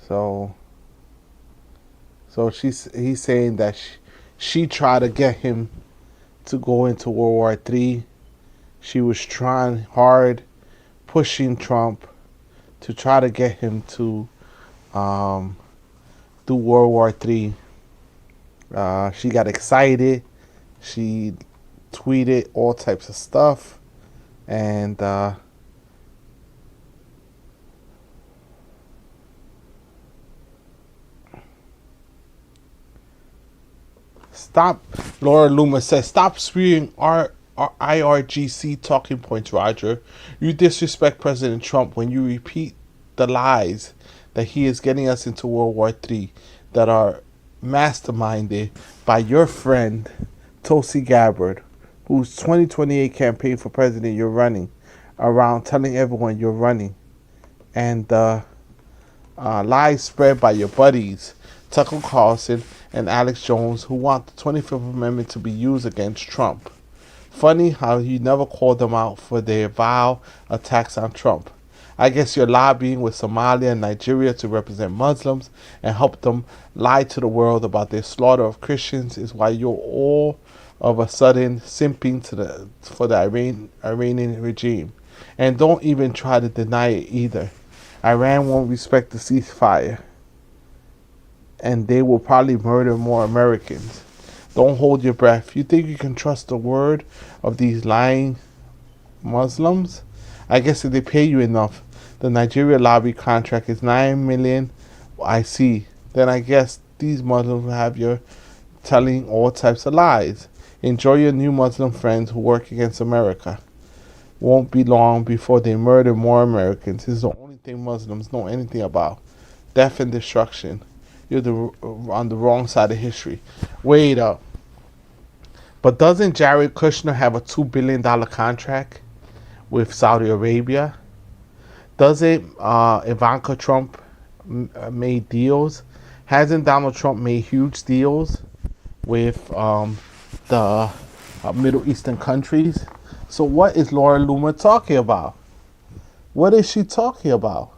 So he's saying that she tried to get him to go into World War III. She was trying hard, pushing Trump to try to get him to do World War III. She got excited. She tweeted all types of stuff, and Laura Loomer says, stop spewing our IRGC talking points, Roger. You disrespect President Trump when you repeat the lies that he is getting us into World War III that are masterminded by your friend, Tulsi Gabbard, whose 2028 campaign for president you're running around telling everyone you're running. And lies spread by your buddies, Tucker Carlson and Alex Jones, who want the 25th Amendment to be used against Trump. Funny how you never called them out for their vile attacks on Trump. I guess you're lobbying with Somalia and Nigeria to represent Muslims and help them lie to the world about their slaughter of Christians is why you're all of a sudden simping for the Iranian regime. And don't even try to deny it either. Iran won't respect the ceasefire, and they will probably murder more Americans. Don't hold your breath. You think you can trust the word of these lying Muslims? I guess if they pay you enough, The Nigeria lobby contract is 9 million. I see. Then I guess these Muslims will have you telling all types of lies. Enjoy your new Muslim friends who work against America. Won't be long before they murder more Americans. This is the only thing Muslims know anything about. Death and destruction. You're on the wrong side of history. Wait up. But doesn't Jared Kushner have a $2 billion contract with Saudi Arabia? Doesn't Ivanka Trump made deals? Hasn't Donald Trump made huge deals with the Middle Eastern countries? So what is Laura Loomer talking about? What is she talking about?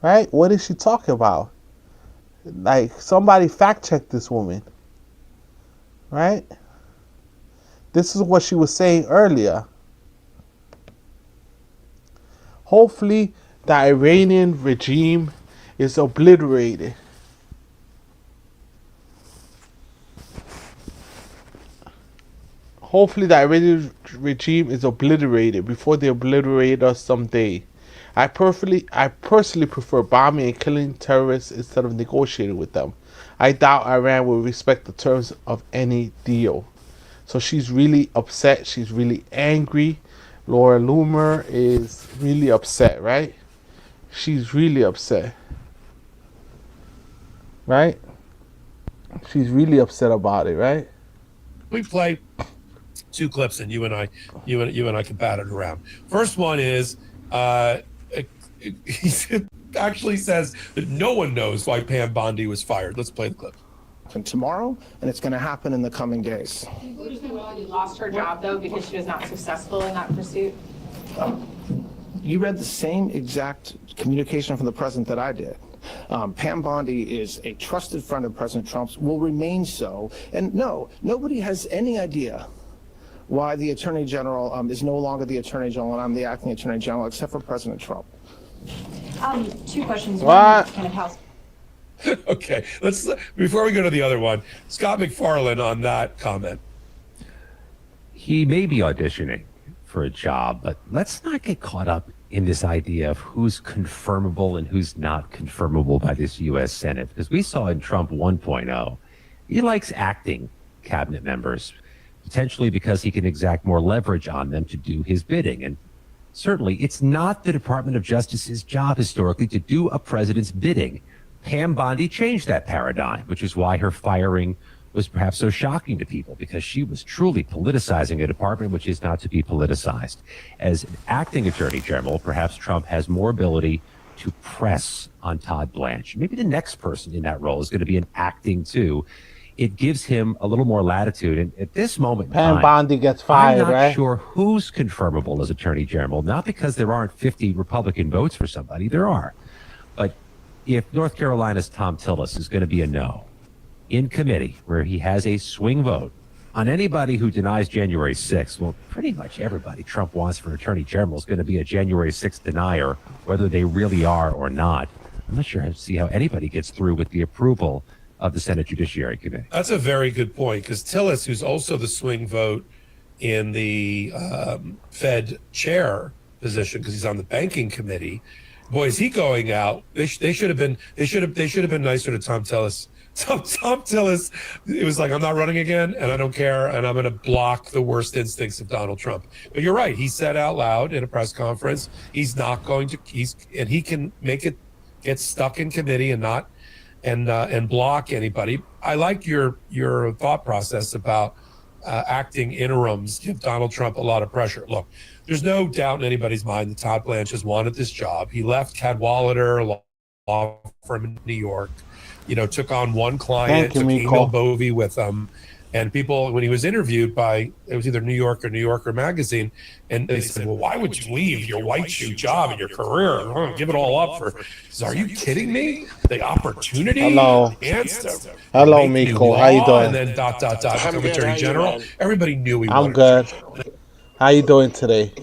Right? What is she talking about? Like, somebody fact check this woman. Right? This is what she was saying earlier. Hopefully, the Iranian regime is obliterated. Hopefully, the Iranian regime is obliterated before they obliterate us someday. I personally prefer bombing and killing terrorists instead of negotiating with them. I doubt Iran will respect the terms of any deal. So she's really upset. She's really angry. Laura Loomer is really upset, right? She's really upset. Right? She's really upset about it, right? We play two clips, and you and I can bat it around. First one is he actually says that no one knows why Pam Bondi was fired. Let's play the clip. And tomorrow, and it's going to happen in the coming days. She lost her job though because she was not successful in that pursuit. You read the same exact communication from the president that I did. Pam Bondi is a trusted friend of President Trump's, will remain so. And no, nobody has any idea why the Attorney General is no longer the Attorney General and I'm the acting Attorney General, except for President Trump. Two questions. What? One, kind of house. Okay, let's before we go to the other one, Scott McFarlane on that comment. He may be auditioning for a job, but let's not get caught up in this idea of who's confirmable and who's not confirmable by this U.S. Senate, because we saw in Trump 1.0, he likes acting cabinet members, potentially because he can exact more leverage on them to do his bidding. And certainly, it's not the Department of Justice's job historically to do a president's bidding. Pam Bondi changed that paradigm, which is why her firing was perhaps so shocking to people, because she was truly politicizing a department which is not to be politicized. As an acting attorney general, perhaps Trump has more ability to press on Todd Blanche. Maybe the next person in that role is going to be an acting too. It gives him a little more latitude. And at this moment in Pam time, Bondi gets fired, I'm not right? sure who's confirmable as attorney general, not because there aren't 50 Republican votes for somebody. There are. But if North Carolina's Tom Tillis is going to be a no in committee where he has a swing vote on anybody who denies January 6th, well, pretty much everybody Trump wants for attorney general is going to be a January 6th denier, whether they really are or not. I'm not sure I see how anybody gets through with the approval of the Senate Judiciary Committee. That's a very good point, because Tillis, who's also the swing vote in the Fed chair position, because he's on the banking committee, boy, is he going out. They should have been nicer to Tom Tillis. Tom Tillis, it was like, I'm not running again, and I don't care, and I'm going to block the worst instincts of Donald Trump. But you're right. He said out loud in a press conference, he's not going to. And he can make it get stuck in committee and not and block anybody. I like your thought process about acting interims give Donald Trump a lot of pressure. Look, there's no doubt in anybody's mind that Todd Blanche has wanted this job. He left Cadwalader law firm in New York. Took on one client, took Emil Bovee with him. And people, when he was interviewed by, it was either New Yorker magazine, and they said, well, why would you leave your white shoe job and your career? Give it all up for, says, are you kidding me? The opportunity? Hello. The chance to Hello, Miko. How you doing? And then ... become Attorney General. Everybody knew he wanted. I'm good. How you doing today?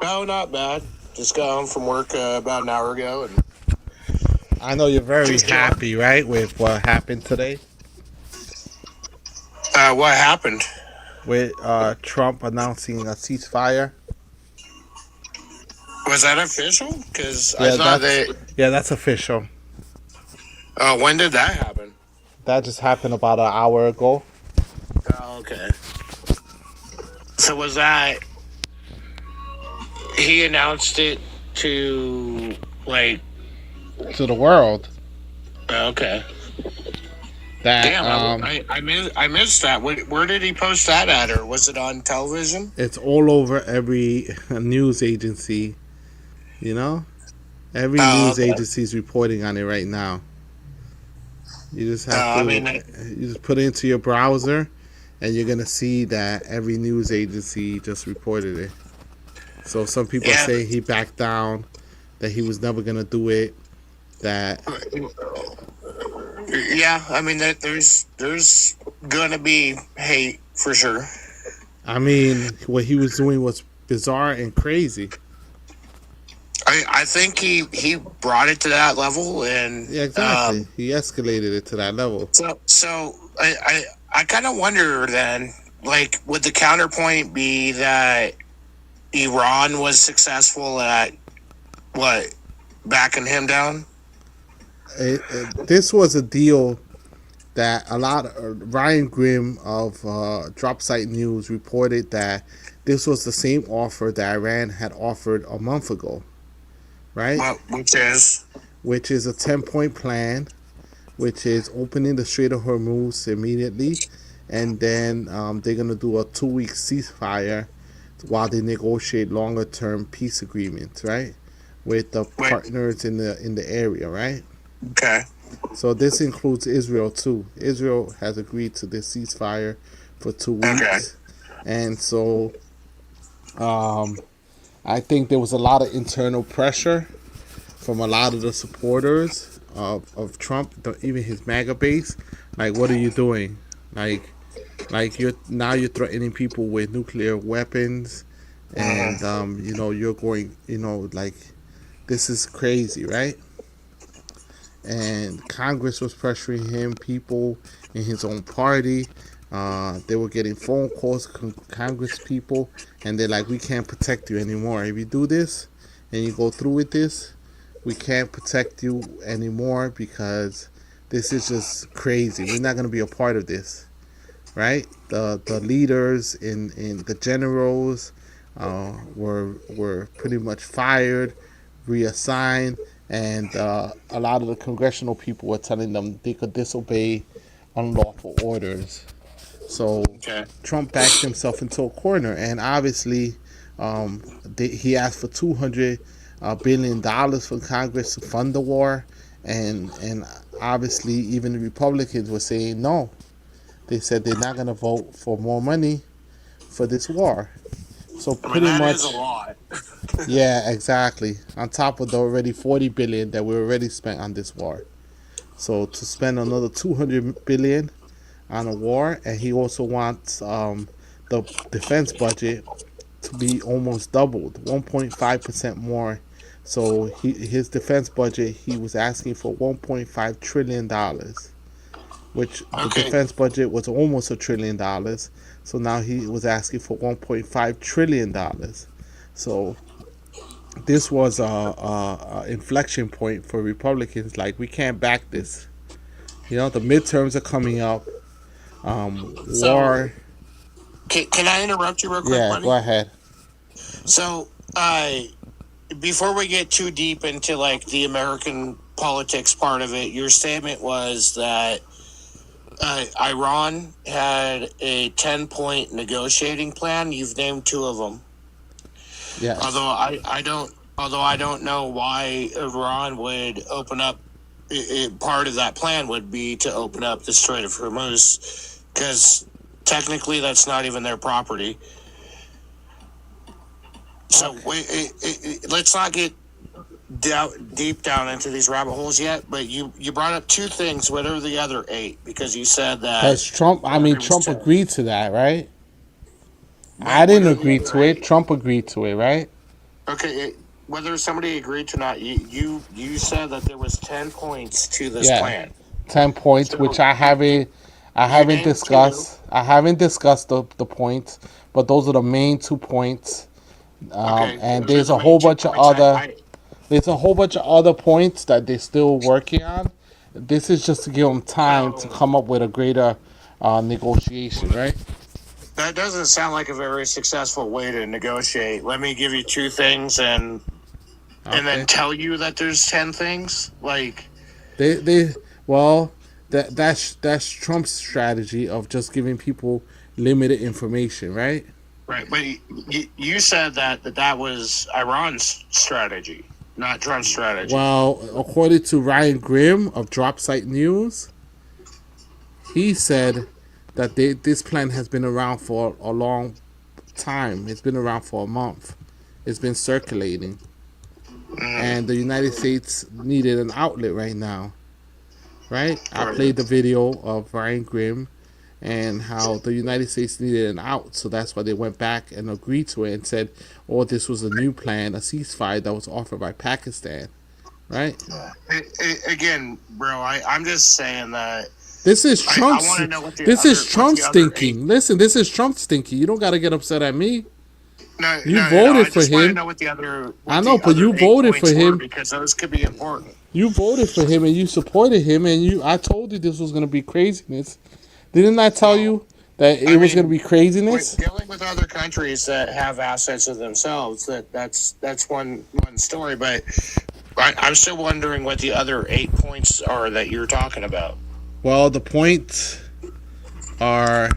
Oh, not bad. Just got home from work about an hour ago. And I know you're very happy, right, with what happened today? What happened? With Trump announcing a ceasefire? Was that official? Because I Yeah, thought they. that's official. When did that happen? That just happened about an hour ago. Oh, okay. So was that he announced it to like to the world? Okay. That Damn, I missed that. Where did he post that at, or was it on television? it's all over every news agency. You know, every news Okay. agency is reporting on it right now. You just have to. You just put it into your browser, and you're gonna see that every news agency just reported it. So some people are saying he backed down, that he was never gonna do it. That Yeah, I mean, there's gonna be hate for sure. I mean, what he was doing was bizarre and crazy. I think he brought it to that level, and Yeah, exactly. He escalated it to that level. So I kind of wonder then, like, would the counterpoint be that Iran was successful at what, backing him down? This was a deal that a lot of Ryan Grimm of Drop Site News reported that this was the same offer that Iran had offered a month ago, right? Which is a 10-point plan, which is opening the Strait of Hormuz immediately, and then they're gonna do a 2-week ceasefire while they negotiate longer-term peace agreements, right, with the partners in the area, right? Okay. So this includes Israel too. Israel has agreed to this ceasefire for 2 weeks, Okay. and so I think there was a lot of internal pressure from a lot of the supporters of Trump, even his MAGA base. Like, what are you doing? Like you're threatening people with nuclear weapons, and you're going, like, this is crazy, right? And Congress was pressuring him, people in his own party. They were getting phone calls from Congress people, and they're like, we can't protect you anymore. If you do this and you go through with this, we can't protect you anymore because this is just crazy. We're not going to be a part of this, right? The leaders in the generals were pretty much fired, reassigned, and a lot of the congressional people were telling them they could disobey unlawful orders. So Trump backed himself into a corner, and obviously he asked for $200 billion from Congress to fund the war, and obviously even the Republicans were saying no. They said they're not going to vote for more money for this war. So pretty much, is a lot. yeah, exactly. On top of the already $40 billion that we already spent on this war, so to spend another $200 billion on a war, and he also wants the defense budget to be almost doubled, 1.5% more. So his defense budget, he was asking for $1.5 trillion, which the defense budget was almost $1 trillion. So now he was asking for $1.5 trillion. So this was a inflection point for Republicans. Like, we can't back this. The midterms are coming up. War. Can I interrupt you real quick, Yeah, buddy? go ahead. So, before we get too deep into like the American politics part of it, your statement was that Iran had a 10-point negotiating plan. You've named 2 of them. Yeah. Although I don't know why Iran would open up. Part of that plan would be to open up the Strait of Hormuz, because technically that's not even their property. So let's not get deep down into these rabbit holes yet. But you brought up 2 things. What are the other 8? Because you said that. Because Trump agreed to that, right? I didn't agree to it. Trump agreed to it, right? Okay, whether somebody agreed to not, you said that there was 10 points to this plan. 10 points, which I haven't discussed. I haven't discussed the points, but those are the main 2 points. And there's a whole bunch of other points that they're still working on. This is just to give them time to come up with a greater negotiation, right? That doesn't sound like a very successful way to negotiate. Let me give you two things and then tell you that there's 10 things. Like that's Trump's strategy of just giving people limited information, right? Right, but you said that was Iran's strategy, not Trump's strategy. Well, according to Ryan Grimm of Dropsite News, he said that this plan has been around for a long time. It's been around for a month. It's been circulating. And the United States needed an outlet right now. Right? I played the video of Ryan Grimm and how the United States needed an out. So that's why they went back and agreed to it and said, oh, this was a new plan, a ceasefire that was offered by Pakistan. Right? Again, bro, I'm just saying that this is Trump's. Trump's thinking. Listen, this is Trump's thinking. You don't got to get upset at me. You voted for him. I know, but you voted for him because those could be important. You voted for him and you supported him, and I told you this was going to be craziness. Didn't I tell you that it was going to be craziness? Dealing with other countries that have assets of themselves, that's one story. But I'm still wondering what the other 8 points are that you're talking about. Well, the points are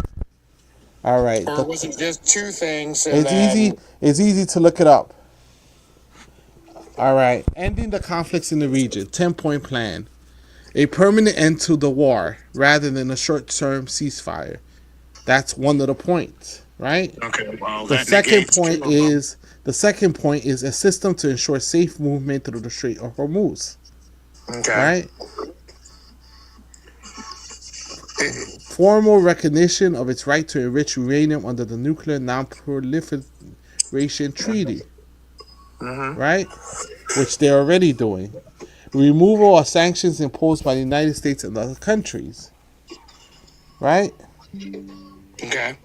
all right. Or was it just 2 things? It's easy to look it up. All right. Ending the conflicts in the region. 10-point plan. A permanent end to the war rather than a short-term ceasefire. That's one of the points, right? Okay. Well, the second point is a system to ensure safe movement through the Strait of Hormuz. Okay. Right? Formal recognition of its right to enrich uranium under the Nuclear Non-Proliferation Treaty. Right? Which they're already doing. Removal of sanctions imposed by the United States and other countries. Right? Okay.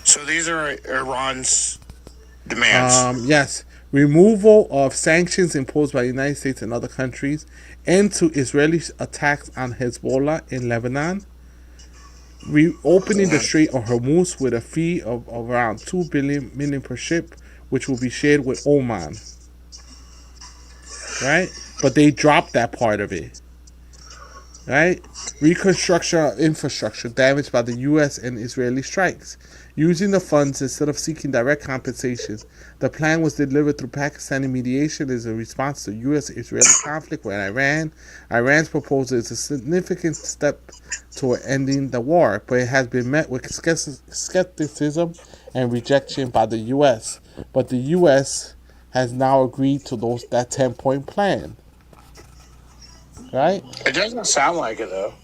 So these are Iran's demands. Yes. Removal of sanctions imposed by the United States and other countries. End to Israeli attacks on Hezbollah in Lebanon. Reopening the Strait of Hormuz with a fee of around $2 million per ship, which will be shared with Oman. Right? But they dropped that part of it. Right? Reconstruction of infrastructure damaged by the U.S. and Israeli strikes. Using the funds instead of seeking direct compensations. The plan was delivered through Pakistani mediation as a response to U.S.-Israeli conflict with Iran. Iran's proposal is a significant step toward ending the war, but it has been met with skepticism and rejection by the U.S. But the U.S. has now agreed to that 10-point plan. Right? It doesn't sound like it, though.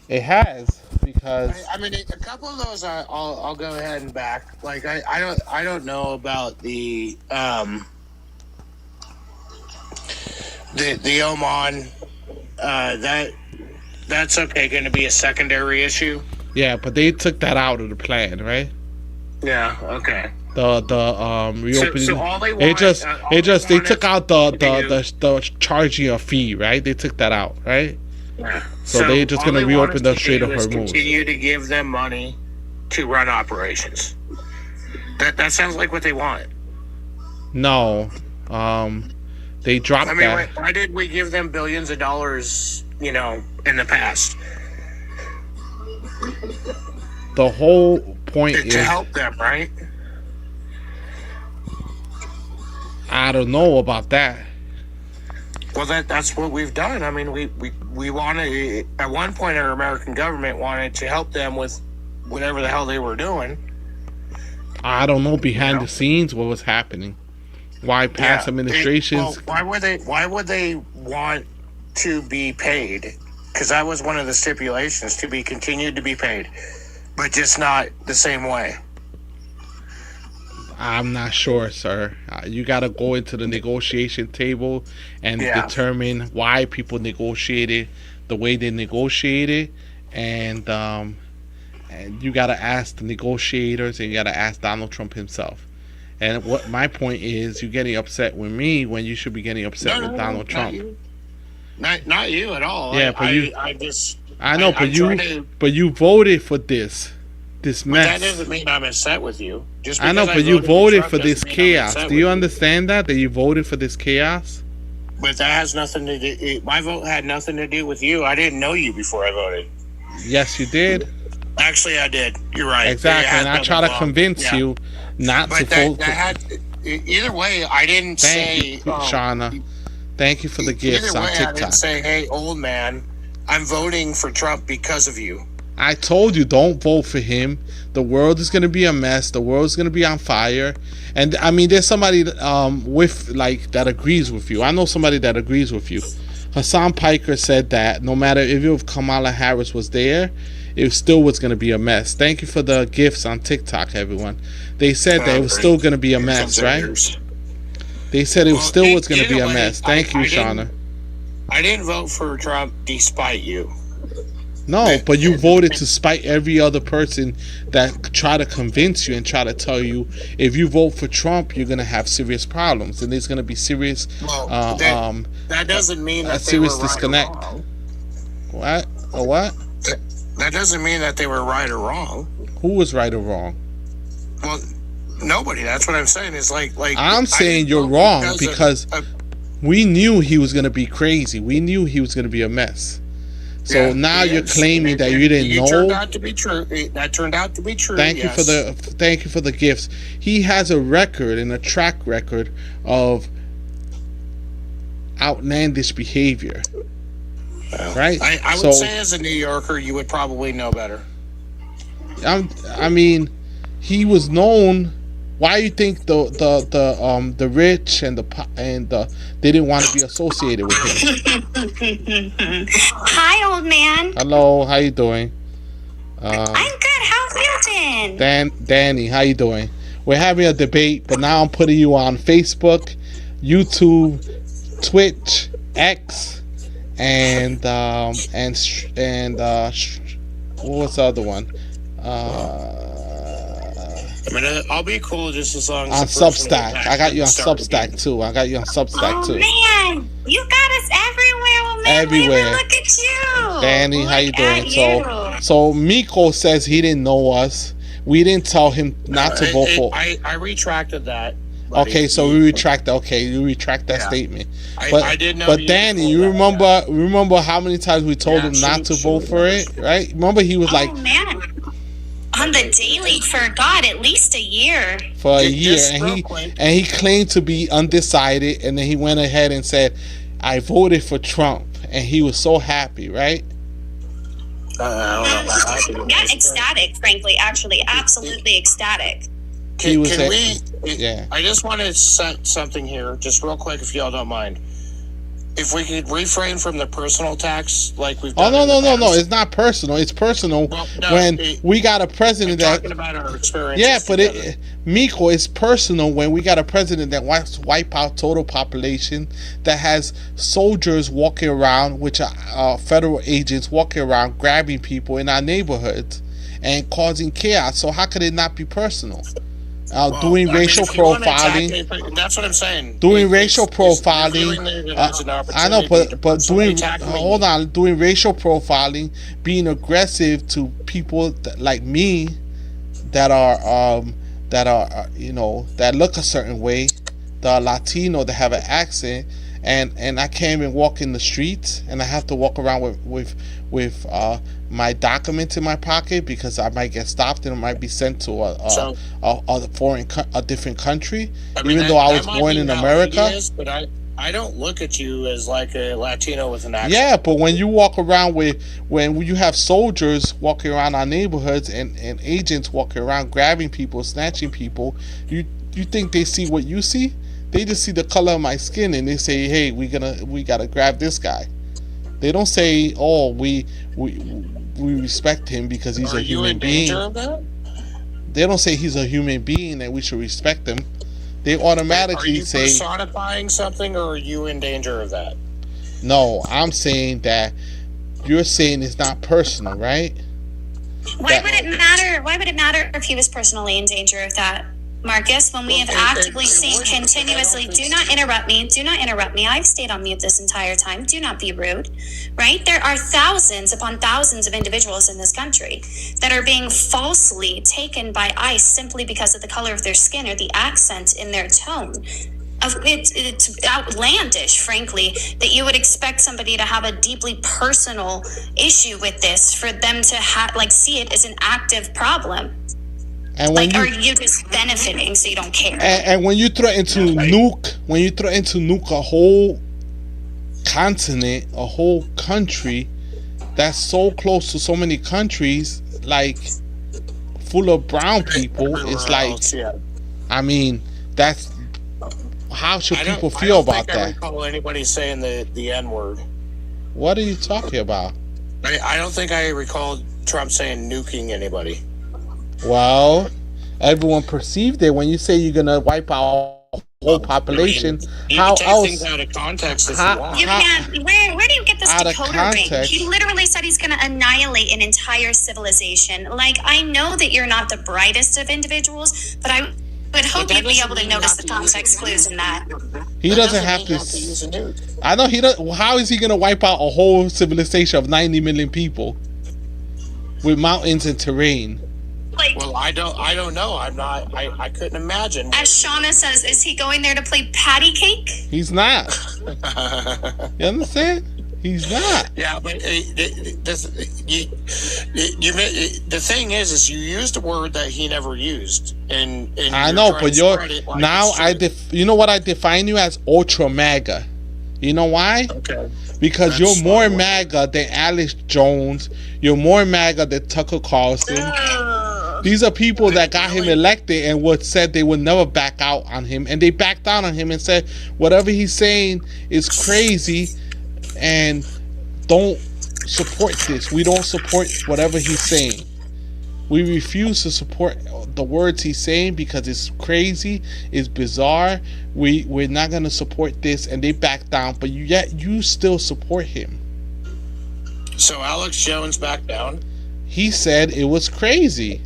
It has, because I mean, a couple of those I'll go ahead and back. Like I don't know about the Oman. That's okay. Going to be a secondary issue. Yeah, but they took that out of the plan, right? Yeah. Okay. The reopening. So all they they took out the charging a fee, right? They took that out, right? Yeah. So they're just going to reopen the Strait of Hormuz. Continue to give them money to run operations. That sounds like what they want. No, they dropped that. Why did we give them billions of dollars? In the past. The whole point is to help them, right? I don't know about that. Well, that's what we've done. I mean, we wanted, at one point, our American government wanted to help them with whatever the hell they were doing. I don't know behind the scenes what was happening. Why past administrations? Why would they want to be paid? Because that was one of the stipulations, to be continued to be paid, but just not the same way. I'm not sure, sir. You got to go into the negotiation table and determine why people negotiated the way they negotiated, and and you got to ask the negotiators, and you got to ask Donald Trump himself. And what my point is, you're getting upset with me when you should be getting upset with Donald Trump. Not you at all. Yeah, but you voted for this mess. But that doesn't mean I'm upset with you. Just I know, because but you voted Trump for this doesn't mean I'm chaos. upset Do you with understand that you voted for this chaos? But that has nothing to do. My vote had nothing to do with you. I didn't know you before I voted. Yes, you did. Actually, I did. You're right. Exactly, and I try to convince you not to vote. Either way, I didn't say. Shauna. Thank you for the gifts on TikTok. I didn't say, "Hey, old man, I'm voting for Trump because of you." I told you, don't vote for him. The world is going to be a mess. The world is going to be on fire. And I mean, there's somebody that agrees with you. I know somebody that agrees with you. Hassan Piker said that no matter if Kamala Harris was there, it still was going to be a mess. Thank you for the gifts on TikTok, everyone. They said that it was still going to be a mess, right? They said it still was going to be a mess. Thank you, Shauna. I didn't vote for Trump despite you. No, but you voted to spite every other person that try to convince you and try to tell you if you vote for Trump, you're gonna have serious problems and there's gonna be serious. That doesn't mean that a serious disconnect. Right or wrong. What? Or what? That doesn't mean that they were right or wrong. Who was right or wrong? Well, nobody. That's what I'm saying. It's like I'm saying you're wrong because we knew he was gonna be crazy. We knew he was gonna be a mess. So now you're claiming that you didn't know. Turned out to be true. That turned out to be true. Thank you for the gifts. He has a record and a track record of outlandish behavior. Right? I would say as a New Yorker, you would probably know better. I mean, he was known. Why do you think the rich and they didn't want to be associated with him? Hi, old man. Hello, how you doing? I'm good. How have you been? Danny, how you doing? We're having a debate, but now I'm putting you on Facebook, YouTube, Twitch, X, and what was the other one? I'll be cool just as long as on Substack. I got you on Substack too. Man, you got us everywhere. Well, man, everywhere. Look at you, Danny. How you doing? So Miko says he didn't know us. We didn't tell him not to vote for. I retracted that. Buddy. Okay, so we retract. Okay, you retract that statement. I didn't know. But Danny, you remember how many times we told him not to vote for it, right? Remember he was like, man. On the daily for at least a year. For a year, and he claimed to be undecided, and then he went ahead and said, "I voted for Trump," and he was so happy, right? Yeah, ecstatic, frankly, actually, absolutely ecstatic. I just want to set something here, just real quick, if y'all don't mind. If we could refrain from the personal attacks like we've done. No, it's not personal. It's personal when we got a president that. Talking about our experience. Yeah, but Miko, it's personal when we got a president that wants to wipe out total population, that has soldiers walking around, which are federal agents walking around grabbing people in our neighborhoods and causing chaos. So how could it not be personal? Doing racial profiling. That's what I'm saying. Doing racial profiling. I know, but doing racial profiling, being aggressive to people like me that are that look a certain way, that are Latino, that have an accent, and I can't even walk in the streets, and I have to walk around with my documents in my pocket because I might get stopped and I might be sent to a different country, even though I was born in America. But I don't look at you as like a Latino with an accent. Yeah, but when you walk around when you have soldiers walking around our neighborhoods and agents walking around grabbing people, snatching people, you think they see what you see? They just see the color of my skin and they say, "Hey, we gotta grab this guy." They don't say, "Oh, we respect him because he's a human being." Are you in danger of that? They don't say he's a human being and we should respect him. They automatically say. Are you personifying something, or are you in danger of that? No, I'm saying that you're saying it's not personal, right? Why would it matter? Why would it matter if he was personally in danger of that, Marcus? When we have actively seen continuously, do not interrupt me. Do not interrupt me. I've stayed on mute this entire time. Do not be rude, right? There are thousands upon thousands of individuals in this country that are being falsely taken by ICE simply because of the color of their skin or the accent in their tone. It's outlandish, frankly, that you would expect somebody to have a deeply personal issue with this for them to see it as an active problem. And when are you just benefiting so you don't care? And when you threaten to nuke a whole continent, a whole country that's so close to so many countries, like full of brown people, it's like, I mean, that's. How should people feel about that? I don't recall anybody saying the N-word. What are you talking about? I don't think I recall Trump saying nuking anybody. Well, everyone perceived it when you say you're gonna wipe out a whole population. You How can take else? things out of context if you want. You can't. Where do you get this Out of decoder ring? context. He literally said he's going to annihilate an entire civilization. Like, I know that you're not the brightest of individuals, but I would hope you'd be able to notice the context clues in that. He doesn't have to. Use a nuke. I know he does. How is he gonna wipe out a whole civilization of 90 million people with mountains and terrain? Well, I don't know. I couldn't imagine. As Shauna says, is he going there to play patty cake? He's not. You understand? He's not. Yeah, but the thing is you used a word that he never used, and I know, but you know what I define you as? Ultra MAGA. You know why? Okay. Because you're more MAGA than Alex Jones. You're more MAGA than Tucker Carlson. These are people that got him elected and said they would never back out on him, and they backed down on him and said whatever he's saying is crazy. And don't support this. We don't support whatever he's saying. We refuse to support the words he's saying because it's crazy, it's bizarre. We're not gonna support this, and they back down. But yet you still support him. So Alex Jones backed down. He said it was crazy.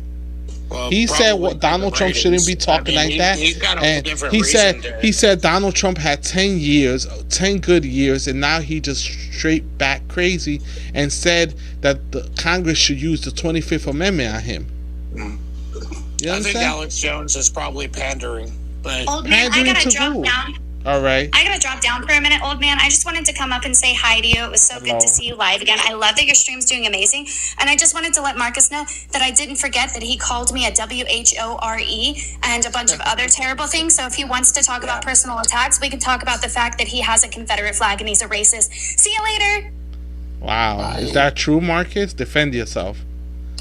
Well, he said Donald Trump shouldn't be talking like that. He's got a whole different he reason said Donald Trump had 10 good years, and now he just straight back crazy and said that the Congress should use the 25th Amendment on him. You I think Alex Jones is probably pandering, but Old man, I gotta drop down. All right. I gotta drop down for a minute, old man. I just wanted to come up and say hi to you. It was so good to see you live again. I love that your stream's doing amazing. And I just wanted to let Marcus know that I didn't forget that he called me a WHORE and a bunch of other terrible things. So if he wants to talk about personal attacks, we can talk about the fact that he has a Confederate flag and he's a racist. See you later. Wow. Is that true, Marcus? Defend yourself.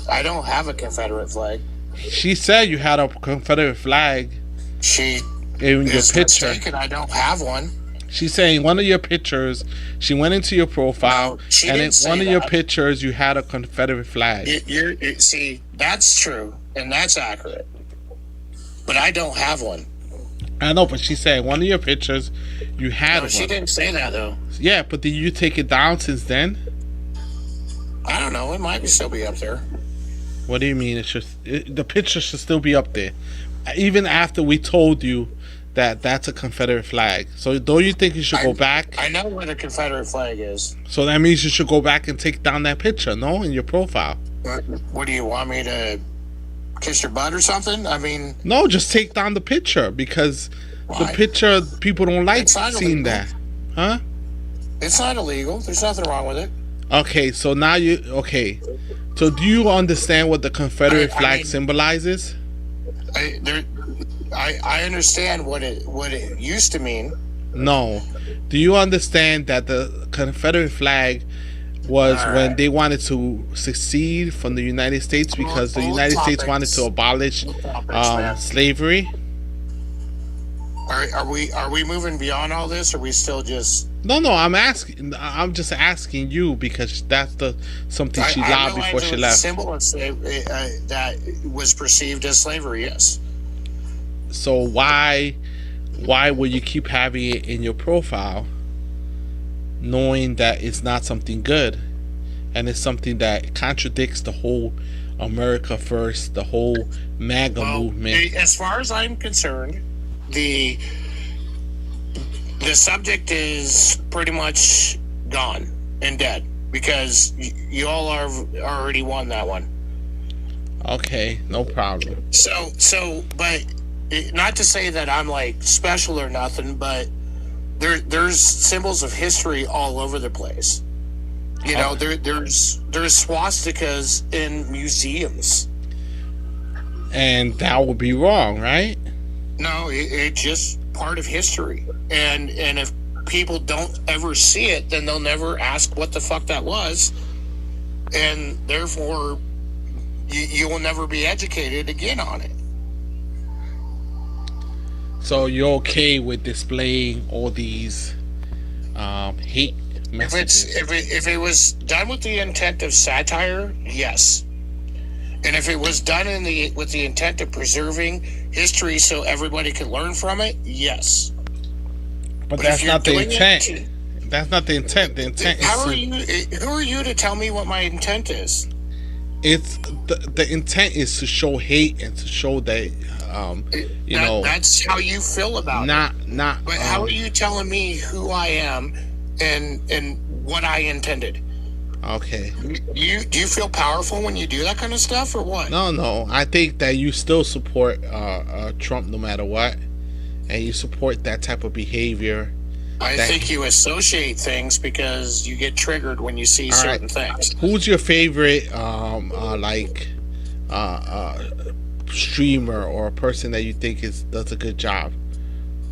I don't have a Confederate flag. She said you had a Confederate flag. She in your picture. Mistaken, I don't have one. She's saying one of your pictures, she went into your profile, and in one of your pictures you had a Confederate flag. See, that's true, and that's accurate. But I don't have one. I know, but she said one of your pictures you had one. She didn't say that, though. Yeah, but did you take it down since then? I don't know. It might still be up there. What do you mean? The picture should still be up there, even after we told you that that's a Confederate flag. So don't you think you should go back? I know where the Confederate flag is. So that means you should go back and take down that picture, no, in your profile. What do you want me to kiss your butt or something? I mean, no, just take down the picture because the picture people don't like seeing that, huh? It's not illegal. There's nothing wrong with it. Okay, so now So do you understand what the Confederate flag symbolizes? I understand what it used to mean. No. Do you understand that the Confederate flag was when they wanted to secede from the United States because the United States wanted to abolish slavery? Are we moving beyond all this, or are we still just? No, I'm just asking you because that's something she lied before she left. Symbol of that was perceived as slavery, yes. So why would you keep having it in your profile, knowing that it's not something good, and it's something that contradicts the whole America First, the whole MAGA movement. As far as I'm concerned, the subject is pretty much gone and dead because you all are already won that one. Okay, no problem. But not to say that I'm like special or nothing, but there's symbols of history all over the place. You know, there's swastikas in museums, and that would be wrong, right? No, it's just part of history, and if people don't ever see it, then they'll never ask what the fuck that was, and therefore you will never be educated again on it. So you're okay with displaying all these hate messages? If it was done with the intent of satire, yes. And if it was done with the intent of preserving history so everybody could learn from it, yes. But that's not the intent. That's not the intent. The intent is. Who are you to tell me what my intent is? It's the intent is to show hate and to show that that's how you feel about it. Not. But how are you telling me who I am and what I intended? Okay. Do you feel powerful when you do that kind of stuff, or what? No. I think that you still support Trump no matter what, and you support that type of behavior. I think you associate things because you get triggered when you see certain things. Who's your favorite streamer or a person that you think does a good job?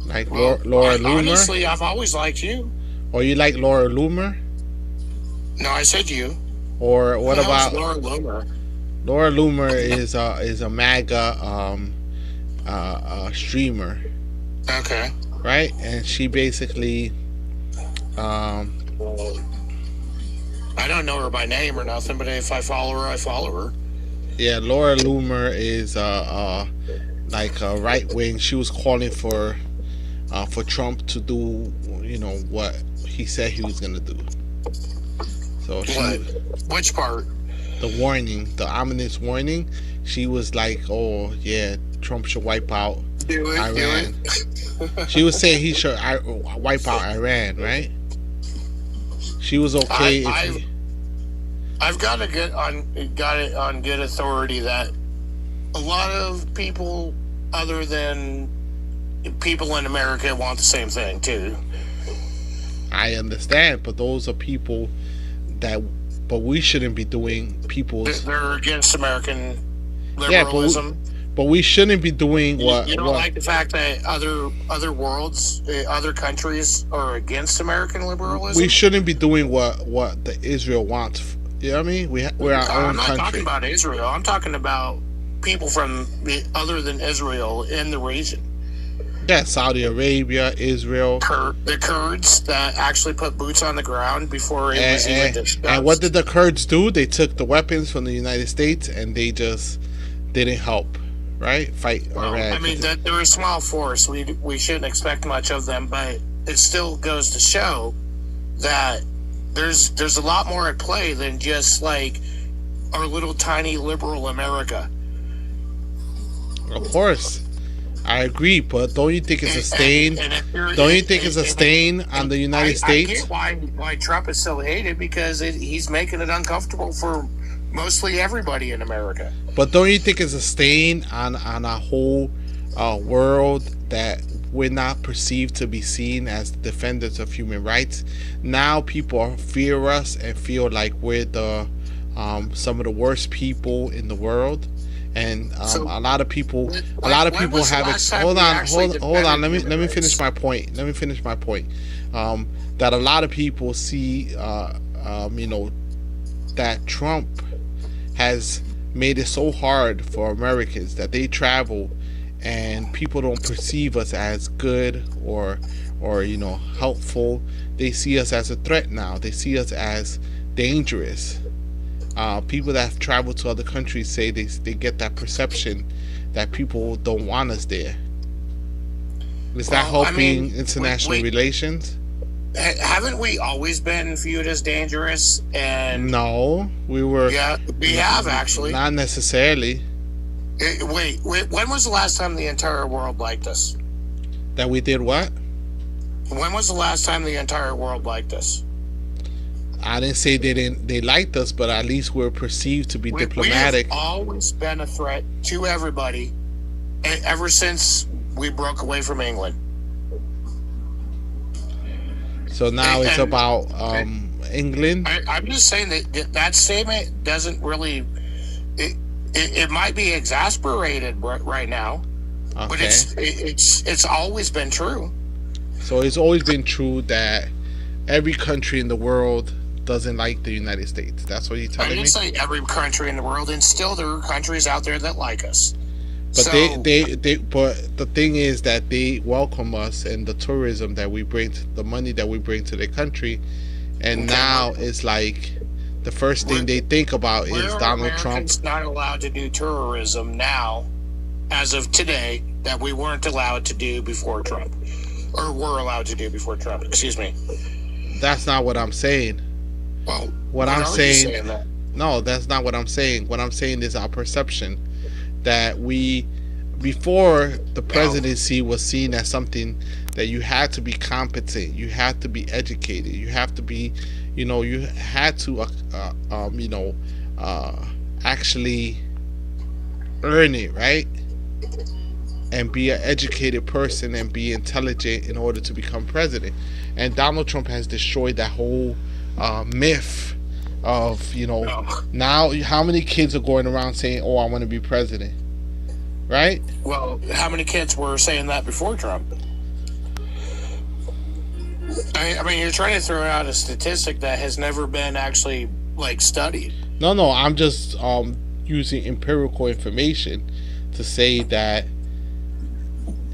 Like Laura Loomer? Honestly, I've always liked you. Or you like Laura Loomer? No, I said you. Or what about Laura Loomer? Laura Loomer is a MAGA streamer. Okay. Right? And she basically I don't know her by name or nothing, but if I follow her, I follow her. Yeah, Laura Loomer is like a right wing. She was calling for Trump to do, what he said he was gonna do. So which part? The warning, the ominous warning. She was like, "Oh yeah, Trump should wipe out Iran." She was saying he should wipe out Iran, right? She was okay. I've got it on good authority that a lot of people, other than people in America, want the same thing too. I understand, but those are people but we shouldn't be doing people's. They're against American liberalism. Yeah, but we shouldn't be doing what. You don't like the fact that other worlds, other countries are against American liberalism. We shouldn't be doing what the Israel wants. You know what I mean? We're our own country. I'm not talking about Israel. I'm talking about people from other than Israel in the region. Yeah, Saudi Arabia, Israel. The Kurds that actually put boots on the ground before it was even discussed. And what did the Kurds do? They took the weapons from the United States and they just didn't help, right? Fight Iran. I mean, they're a small force. We shouldn't expect much of them, but it still goes to show that there's a lot more at play than just like our little tiny liberal America. Of course. I agree, but don't you think it's a stain? Don't you think it's a stain on the United States? I get why Trump is so hated, because he's making it uncomfortable for mostly everybody in America. But don't you think it's a stain on a whole world that we're not perceived to be seen as defenders of human rights? Now people fear us and feel like we're the some of the worst people in the world. And a lot of people have hold on. Let me finish my point. That a lot of people see, that Trump has made it so hard for Americans that they travel, and people don't perceive us as good or helpful. They see us as a threat now. They see us as dangerous. People that have traveled to other countries say they get that perception that people don't want us there. Is that helping international relations? haven't we always been viewed as dangerous? And No, we were. yeah, we have actually. Not necessarily. Wait, when was the last time the entire world liked us? That we did what? When was the last time the entire world liked us? I didn't say they liked us, but at least we're perceived to be diplomatic. We have always been a threat to everybody ever since we broke away from England. So now it's about England. I'm just saying that statement doesn't really. It might be exasperated right now, but it's always been true. So it's always been true that every country in the world doesn't like the United States. That's what you're telling me? I didn't say every country in the world, and still there are countries out there that like us. But but the thing is that they welcome us and the tourism that we bring, the money that we bring to their country, and now it's like the first thing they think about is Donald Trump. Not allowed to do tourism now, as of today, that we weren't allowed to do before Trump, or were allowed to do before Trump. Excuse me. That's not what I'm saying. Well, what I'm saying, no, that's not what I'm saying. What I'm saying is our perception that we, before the presidency was seen as something that you had to be competent, you had to be educated, you have to be, you had to, actually earn it, right? And be an educated person and be intelligent in order to become president. And Donald Trump has destroyed that whole myth of, now how many kids are going around saying, oh, I want to be president, right? Well, how many kids were saying that before Trump? I mean, you're trying to throw out a statistic that has never been actually studied. No, I'm just using empirical information to say that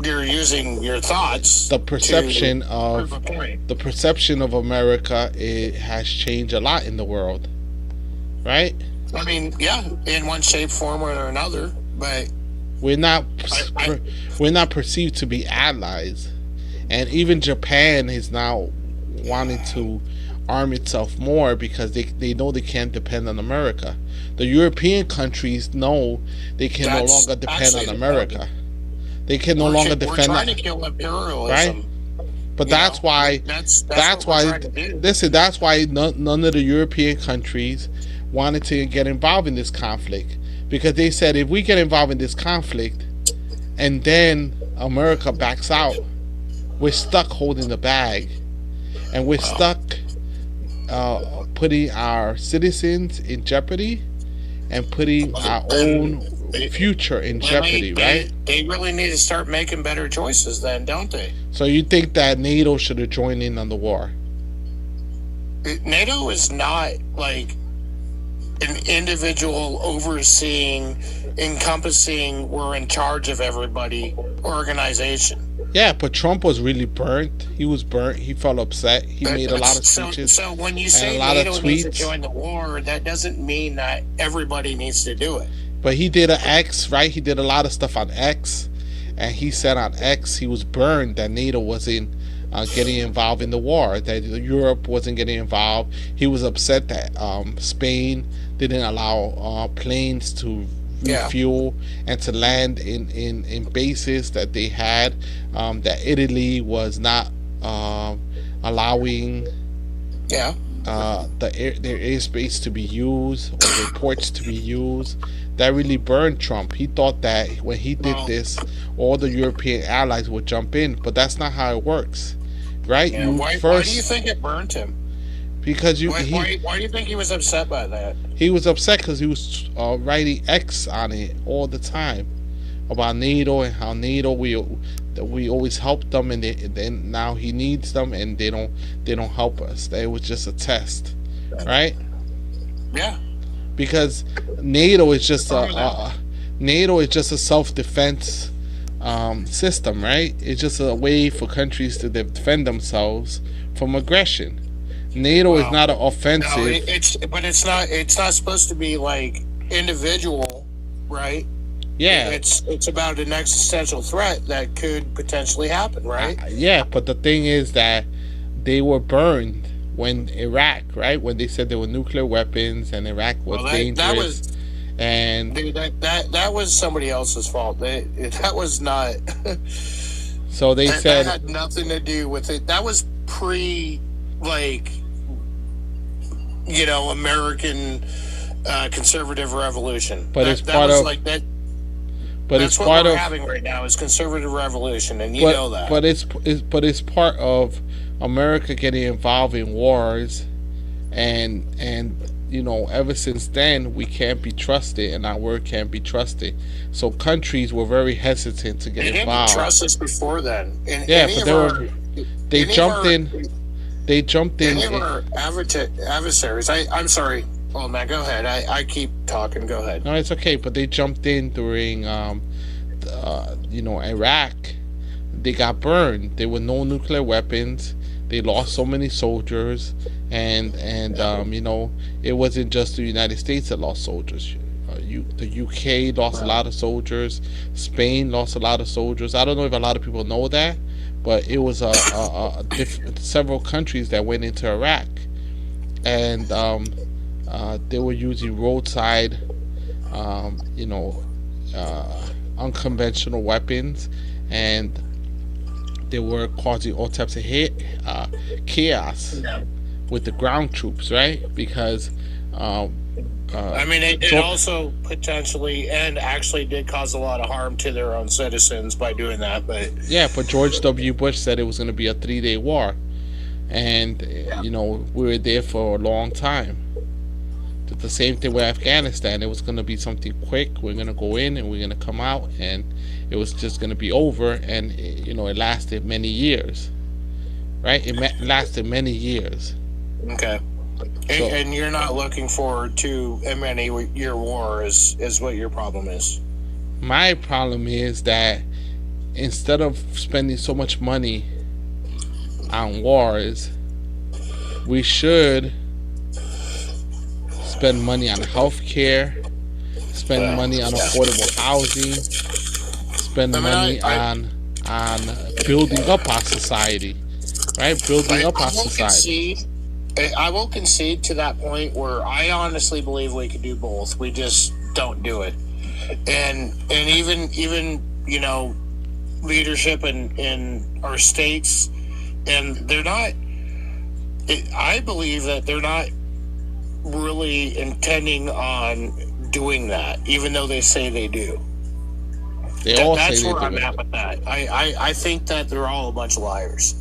you're using your thoughts. The perception of America, it has changed a lot in the world, right? I mean, yeah, in one shape, form, or another, but we're not perceived to be allies, and even Japan is now wanting to arm itself more because they know they can't depend on America. The European countries know they can no longer depend on America. They can no longer defend. We're trying to kill imperialism, right? But that's why. That's why. Listen, that's why none of the European countries wanted to get involved in this conflict, because they said if we get involved in this conflict, and then America backs out, we're stuck holding the bag, and we're stuck putting our citizens in jeopardy, and putting our own future in jeopardy, right? They really need to start making better choices then, don't they? So you think that NATO should have joined in on the war? NATO is not like an individual overseeing, encompassing, we're in charge of everybody organization. Yeah, but Trump was really burnt. He was burnt. He felt upset. He made a lot of speeches. So when you say NATO needs to join the war, that doesn't mean that everybody needs to do it. But he did an X, right? He did a lot of stuff on X, and he said on X he was burned that NATO wasn't getting involved in the war, that Europe wasn't getting involved. He was upset that Spain didn't allow planes to refuel and to land in bases that they had, that Italy was not allowing their airspace to be used or their ports to be used. That really burned Trump. He thought that when he did this, all the European allies would jump in, but that's not how it works, right? Yeah, why do you think it burned him? Because why do you think he was upset by that? He was upset because he was writing X on it all the time about NATO and how NATO we always help them, and then now he needs them and they don't help us. That it was just a test, right? Yeah. Because NATO is just a self-defense system, right? It's just a way for countries to defend themselves from aggression. NATO is not an offensive. No, but it's not supposed to be like individual, right? Yeah. It's about an existential threat that could potentially happen, right? Yeah, but the thing is that they were burned when Iraq, right? When they said there were nuclear weapons and Iraq was dangerous. That was, and dude, that was somebody else's fault. That was not. So they said that had nothing to do with it. That was like, American conservative revolution. But it's part of like that. But that's it's what part we're of having right now is conservative revolution, and you know that. But it's part of America getting involved in wars, and ever since then we can't be trusted, and our word can't be trusted. So countries were very hesitant to get They involved. didn't trust us before then. They jumped in. They jumped in. Any of our adversaries. I'm sorry. Oh man, go ahead. I keep talking. Go ahead. No, it's okay. But they jumped in during, Iraq. They got burned. There were no nuclear weapons. They lost so many soldiers, and it wasn't just the United States that lost soldiers. The UK lost a lot of soldiers. Spain lost a lot of soldiers. I don't know if a lot of people know that, but it was several countries that went into Iraq, and they were using roadside, unconventional weapons, and they were causing all types of chaos with the ground troops, right? Because it also potentially and actually did cause a lot of harm to their own citizens by doing that. But George W. Bush said it was going to be a 3-day war, and we were there for a long time. The same thing with Afghanistan. It was going to be something quick. We're going to go in and we're going to come out, and it was just going to be over. And it lasted many years, right? It lasted many years. Okay. So, and you're not looking forward to a many-year war is what your problem is. My problem is that instead of spending so much money on wars, we should spend money on healthcare, spend money on affordable housing, spend money on building up our society, right? Building up our society. I will concede to that point where I honestly believe we could do both. We just don't do it, and even leadership in our states, and they're not. I believe that they're not really intending on doing that, even though they say they do. That's where I'm at with that. I think that they're all a bunch of liars.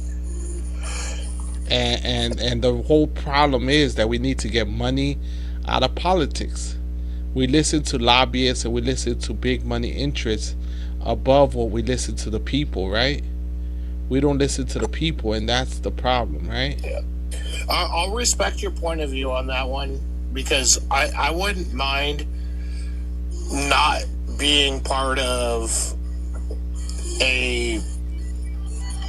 And the whole problem is that we need to get money out of politics. We listen to lobbyists and we listen to big money interests above what we listen to the people, right? We don't listen to the people, and that's the problem, right? Yeah. I'll respect your point of view on that one, because I wouldn't mind not being part of a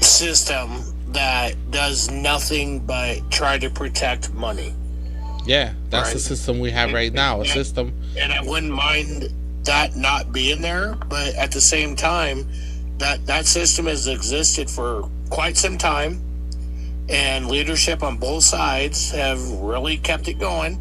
system that does nothing but try to protect money. Yeah, that's the system we have right now. And I wouldn't mind that not being there, but at the same time, that system has existed for quite some time, and leadership on both sides have really kept it going,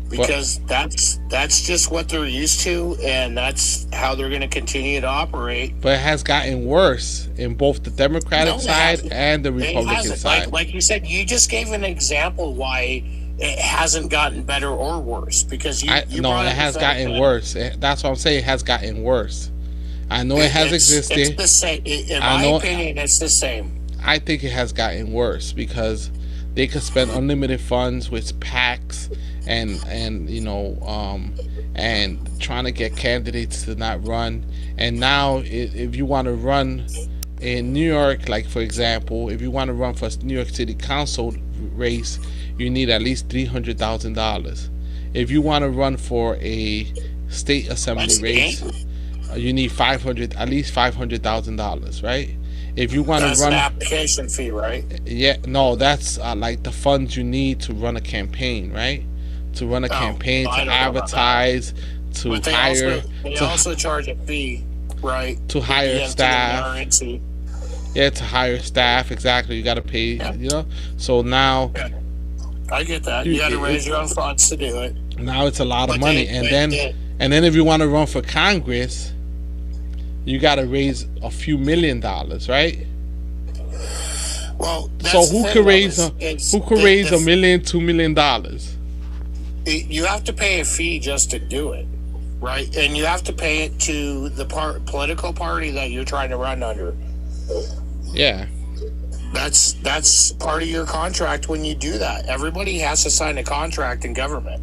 because that's just what they're used to, and that's how they're going to continue to operate. But it has gotten worse in both the Democratic side and the Republican side. Like you said, you just gave an example why it hasn't gotten better or worse, because it has gotten worse. That's what I'm saying. It has gotten worse. I know it has existed. It's the same. In my opinion, it's the same. I think it has gotten worse because they could spend unlimited funds with PACs and trying to get candidates to not run. And now, if you want to run in New York, like for example, if you want to run for a New York City Council race, you need at least $300,000. If you want to run for a state assembly race, you need at least $500,000, right? If you want to run, an application fee, right? Yeah, no, that's like the funds you need to run a campaign, right? To run a campaign, to advertise, to hire. They also charge a fee, right? To hire staff. Yeah, to hire staff, exactly. You got to pay, you know. So now, I get that. You got to raise your own funds to do it. now it's a lot of money, and then if you want to run for Congress, you got to raise a few $1 million, right? Well, so who could raise $1 million, $2 million? You have to pay a fee just to do it, right? And you have to pay it to the political party that you're trying to run under. Yeah. That's part of your contract when you do that. Everybody has to sign a contract in government.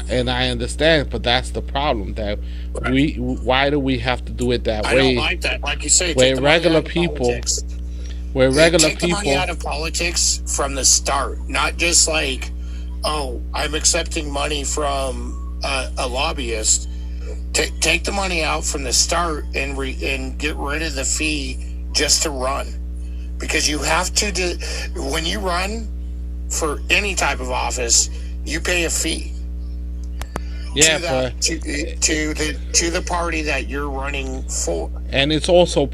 And I understand, but that's the problem. That why do we have to do it that way? I don't like that. Like you say, we're regular people. We're regular people. Take the money out of politics from the start, not just like, oh, I'm accepting money from a lobbyist. Take the money out from the start and get rid of the fee just to run. Because you have to when you run for any type of office, you pay a fee. Yeah, to the party that you're running for. And it's also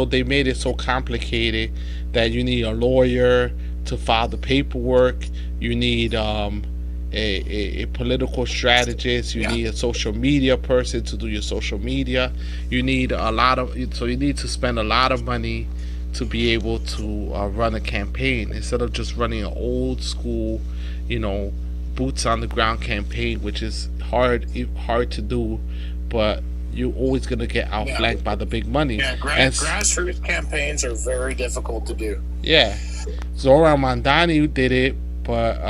they made it so complicated that you need a lawyer to file the paperwork. You need a political strategist. You need a social media person to do your social media. You need you need to spend a lot of money to be able to run a campaign instead of just running an old school, boots on the ground campaign, which is hard to do, but you're always gonna get outflanked by the big money. Yeah, grassroots campaigns are very difficult to do. Yeah, Zoran Mandani did it, but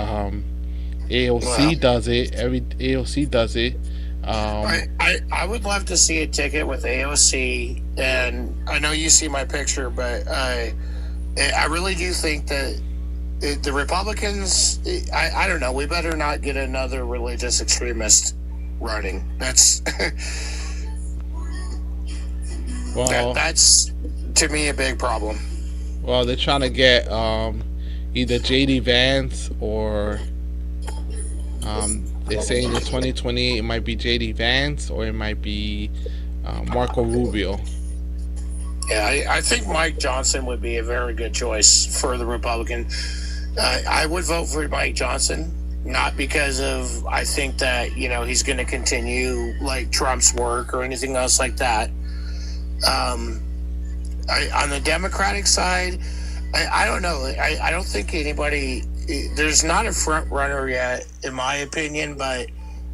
AOC does it. AOC does it. I would love to see a ticket with AOC, and I know you see my picture, but I really do think that the Republicans, I don't know, we better not get another religious extremist running. That's that's to me a big problem. Well, they're trying to get either JD Vance or they're saying in 2020 it might be JD Vance or it might be Marco Rubio. Yeah, I think Mike Johnson would be a very good choice for the Republican. I would vote for Mike Johnson, not because of I think that he's going to continue like Trump's work or anything else like that. On the Democratic side, I don't know. I don't think anybody. There's not a front runner yet, in my opinion, but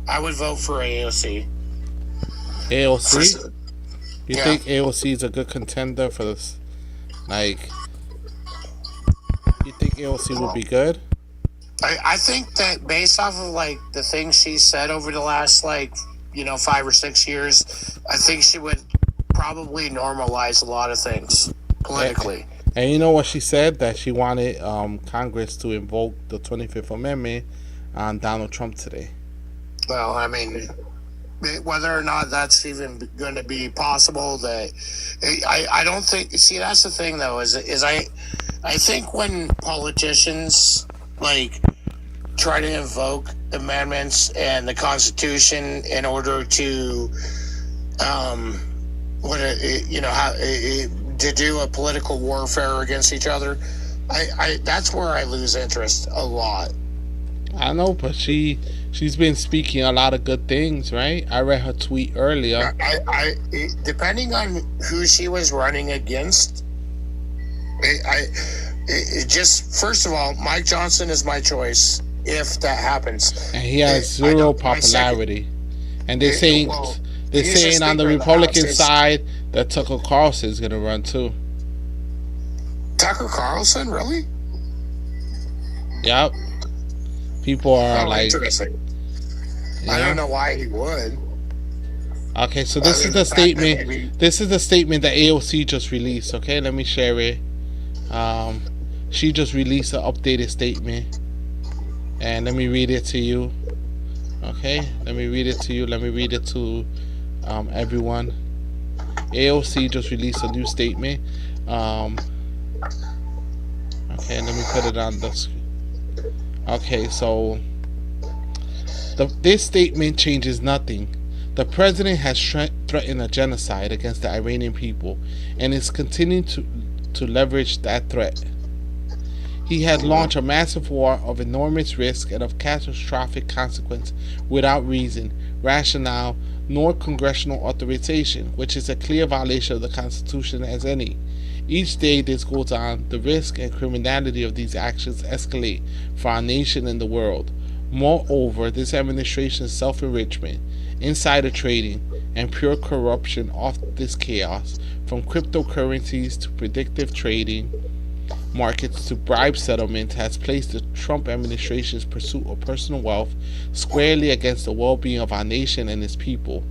I would vote for AOC. AOC? You think AOC is a good contender for this? Like, you think AOC would be good? I think that based off of like the things she said over the last 5 or 6 years, I think she would probably normalize a lot of things politically. And you know what she said? That she wanted Congress to invoke the 25th Amendment on Donald Trump today. Well, I mean, whether or not that's even going to be possible, that I don't think. See, that's the thing, though, is I think when politicians try to invoke amendments and the Constitution in order to to do a political warfare against each other, that's where I lose interest a lot. I know, but she's been speaking a lot of good things, right? I read her tweet earlier. Depending on who she was running against, just first of all, Mike Johnson is my choice if that happens. And he has zero popularity. And they're saying on the Republican side that Tucker Carlson is going to run too. Tucker Carlson, really? Yep. People are interesting. I don't know why he would. Okay, so this is the statement. This is the statement that AOC just released. Okay, let me share it. She just released an updated statement, and let me read it to you. Okay, let me read it to you. Let me read it to everyone. AOC just released a new statement. Okay, let me put it on the screen. Okay, so this statement changes nothing. The president has threatened a genocide against the Iranian people and is continuing to leverage that threat. He has launched a massive war of enormous risk and of catastrophic consequence without reason, rationale, nor congressional authorization, which is a clear violation of the Constitution as any. Each day this goes on, the risk and criminality of these actions escalate for our nation and the world. Moreover, this administration's self-enrichment, insider trading, and pure corruption of this chaos, from cryptocurrencies to predictive trading markets to bribe settlement, has placed the Trump administration's pursuit of personal wealth squarely against the well-being of our nation and its people.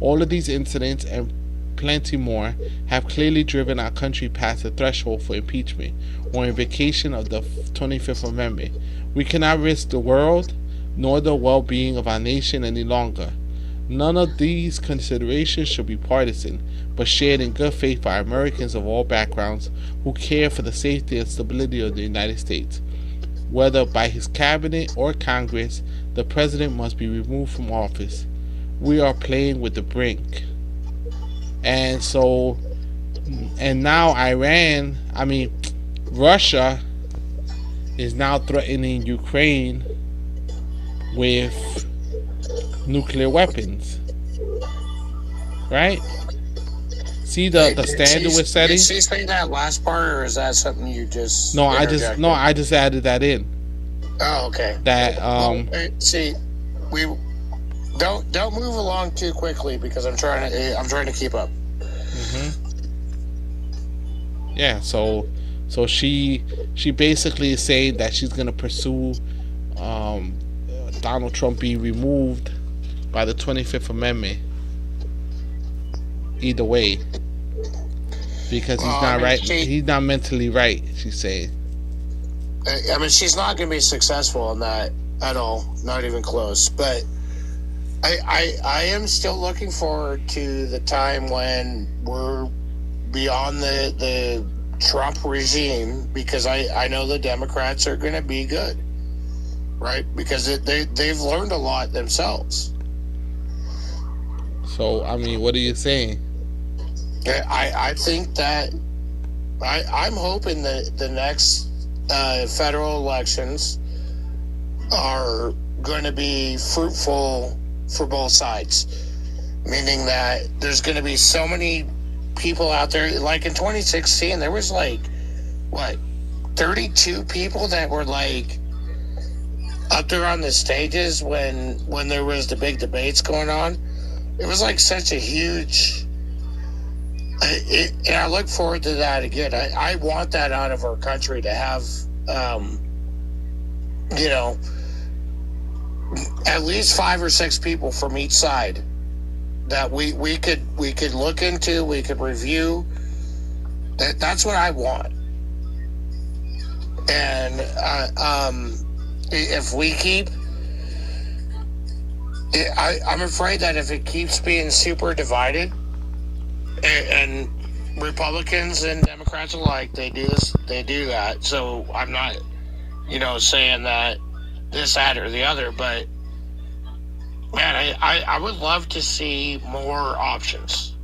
All of these incidents and plenty more have clearly driven our country past the threshold for impeachment or invocation of the 25th Amendment. We cannot risk the world nor the well-being of our nation any longer. None of these considerations should be partisan, but shared in good faith by Americans of all backgrounds who care for the safety and stability of the United States. Whether by his cabinet or Congress, the president must be removed from office. We are playing with the brink. And now Russia is now threatening Ukraine with nuclear weapons. Right? See the standard we're setting? Did she say that last part, or is that something you just No, I just added that in. Oh, okay. That see, we don't move along too quickly because I'm trying to keep up. Yeah, so she basically is saying that she's gonna pursue Donald Trump be removed by the 25th Amendment. Either way, because he's not right. He's not mentally right. She's saying. I mean, she's not going to be successful in that at all. Not even close. But I am still looking forward to the time when we're beyond the Trump regime, because I know the Democrats are going to be good, right? Because they've learned a lot themselves. So, I mean, what are you saying? I think that I'm hoping that the next federal elections are going to be fruitful for both sides, meaning that there's going to be so many people out there. Like in 2016, there was 32 people that were up there on the stages when there was the big debates going on. It was such a huge. And I look forward to that again. I want that out of our country, to have, at least 5 or 6 people from each side that we could look into, we could review. That's what I want. And if we keep, I'm afraid that if it keeps being super divided, and Republicans and Democrats alike, they do that. So I'm not, saying that this, that, or the other, but man, I would love to see more options.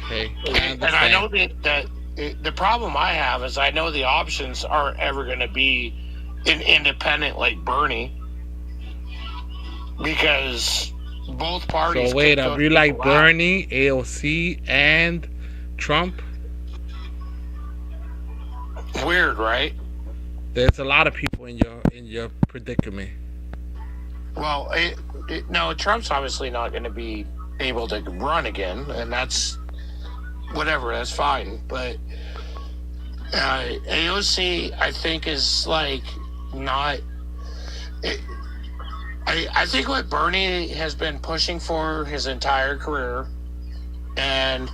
Okay. And I know that the problem I have is I know the options aren't ever going to be an independent like Bernie, because both parties. So wait, are you like Bernie, AOC, and Trump? Weird, right? There's a lot of people in your predicament. Well, no, Trump's obviously not going to be able to run again, and that's whatever. That's fine, but AOC, I think, is not. I think what Bernie has been pushing for his entire career, and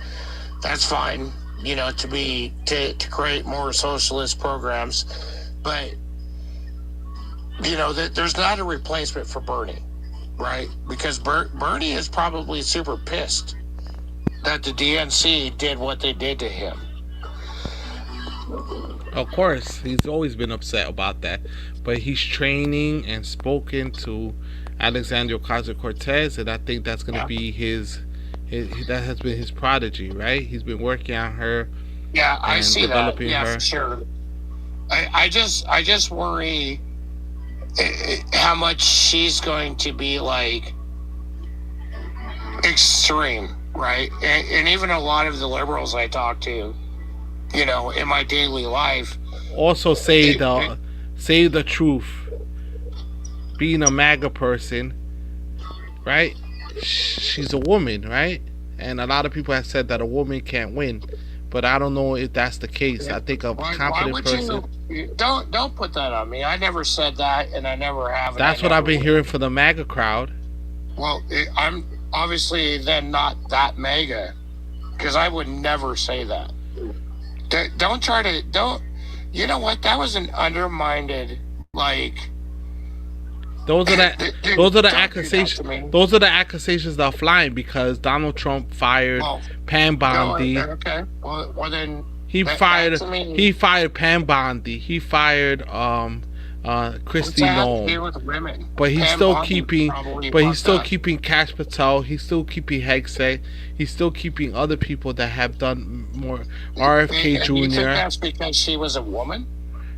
that's fine, to create more socialist programs, but there's not a replacement for Bernie, right? Because Bernie is probably super pissed that the DNC did what they did to him. Of course, he's always been upset about that, but he's training and spoken to Alexandria Ocasio-Cortez, and I think that's going to Yeah. be that has been his prodigy, right? He's been working on her Yeah, I and see that. developing Yeah, for her. sure. I just worry how much she's going to be like extreme, right? And even a lot of the liberals I talk to, in my daily life, Also, say the truth. Being a MAGA person, right? She's a woman, right? And a lot of people have said that a woman can't win, but I don't know if that's the case. I think a why confident would person. you don't put that on me? I never said that, and I never have. And That's I what I've never been will. hearing from the MAGA crowd. Well, I'm obviously then not that mega, because I would never say that. Don't try to don't. You know what? That was an undermined like. Those are Dude, the don't those are the do that accusations. to me. Those are the accusations that are flying because Donald Trump fired Well, Pam Bondi. okay. Well then. He that fired to me, he fired Pam Bondi. He fired what's Christy that have to do Nome. with women? But he's Pam still Bondi keeping probably but he's fucked still up. keeping Cash Patel. He's still keeping Hegseth. He's still keeping other people that have done more. RFK And you think Jr. that's because she was a woman?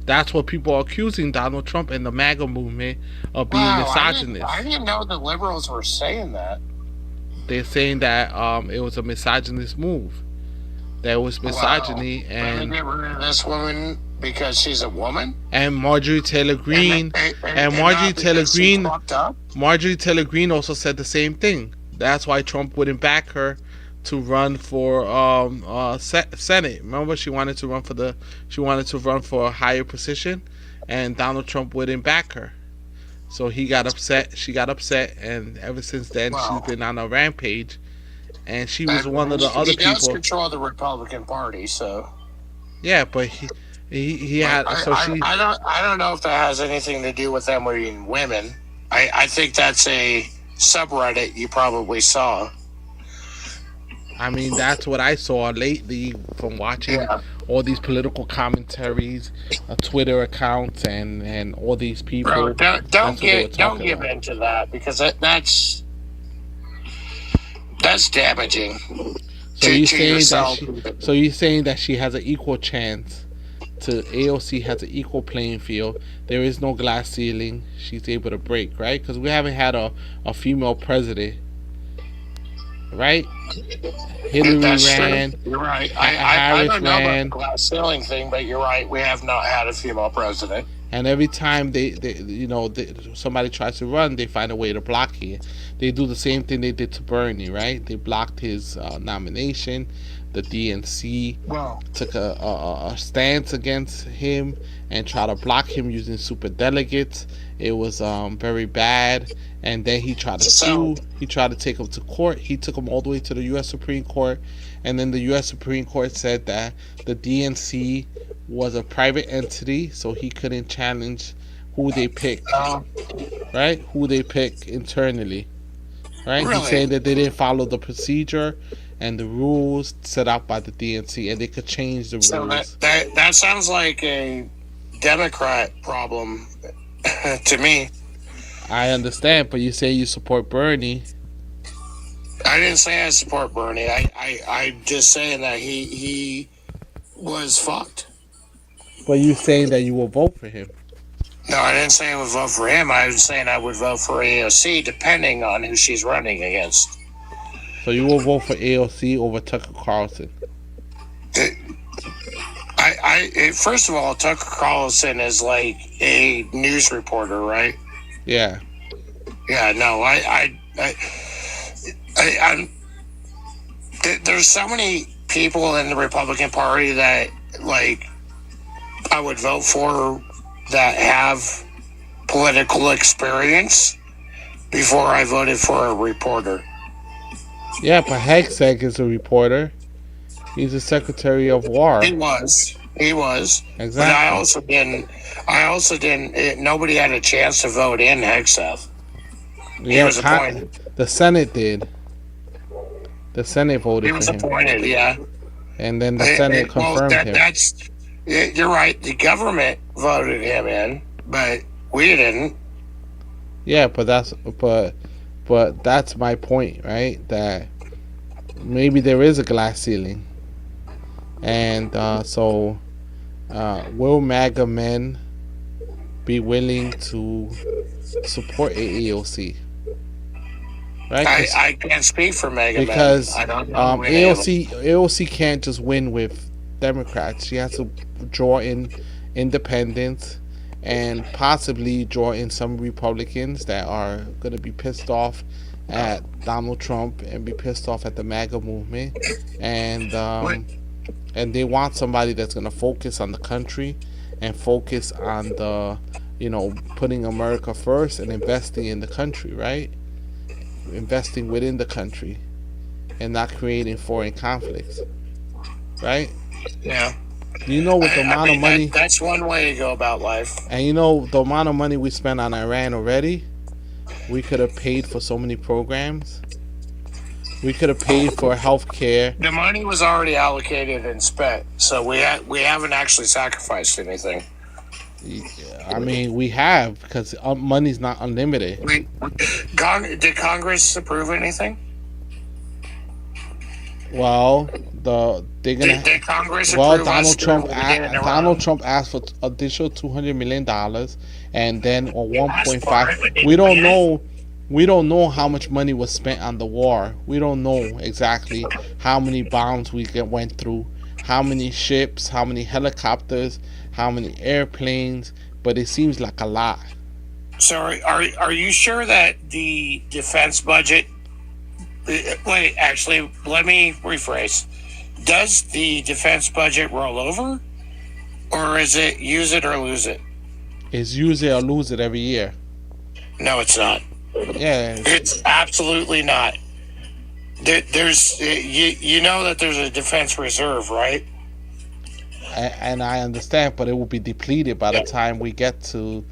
That's what people are accusing Donald Trump and the MAGA movement of being Wow, misogynist. I didn't know the liberals were saying that. They're saying that it was a misogynist move. That was misogyny Wow. They get rid of this woman because she's a woman? and Marjorie Taylor Greene and not Marjorie Taylor because she Greene fucked up? Marjorie Taylor Greene also said the same thing. That's why Trump wouldn't back her to run for Senate. Remember, she wanted to run for a higher position, and Donald Trump wouldn't back her. So he got upset. She got upset, and ever since then she's been on a rampage. And she was one of the other He does people. control the Republican Party, so. Yeah, but he had. So she. I don't know if that has anything to do with them being women. I think that's a subreddit you probably saw. I mean, that's what I saw lately from watching all these political commentaries, Twitter accounts, and all these people. Bro, don't That's what they were give talking about. into that because that's damaging. So you're to saying yourself. so you're saying that she has an equal chance to AOC has an equal playing field. There is no glass ceiling. She's able to break, right? Because we haven't had a female president, right? Hillary That's ran. true. You're right. Harris I don't know about ran. the glass ceiling thing, but you're right. We have not had a female president. And every time somebody tries to run, they find a way to block it. They do the same thing they did to Bernie, right? They blocked his nomination. The DNC took a stance against him and tried to block him using super delegates. It was very bad. And then he tried to sue. He tried to take him to court. He took him all the way to the U.S. Supreme Court. And then the U.S. Supreme Court said that the DNC was a private entity, so he couldn't challenge who they picked, right? Who they pick internally, right? Really? He's saying that they didn't follow the procedure and the rules set out by the DNC, and they could change the rules. So that sounds like a Democrat problem to me. I understand, but you say you support Bernie. I didn't say I support Bernie. I'm just saying that he was fucked. But you saying that you will vote for him. No, I didn't say I would vote for him. I was saying I would vote for AOC depending on who she's running against. So you will vote for AOC over Tucker Carlson. First of all, Tucker Carlson is like a news reporter, right? Yeah. Yeah, no, there's so many people in the Republican Party that like I would vote for that have political experience before I voted for a reporter. Yeah, but Hegseth is a reporter. He's a Secretary of War. He was. Exactly. But I also didn't, nobody had a chance to vote in Hegseth. Yeah, He was appointed. the Senate did. The Senate voted He was for him. appointed, yeah. And then the Senate confirmed him. You're right. The government voted him in, but we didn't. Yeah, but that's my point, right? That maybe there is a glass ceiling, and will MAGA men be willing to support AOC? Right? I can't speak for Mega Because Man. I don't know any of them. AOC can't just win with Democrats. She has to draw in independents and possibly draw in some Republicans that are going to be pissed off at Donald Trump and be pissed off at the MAGA movement, and they want somebody that's going to focus on the country and focus on the putting America first and investing in the country, right? Investing within the country and not creating foreign conflicts, right? Yeah. You know, with the amount of money, that's one way to go about life. and you know the amount of money we spent on Iran already, we could have paid for so many programs. We could have paid for health care. The money was already allocated and spent, so we haven't actually sacrificed anything. I mean, we have, because money's not unlimited. Did Congress approve anything? Well, they're gonna. Did Congress approve Donald Trump asked for additional $200 million, and then on 1.5. We don't know how much money was spent on the war. We don't know exactly how many bombs we went through, how many ships, how many helicopters, how many airplanes, but it seems like a lot. So are you sure that the defense budget? Wait, actually, let me rephrase. Does the defense budget roll over, or is it use it or lose it? It's use it or lose it every year. No, it's not. Yeah, it's absolutely not. There's you know that there's a defense reserve, right? And I understand, but it will be depleted by the time we get to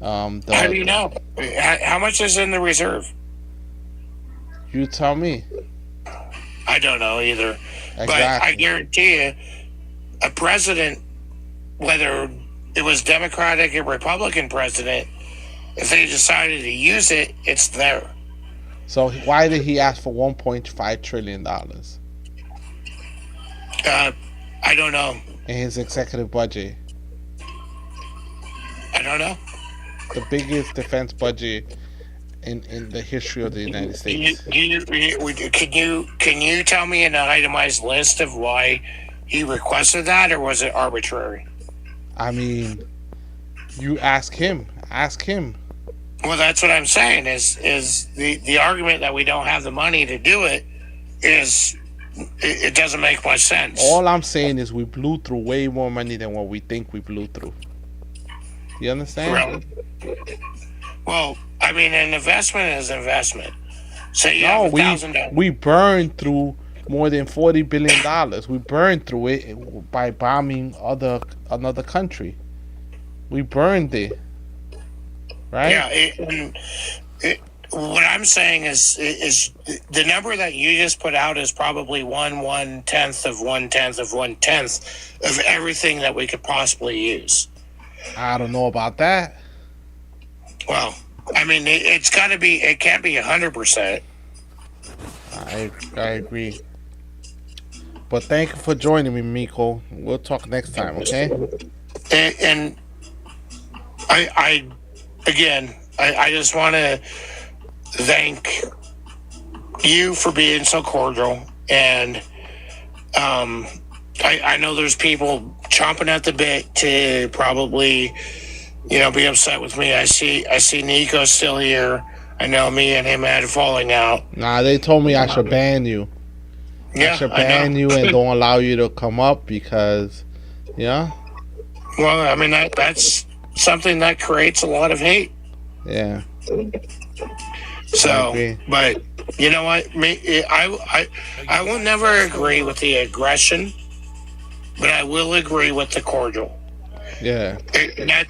How do you know? How much is in the reserve? You tell me. I don't know either. Exactly. But I guarantee you, a president, whether it was Democratic or Republican president, if they decided to use it, it's there. So why did he ask for $1.5 trillion? I don't know. In his executive budget. I don't know. The biggest defense budget in the history of the United States. Can you tell me an itemized list of why he requested that, or was it arbitrary? I mean, you ask him. Ask him. Well, that's what I'm saying. Is the argument that we don't have the money to do it is it doesn't make much sense. All I'm saying is we blew through way more money than what we think we blew through. You understand? Well, I mean, an investment is investment. So you No, have $1,000. we burned through more than $40 billion. We burned through it by bombing another country. We burned it. Right? Yeah, what I'm saying is the number that you just put out is probably 1/10 of 1/10 of 1/10 of everything that we could possibly use. I don't know about that. Well, I mean, it's got to be. It can't be 100%. I agree. But thank you for joining me, Miko. We'll talk next time, okay? And I just want to thank you for being so cordial. And I know there's people chomping at the bit to probably, be upset with me. I see Nico still here. I know me and him had a falling out. Nah, they told me I should ban you. Yeah, I should ban you and don't allow you to come up because, yeah. Well, I mean that's something that creates a lot of hate. Yeah. So, but you know what? I will never agree with the aggression, but I will agree with the cordial. Yeah.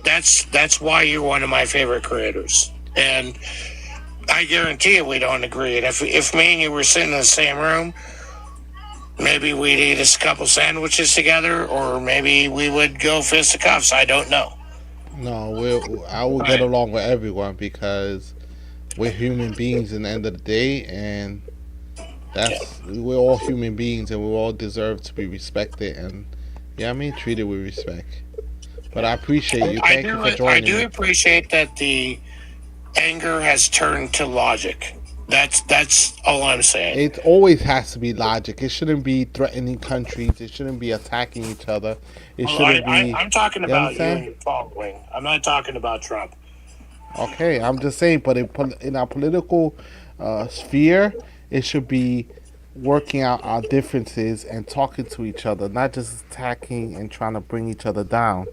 That's why you're one of my favorite creators, and I guarantee you we don't agree. And if me and you were sitting in the same room, maybe we'd eat a couple sandwiches together, or maybe we would go fisticuffs. I don't know. No, I will get along with everyone because we're human beings in the end of the day, and we're all human beings, and we all deserve to be respected and treated with respect. But I appreciate you. Thank you for joining. I do appreciate that the anger has turned to logic. That's all I'm saying. It always has to be logic. It shouldn't be threatening countries. It shouldn't be attacking each other. It shouldn't be. I'm talking about you and following. I'm not talking about Trump. Okay, I'm just saying, but in our political sphere, it should be working out our differences and talking to each other, not just attacking and trying to bring each other down.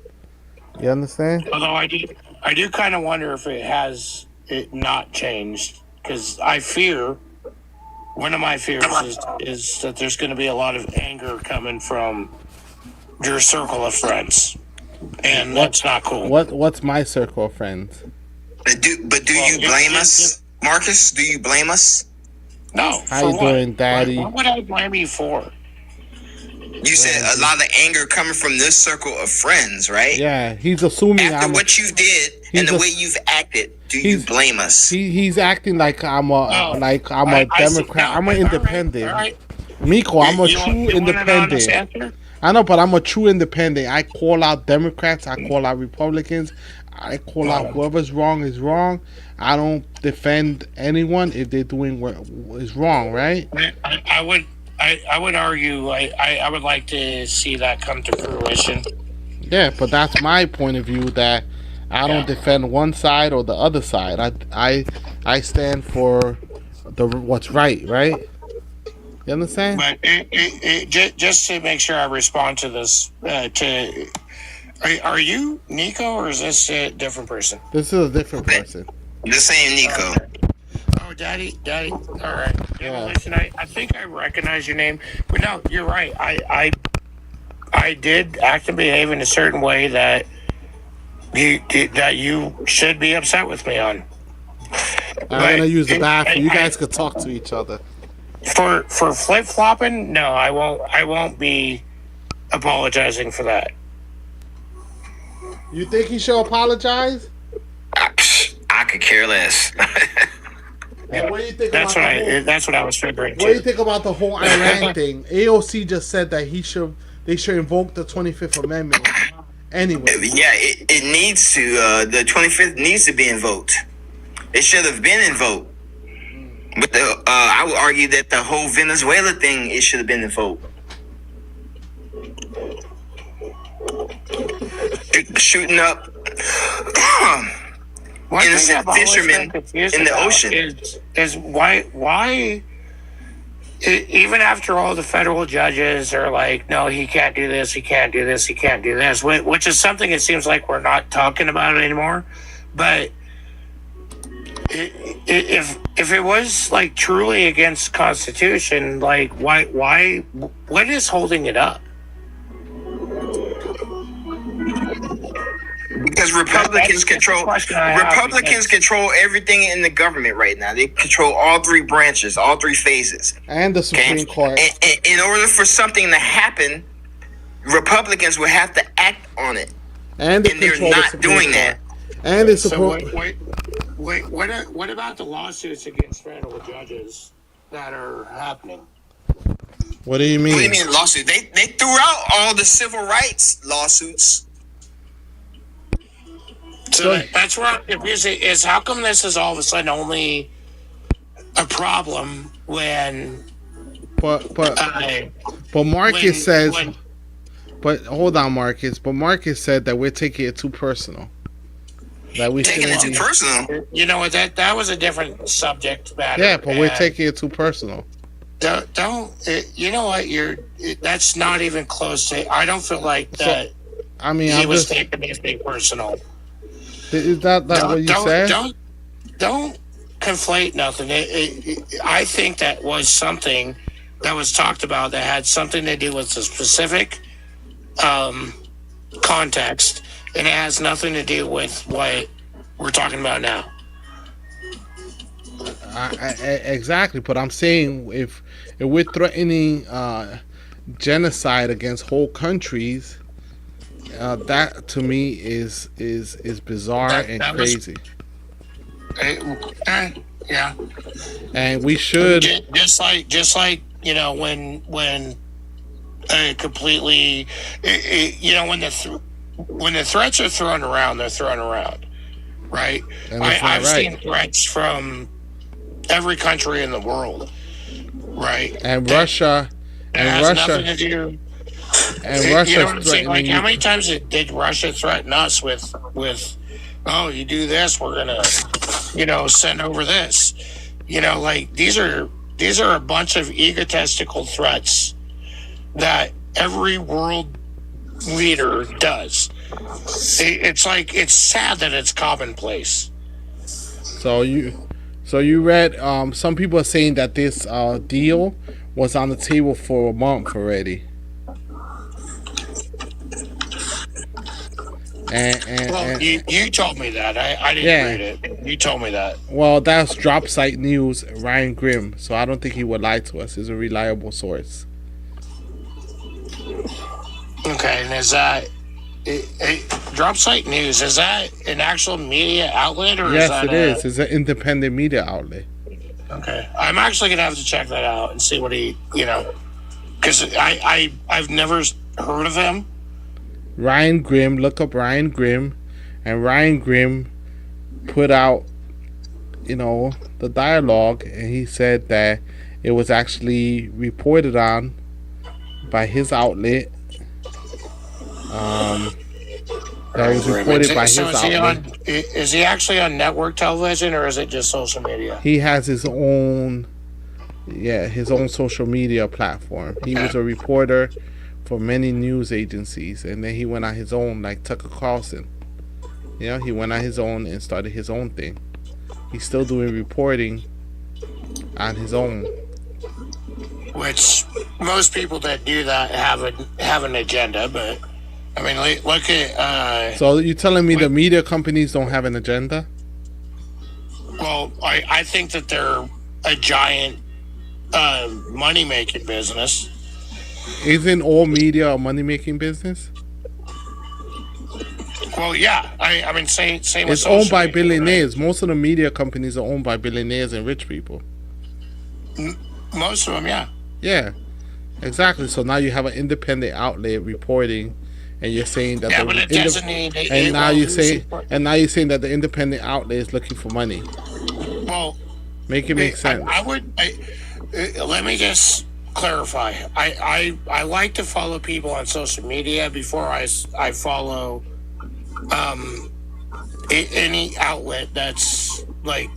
You understand? Although I do kind of wonder if it has not changed, because one of my fears is that there's going to be a lot of anger coming from your circle of friends, and that's not cool. What's my circle of friends? But do you blame us, Marcus? Do you blame us? No. How you doing, Daddy? What would I blame you for? You said a lot of anger coming from this circle of friends, right? Yeah, he's assuming after what you did and the way you've acted. Do you blame us? He's acting like I'm a Democrat. I'm an independent. All right. Miko, I'm a true independent. I know, but I'm a true independent. I call out Democrats. I call out Republicans. I call out whoever's wrong is wrong. I don't defend anyone if they're doing what is wrong, right? I would argue. I would like to see that come to fruition. Yeah, but that's my point of view. That I don't defend one side or the other side. I stand for what's right. You understand? But just to make sure I respond to this, are you Nico, or is this a different person? This is a different person. This ain't Nico. Oh, Daddy. All right. Yeah. Listen, I think I recognize your name, but no, you're right. I did act and behave in a certain way that you should be upset with me on. I'm gonna use the bathroom. You guys could talk to each other. For flip flopping, no, I won't be apologizing for that. You think he should apologize? I could care less. What do you think? That's what I was figuring. What do you think about the whole Iran thing? AOC just said that they should invoke the 25th Amendment. Anyway. Yeah, it needs to. The 25th needs to be invoked. It should have been invoked. But I would argue that the whole Venezuela thing, it should have been invoked. Shooting up innocent fishermen in the ocean. Is why even after all the federal judges are like, no, he can't do this, he can't do this, he can't do this, which is something it seems like we're not talking about anymore. But if it was like truly against Constitution, like why what is holding it up? Because Republicans control everything in the government right now. They control all three branches, all three phases, and the Supreme Court. And in order for something to happen, Republicans will have to act on it, and they're not doing that. And it's wait. What about the lawsuits against federal judges that are happening? What do you mean? What do you mean lawsuit? They threw out all the civil rights lawsuits. So that's where I'm confused. Is how come this is all of a sudden only a problem when? But Marcus says. But hold on, Marcus. But Marcus said that we're taking it too personal. That we taking it too personal. You know what? That was a different subject matter. Yeah, but we're taking it too personal. Don't you know what? That's not even close to. I don't feel like that. I mean, he was taking anything personal. Is that what you said? Don't conflate nothing. I think that was something that was talked about that had something to do with the specific context, and it has nothing to do with what we're talking about now. Exactly, but I'm saying if we're threatening genocide against whole countries, that to me is bizarre and crazy. Yeah. And we should just like when completely, when the threats are thrown around, they're thrown around, right? I've seen threats from every country in the world, right? And Russia, nothing to do. And You Russia know what I'm saying? Like, how many times did Russia threaten us with, oh, you do this, we're gonna, send over this. Like these are a bunch of egotistical threats that every world leader does. It's sad that it's commonplace. So you read, some people are saying that this deal was on the table for a month already. And you told me that. I didn't read it. You told me that. Well, that's Drop Site News, Ryan Grimm. So I don't think he would lie to us. He's a reliable source. Okay, and is that Drop Site News? Is that an actual media outlet, or yes, is that it is. It's an independent media outlet. Okay, I'm actually gonna have to check that out and see what he, because I've never heard of him. Ryan Grimm, look up Ryan Grimm, and Ryan Grimm put out, the dialogue, and he said that it was actually reported on by his outlet. That was reported by his outlet. Is he actually on network television, or is it just social media? He has his own, his own social media platform. He was a reporter for many news agencies, and then he went on his own, like Tucker Carlson. He went on his own and started his own thing. He's still doing reporting on his own. Which most people that do that have an agenda, but I mean, look at. So you're telling me the media companies don't have an agenda? Well, I think that they're a giant money making business. Isn't all media a money making business? Well, yeah. I mean, same with it's owned by billionaires. Right? Most of the media companies are owned by billionaires and rich people. Most of them, yeah. Yeah, exactly. So now you have an independent outlet reporting, and you're saying that but it doesn't need. And now you're saying that the independent outlet is looking for money. Well, make it make sense. Let me just clarify. I like to follow people on social media before I follow any outlet that's like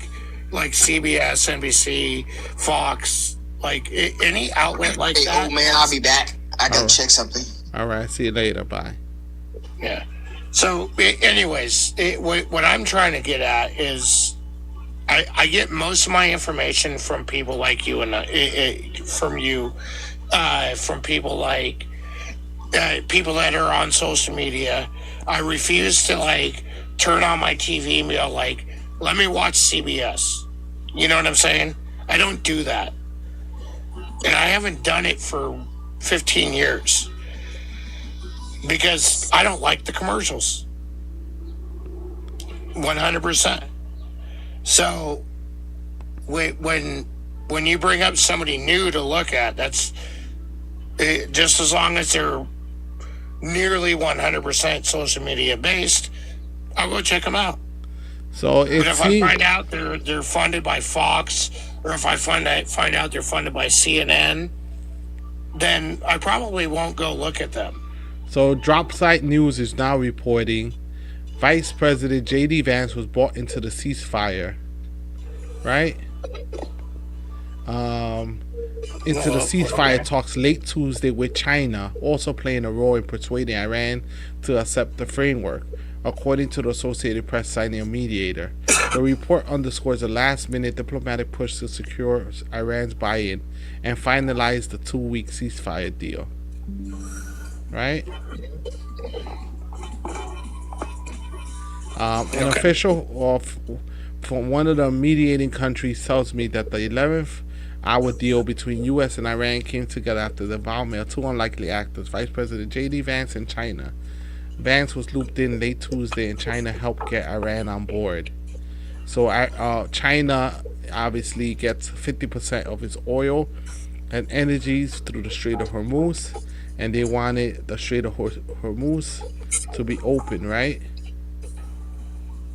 CBS, NBC, Fox, like any outlet like that. Hey, old man, I'll be back. I gotta check something. All right, see you later. Bye. Yeah. So, anyways, what I'm trying to get at is, I get most of my information from people like you and from people like people that are on social media. I refuse to turn on my TV and be like, let me watch CBS. You know what I'm saying? I don't do that. And I haven't done it for 15 years because I don't like the commercials. 100%. So when you bring up somebody new to look at, that's just as long as they're nearly 100% social media based, I'll go check them out. So but if I find out they're funded by Fox, or if I find out they're funded by CNN, then I probably won't go look at them. So Drop Site News is now reporting Vice President J.D. Vance was brought into the ceasefire, right? Into the ceasefire talks late Tuesday with China also playing a role in persuading Iran to accept the framework, according to the Associated Press citing a mediator. The report underscores a last-minute diplomatic push to secure Iran's buy-in and finalize the 2-week ceasefire deal. Right? An official from one of the mediating countries tells me that the 11th Our deal between U.S. and Iran came together after the involvement of two unlikely actors, Vice President J.D. Vance and China. Vance was looped in late Tuesday, and China helped get Iran on board. So China obviously gets 50% of its oil and energies through the Strait of Hormuz, and they wanted the Strait of Hormuz to be open, right?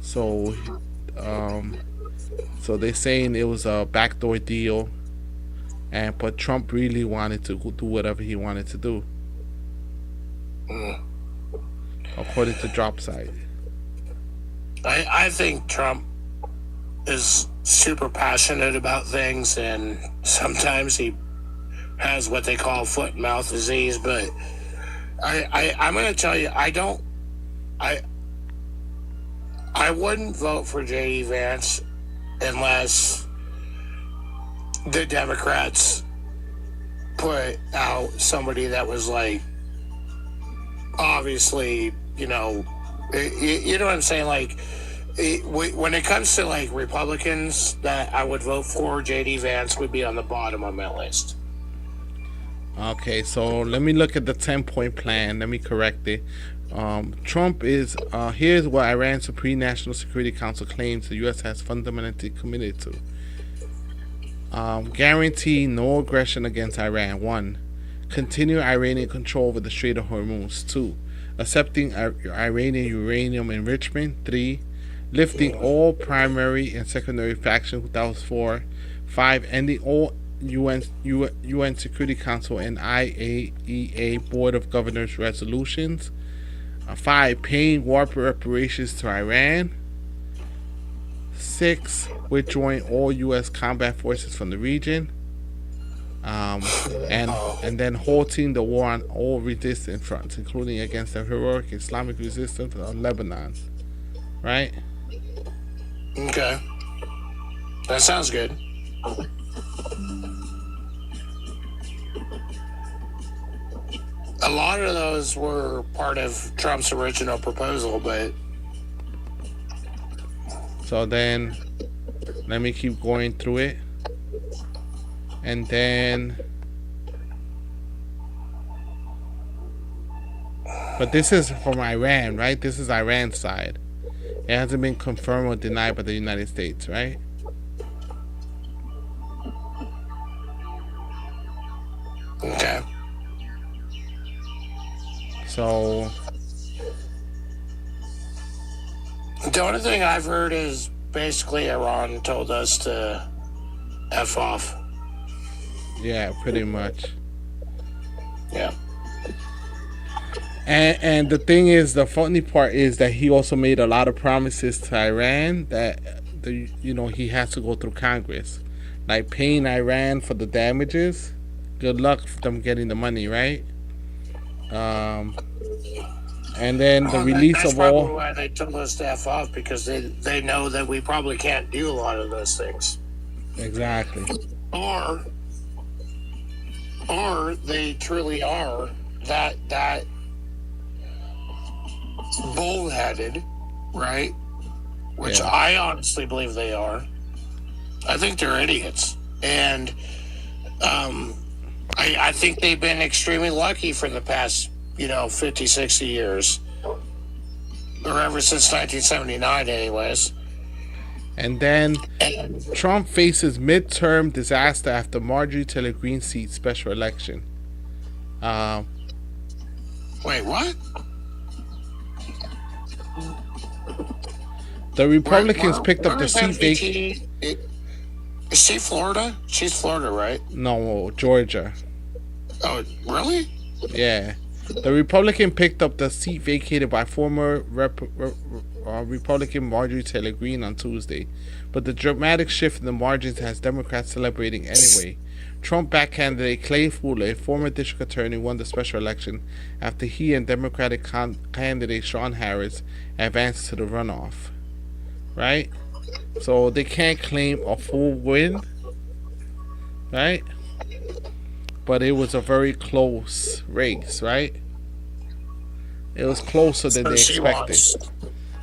So, so they're saying it was a backdoor deal, but Trump really wanted to do whatever he wanted to do, according to Dropside. I think Trump is super passionate about things, and sometimes he has what they call foot and mouth disease. But I'm going to tell you, I wouldn't vote for J.D. Vance unless the Democrats put out somebody that was like, obviously, you know what I'm saying? Like, when it comes to like Republicans that I would vote for, J.D. Vance would be on the bottom of my list. Okay, so let me look at the 10-point plan. Let me correct it. Trump is, here's what Iran's Supreme National Security Council claims the U.S. has fundamentally committed to. Guarantee no aggression against Iran. 1. Continue Iranian control over the Strait of Hormuz. 2. Accepting Iranian uranium enrichment. 3. Lifting all primary and secondary factions. That was 4. 5. Ending all UN Security Council and IAEA Board of Governors resolutions. 5. Paying war reparations to Iran. 6. Withdrawing all U.S. combat forces from the region. And then halting the war on all resistance fronts, including against the heroic Islamic resistance of Lebanon. Right? Okay. That sounds good. A lot of those were part of Trump's original proposal, but... So then, let me keep going through it. And then... But this is from Iran, right? This is Iran's side. It hasn't been confirmed or denied by the United States, right? Okay. So... The only thing I've heard is basically Iran told us to F off. Yeah, pretty much. Yeah. And the thing is, the funny part is that he also made a lot of promises to Iran that he has to go through Congress, like paying Iran for the damages. Good luck for them getting the money, right? And then the release that's of all. Probably why they told us to F off, because they know that we probably can't do a lot of those things. Exactly. Or they truly are that bullheaded, right? Which I honestly believe they are. I think they're idiots. And I think they've been extremely lucky for the past, 50, 60 years. Or ever since 1979, anyways. And then Trump faces midterm disaster after Marjorie Taylor Greene seat special election. Wait, what? The Republicans picked up the seat vacated. Is she Florida? She's Florida, right? No, Georgia. Oh, really? Yeah. The Republican picked up the seat vacated by former Republican Marjorie Taylor Greene on Tuesday, but the dramatic shift in the margins has Democrats celebrating anyway. Trump-backed candidate Clay Fuller, a former district attorney, won the special election after he and Democratic candidate Sean Harris advanced to the runoff. Right? So they can't claim a full win, right? But it was a very close race, right? It was closer than they expected.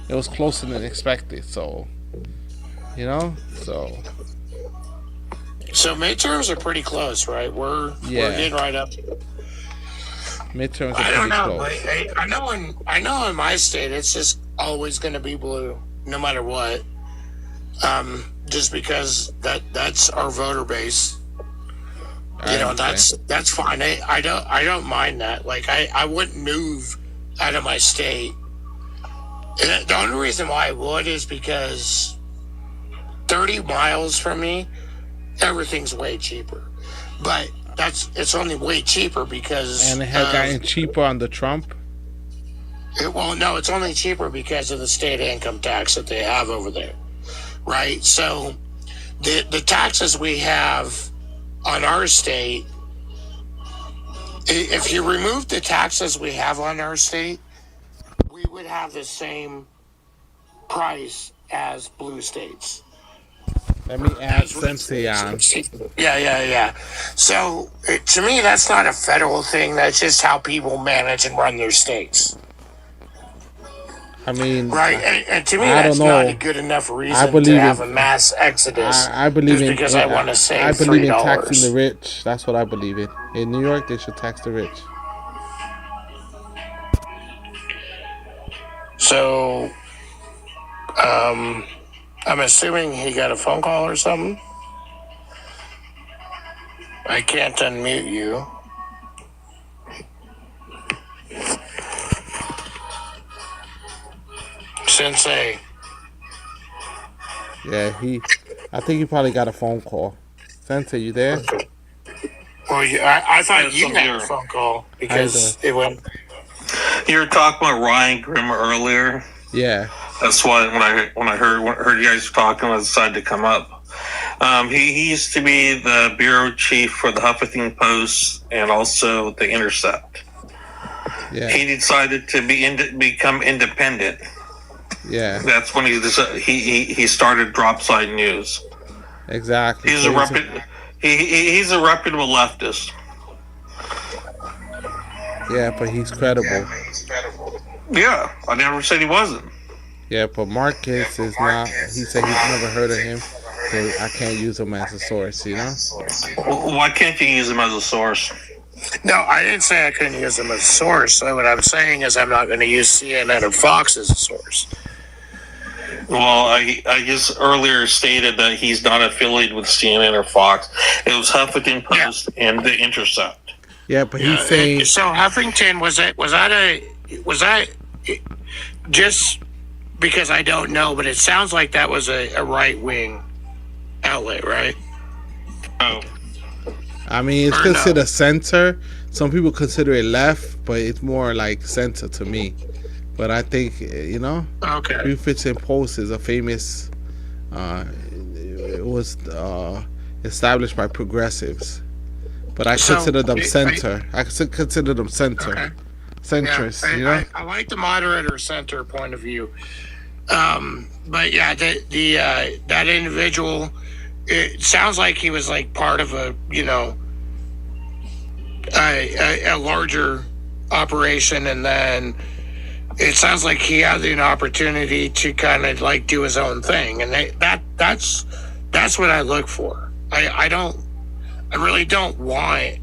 It was closer than expected, so So midterms are pretty close, right? We're getting right up. Midterms are I don't pretty know. close. I know in my state, it's just always going to be blue, no matter what. Just because that's our voter base. That's fine. I don't mind that. Like I wouldn't move out of my state. And the only reason why I would is because 30 miles from me, everything's way cheaper. But it's only way cheaper because And it had gotten cheaper under Trump. No, it's only cheaper because of the state income tax that they have over there, right? So the taxes we have on our state, if you remove the taxes we have on our state, we would have the same price as blue states. Let me add Sensei on. Yeah. So to me, that's not a federal thing. That's just how people manage and run their states. I mean, right, and to me, I that's don't know. not a good enough reason to have a mass exodus. I believe just in because I want to save I believe in $3. taxing the rich. That's what I believe in. In New York, they should tax the rich. So, I'm assuming he got a phone call or something. I can't unmute you. Sensei. Yeah, I think he probably got a phone call. Sensei, you there? Well, I thought you got a phone call because it went. You were talking about Ryan Grimmer earlier. Yeah. That's why when I heard you guys talking, I decided to come up. He used to be the bureau chief for the Huffington Post and also the Intercept. Yeah. He decided to become independent. Yeah. That's when he started Dropside News. Exactly. He's he's a reputable leftist. Yeah, but he's credible. Yeah, I never said he wasn't. Yeah, but Marcus is not. He said he's never heard of him, so I can't use him as a source, you know? Why can't you use him as a source? No, I didn't say I couldn't use him as a source. So what I'm saying is I'm not going to use CNN or Fox as a source. Well, I just earlier stated that he's not affiliated with CNN or Fox. It was Huffington Post and the Intercept. Yeah, but he's saying. So Huffington was that just because I don't know, but it sounds like that was a right wing outlet, right? Oh. I mean, it's considered center. Some people consider it left, but it's more like center to me. But I think, you know, Huffington Post is a famous. It was established by progressives, but I consider them center. I consider them center, centrist. Yeah, you know, I like the moderator center point of view. But yeah, that individual, it sounds like he was like part of a larger operation, and then it sounds like he had an opportunity to kind of like do his own thing, and that's what I look for. I really don't want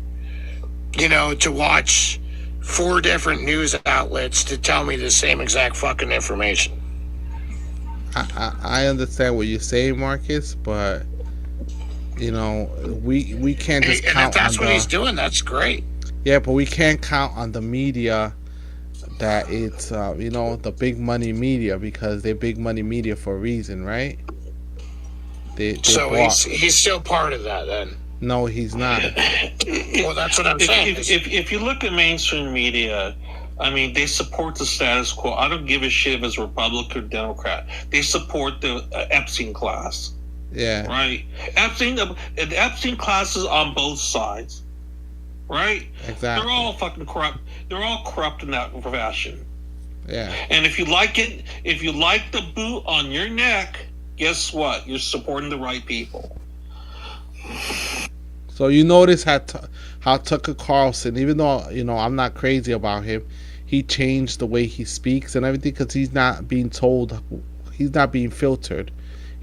to watch 4 different news outlets to tell me the same exact fucking information. I understand what you're saying, Marcus, but we can't just count. And if that's what he's doing, that's great. Yeah, but we can't count on the media that it's the big money media, because they're big money media for a reason, right? So he's still part of that then? No, he's not. Well, that's what I'm saying. If you look at mainstream media, I mean, they support the status quo. I don't give a shit if it's Republican or Democrat. They support the Epstein class. Yeah. Right? The Epstein class is on both sides. Right? Exactly. They're all fucking corrupt. They're all corrupt in that fashion. Yeah. And if you like it, if you like the boot on your neck, guess what? You're supporting the right people. So you notice how Tucker Carlson, even though I'm not crazy about him, he changed the way he speaks and everything, because he's not being told, he's not being filtered.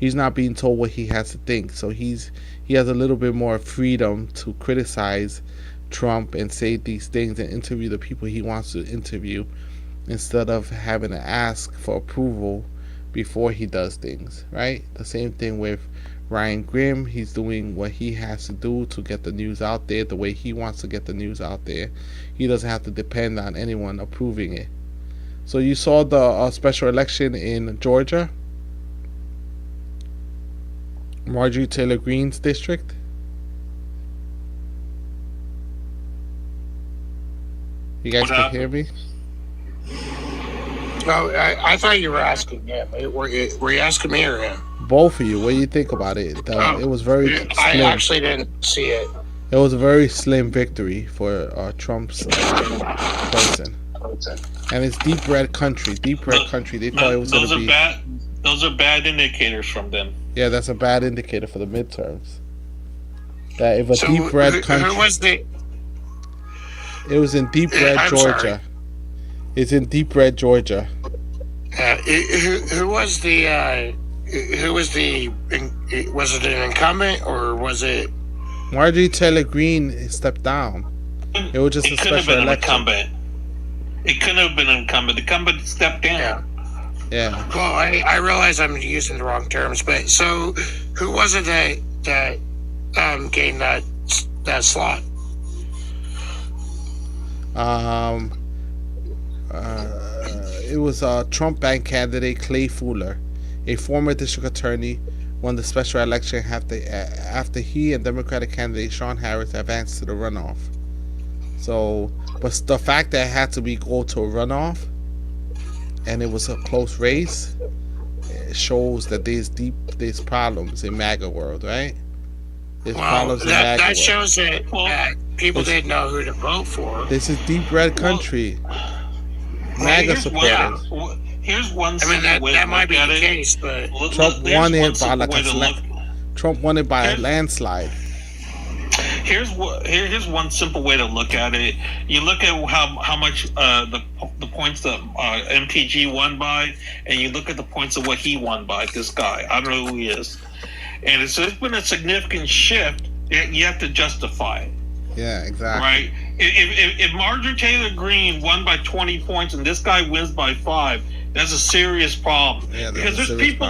He's not being told what he has to think. So he has a little bit more freedom to criticize Trump and say these things and interview the people he wants to interview, instead of having to ask for approval before he does things, right? The same thing with Ryan Grimm. He's doing what he has to do to get the news out there the way he wants to get the news out there. He doesn't have to depend on anyone approving it. So you saw the special election in Georgia, Marjorie Taylor Greene's district. You guys can hear me? Oh, I thought you were asking him. Were you asking me or him? Both of you. What do you think about it? It was very slim. I actually didn't see it. It was a very slim victory for Trump's person. And it's deep red country. Deep red country. They thought it was going to be... Those are bad indicators from them. Yeah, that's a bad indicator for the midterms. That if a deep red country... Who was the... It was in deep red Georgia. Sorry. It's in deep red Georgia. Who was the... Was it an incumbent or was it... Marjorie Taylor Greene stepped down. It was just a special election. It couldn't have been an incumbent. The incumbent stepped down. Yeah. Well, I realize I'm using the wrong terms, but so who was it that gained that slot? It was a Trump bank candidate, Clay Fuller, a former district attorney, won the special election after he and Democratic candidate Sean Harris advanced to the runoff. So, but the fact that it had to go to a runoff, and it was a close race, it shows that there's problems in MAGA world, right? There's problems in MAGA world. That shows that people didn't know who to vote for. This is deep red country. MAGA supporters. Here's one. That might be the case, but Trump won it by a landslide. Here's one simple way to look at it. You look at how much the points that MTG won by, and you look at the points of what he won by. This guy, I don't know who he is, and it's been a significant shift. You have to justify it. Yeah, exactly. Right. If Marjorie Taylor Greene won by 20 points and this guy wins by 5, that's a serious problem. Yeah, because there's people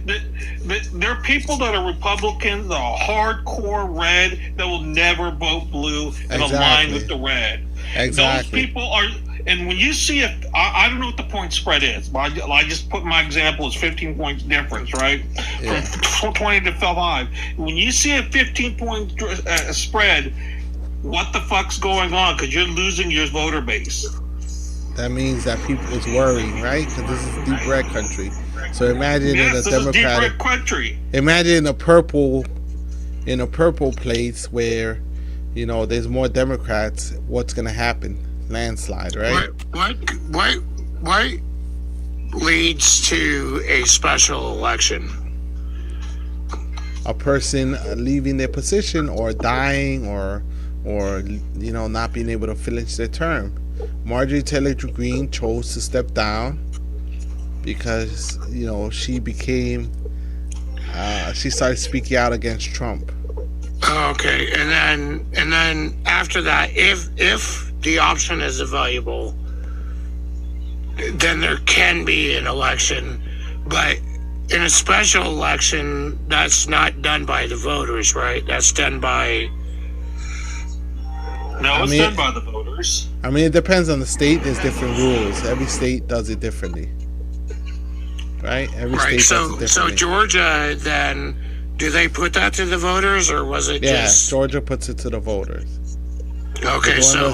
there are people that are Republicans that are hardcore red that will never vote blue and align with the red. Exactly. Those people are, and when you see it, I don't know what the point spread is, but I just put my example as 15 points difference, right? Yeah. From 20 to 5. When you see a 15-point spread, what the fuck's going on? Because you're losing your voter base. That means that people is worrying, right? Because this is deep red country. So imagine in a Democratic deep red country. Imagine in a purple place where, there's more Democrats. What's gonna happen? Landslide, right? What leads to a special election? A person leaving their position or dying or not being able to finish their term. Marjorie Taylor Greene chose to step down because she started speaking out against Trump. Okay, and then after that, if the option is available, then there can be an election, but in a special election, that's not done by the voters, right? That's done by... No, it's done by the voters. It depends on the state. There's different rules. Every state does it differently. Right? Every state does it differently. So Georgia, then, do they put that to the voters, or was it just... Yeah, Georgia puts it to the voters. Okay, so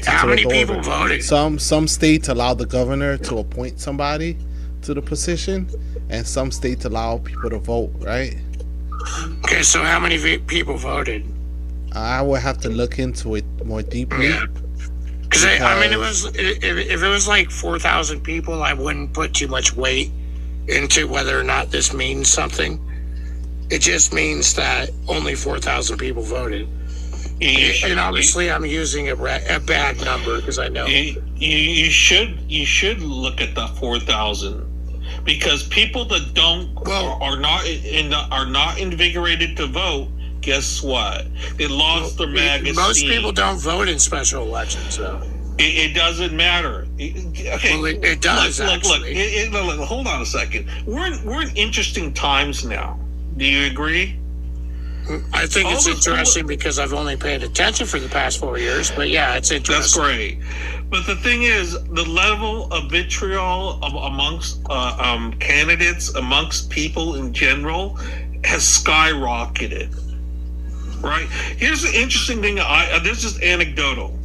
how many people voted? Some states allow the governor to appoint somebody to the position, and some states allow people to vote, right? Okay, so how many people voted? I would have to look into it more deeply. Yeah. Because it was if it was like 4,000 people, I wouldn't put too much weight into whether or not this means something. It just means that only 4,000 people voted, and obviously I'm using a bad number because I know you should look at the 4,000. because people that are not invigorated to vote. Guess what? They lost their MAGA Most steam. people don't vote in special elections, so. It doesn't matter. Okay. Well, it does. Look. Hold on a second. We're in interesting times now. Do you agree? I think it's interesting because I've only paid attention for the past 4 years. But yeah, it's interesting. That's great. But the thing is, the level of vitriol amongst candidates, amongst people in general, has skyrocketed. Right? Here's the interesting thing. This is anecdotal.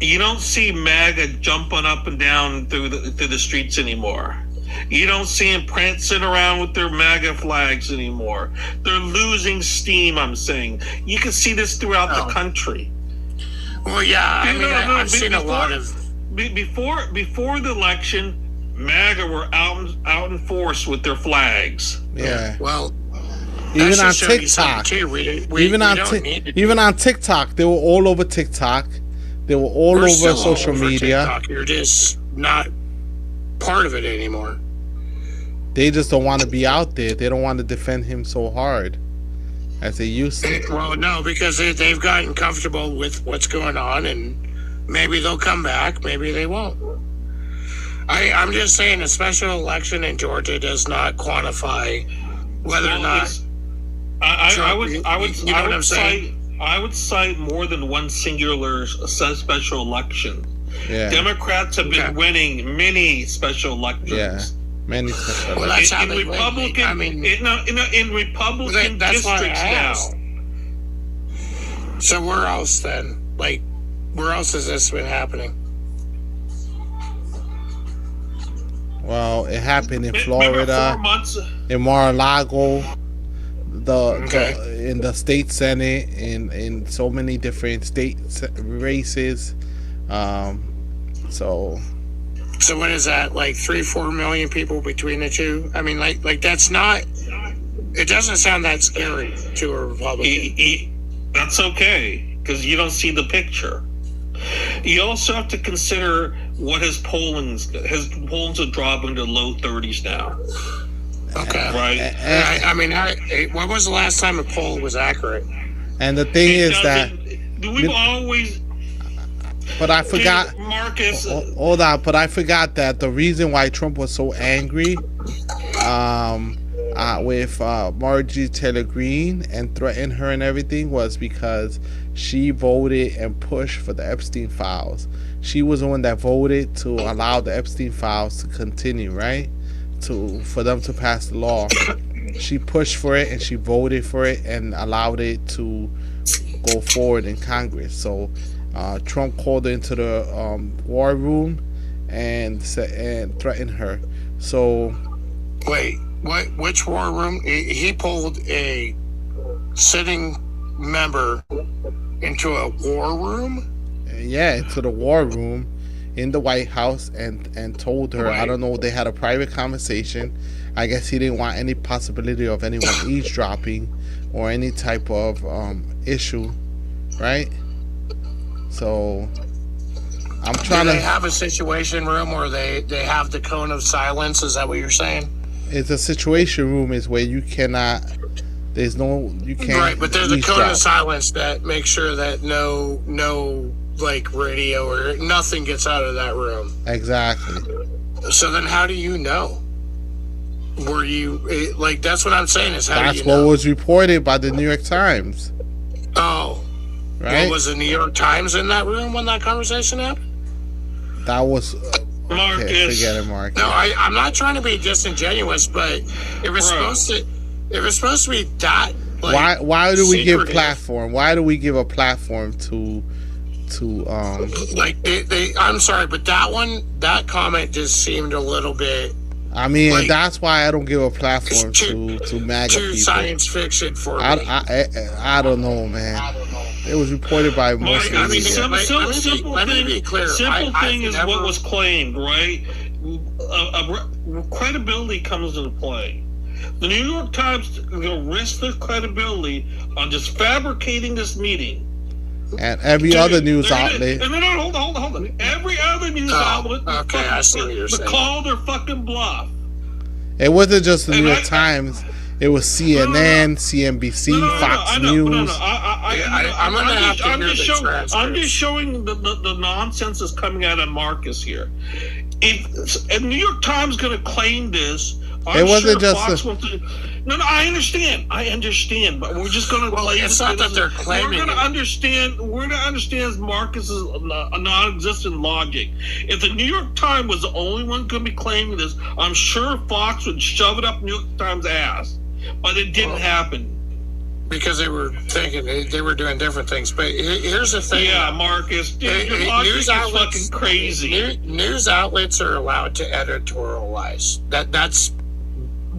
You don't see MAGA jumping up and down through the streets anymore. You don't see them prancing around with their MAGA flags anymore. They're losing steam, I'm saying. You can see this throughout the country. Well, yeah, I've seen a lot of... Before the election, MAGA were out in force with their flags. Yeah. Well... Even on TikTok, even on TikTok, they were all over TikTok. They were all over social media. TikTok. You're just not part of it anymore. They just don't want to be out there. They don't want to defend him so hard as they used to. Well, no, because they've gotten comfortable with what's going on, and maybe they'll come back. Maybe they won't. I'm just saying a special election in Georgia does not quantify whether or not. I would cite more than one singular special election. Yeah. Democrats have been winning many special elections. Yeah, many special. Well, that's how they Republican. win. In Republican districts now. So where else then? Like, where else has this been happening? Well, it happened in Florida, in Mar-a-Lago. In the state senate, in so many different state races. So what is that, like 3-4 million people between the two? I mean, like that's not, it doesn't sound that scary to a Republican. That's okay, because you don't see the picture. You also have to consider what his pollings are dropping to low 30s now. Okay. Right. I mean, when was the last time a poll was accurate? And the thing is that we've always. But I forgot, Marcus. Hold on, but I forgot that the reason why Trump was so angry, with Marjorie Taylor Greene and threatened her and everything was because she voted and pushed for the Epstein files. She was the one that voted to allow the Epstein files to continue, right? For them to pass the law. She pushed for it and she voted for it and allowed it to go forward in Congress. So Trump called her into the war room and threatened her. So wait, which war room? He pulled a sitting member into a war room? Yeah, into the war room in the White House and told her, I don't know, they had a private conversation. I guess he didn't want any possibility of anyone eavesdropping or any type of issue, right? So I'm trying to... Do they have a situation room where they have the cone of silence? Is that what you're saying? It's a situation room is where you cannot... There's no... You can't... Right, but there's a cone of silence that makes sure that no like radio or nothing gets out of that room. Exactly. So then how do you know? Were you like, that's what I'm saying is how do you know? That's what was reported by the New York Times. Oh. Right? Well, was the New York Times in that room when that conversation happened? That was... Marcus. Okay, forget it, Marcus. No, I'm not trying to be disingenuous, but it was supposed to be that, like, why do we give platform? Why do we give a platform to like I'm sorry, but that comment just seemed a little bit, I mean, like, that's why I don't give a platform to MAGA too people. science fiction for me. I don't know, man. It was reported by most Let me be clear. Simple thing is what was claimed, right? Credibility comes into play. The New York Times is going to risk their credibility on just fabricating this meeting. And every other news outlet. And then hold on. Every other news outlet I see what you're saying. call their fucking bluff. It wasn't just the New York Times. It was CNN, CNBC, Fox News. I'm just showing the nonsense that's coming out of Marcus here. If the New York Times going to claim this, It wasn't just Fox wants to. No, I understand, but we're just going to. Well, it's not that they're claiming. We're going to understand Marcus's non-existent logic. If the New York Times was the only one going to be claiming this, I'm sure Fox would shove it up New York Times' ass. But it didn't happen. Because they were thinking they were doing different things. But here's the thing. Yeah, Marcus. News outlets fucking crazy. News outlets are allowed to editorialize. That's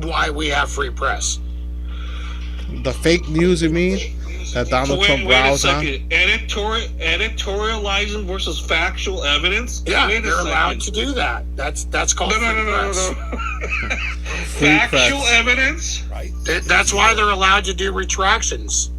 why we have free press. The fake news, you mean? That Donald Trump browsed on? Editorializing versus factual evidence? Yeah, they're allowed to do that. That's called free press. Factual evidence? Right. That's why they're allowed to do retractions.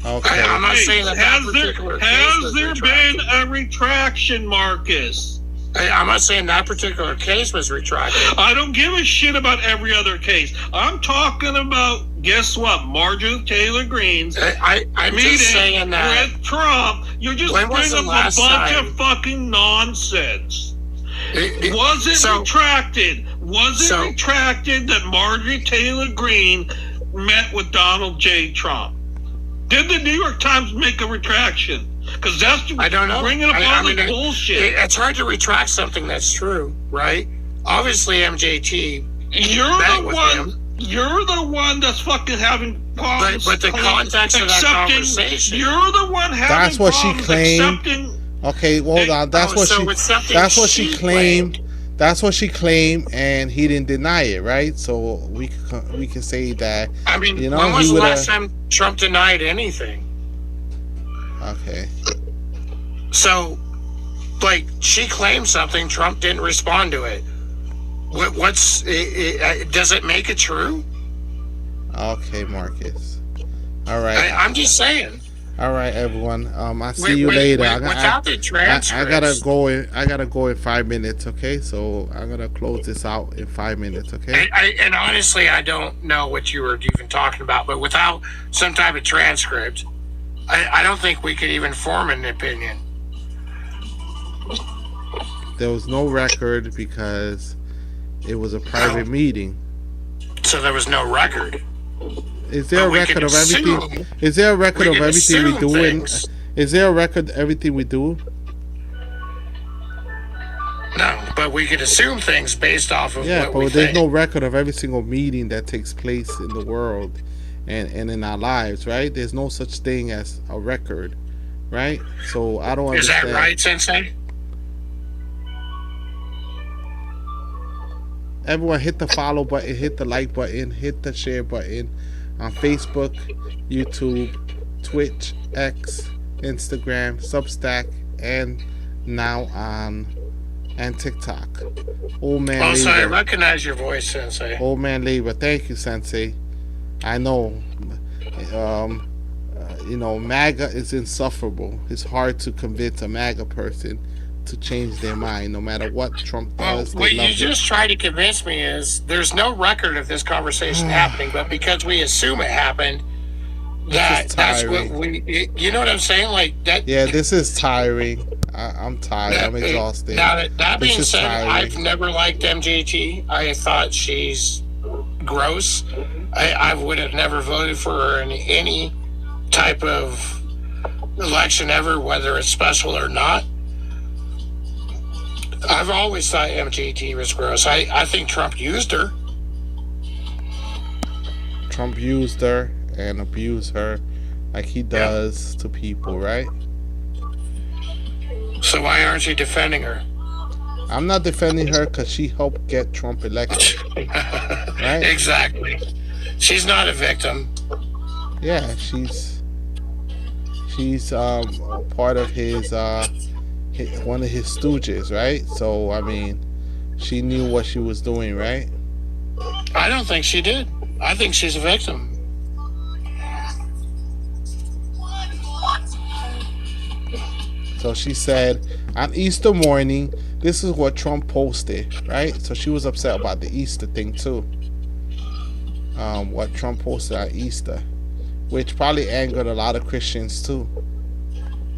Okay. I'm not saying that has there been a retraction, Marcus? I'm not saying that particular case was retracted. I don't give a shit about every other case. I'm talking about, guess what, Marjorie Taylor Greene's I'm just saying that with Trump. You're just bringing up a bunch of fucking nonsense. Was it retracted? Was it retracted that Marjorie Taylor Greene met with Donald J. Trump? Did the New York Times make a retraction? Because that's I don't know. Bringing up all the bullshit. It's hard to retract something that's true, right? Obviously, MJT. You're the one that's fucking having problems. But the context of that conversation. You're the one having That's what she claimed. Okay, hold on. That's what she claimed. That's what she claimed, and he didn't deny it, right? So we can say that. I mean, when was the last time Trump denied anything? Okay. So, like, she claimed something, Trump didn't respond to it. Does it make it true? Okay, Marcus. All right. I'm just saying. All right, everyone. I see you later. Without the transcripts, I gotta go in 5 minutes. Okay, so I'm gonna close this out in 5 minutes. Okay. And honestly, I don't know what you were even talking about, but without some type of transcript, I don't think we could even form an opinion. There was no record because it was a private meeting. So there was no record. Is there a record of everything? Is there a record of everything we do? Is there a record of everything we do? No, but we could assume things based off of what we think. There's no record of every single meeting that takes place in the world and in our lives, right? There's no such thing as a record, right? So I don't understand. Is that right, Sensei? Everyone hit the follow button, hit the like button, hit the share button on Facebook, YouTube, Twitch, X, Instagram, Substack, and now on TikTok. Old Man Labor. Also, I recognize your voice, Sensei. Old Man Labor. Thank you, Sensei. I know. MAGA is insufferable. It's hard to convince a MAGA person to change their mind, no matter what Trump does. What you just tried to convince me is there's no record of this conversation happening, but because we assume it happened, that's what we. You know what I'm saying? Like that. Yeah, this is tiring. I'm tired. I'm exhausted. Now that being said, I've never liked MJT. I thought she's gross. I would have never voted for her in any type of election ever, whether it's special or not. I've always thought MJT was gross. I think Trump used her. Trump used her and abused her like he does to people, right? So why aren't you defending her? I'm not defending her because she helped get Trump elected. Right? Exactly. She's not a victim. Yeah, she's part of his one of his stooges, right? So I mean, she knew what she was doing, right? I don't think she did. I think she's a victim. So she said, On Easter morning, this is what Trump posted, right? So she was upset about the Easter thing too. What Trump posted on Easter, which probably angered a lot of Christians too.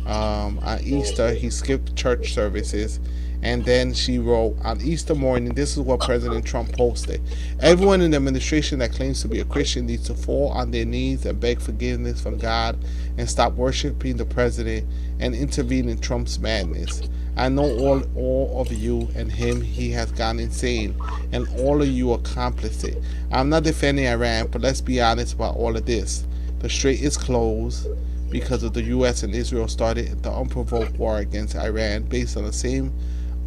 On Easter, he skipped church services. And then she wrote, on Easter morning, this is what President Trump posted. Everyone in the administration that claims to be a Christian needs to fall on their knees and beg forgiveness from God and stop worshiping the president and intervene in Trump's madness. I know all of you and him, he has gone insane, and all of you are complicit. I'm not defending Iran, but let's be honest about all of this. The strait is closed because of the U.S. and Israel started the unprovoked war against Iran based on the same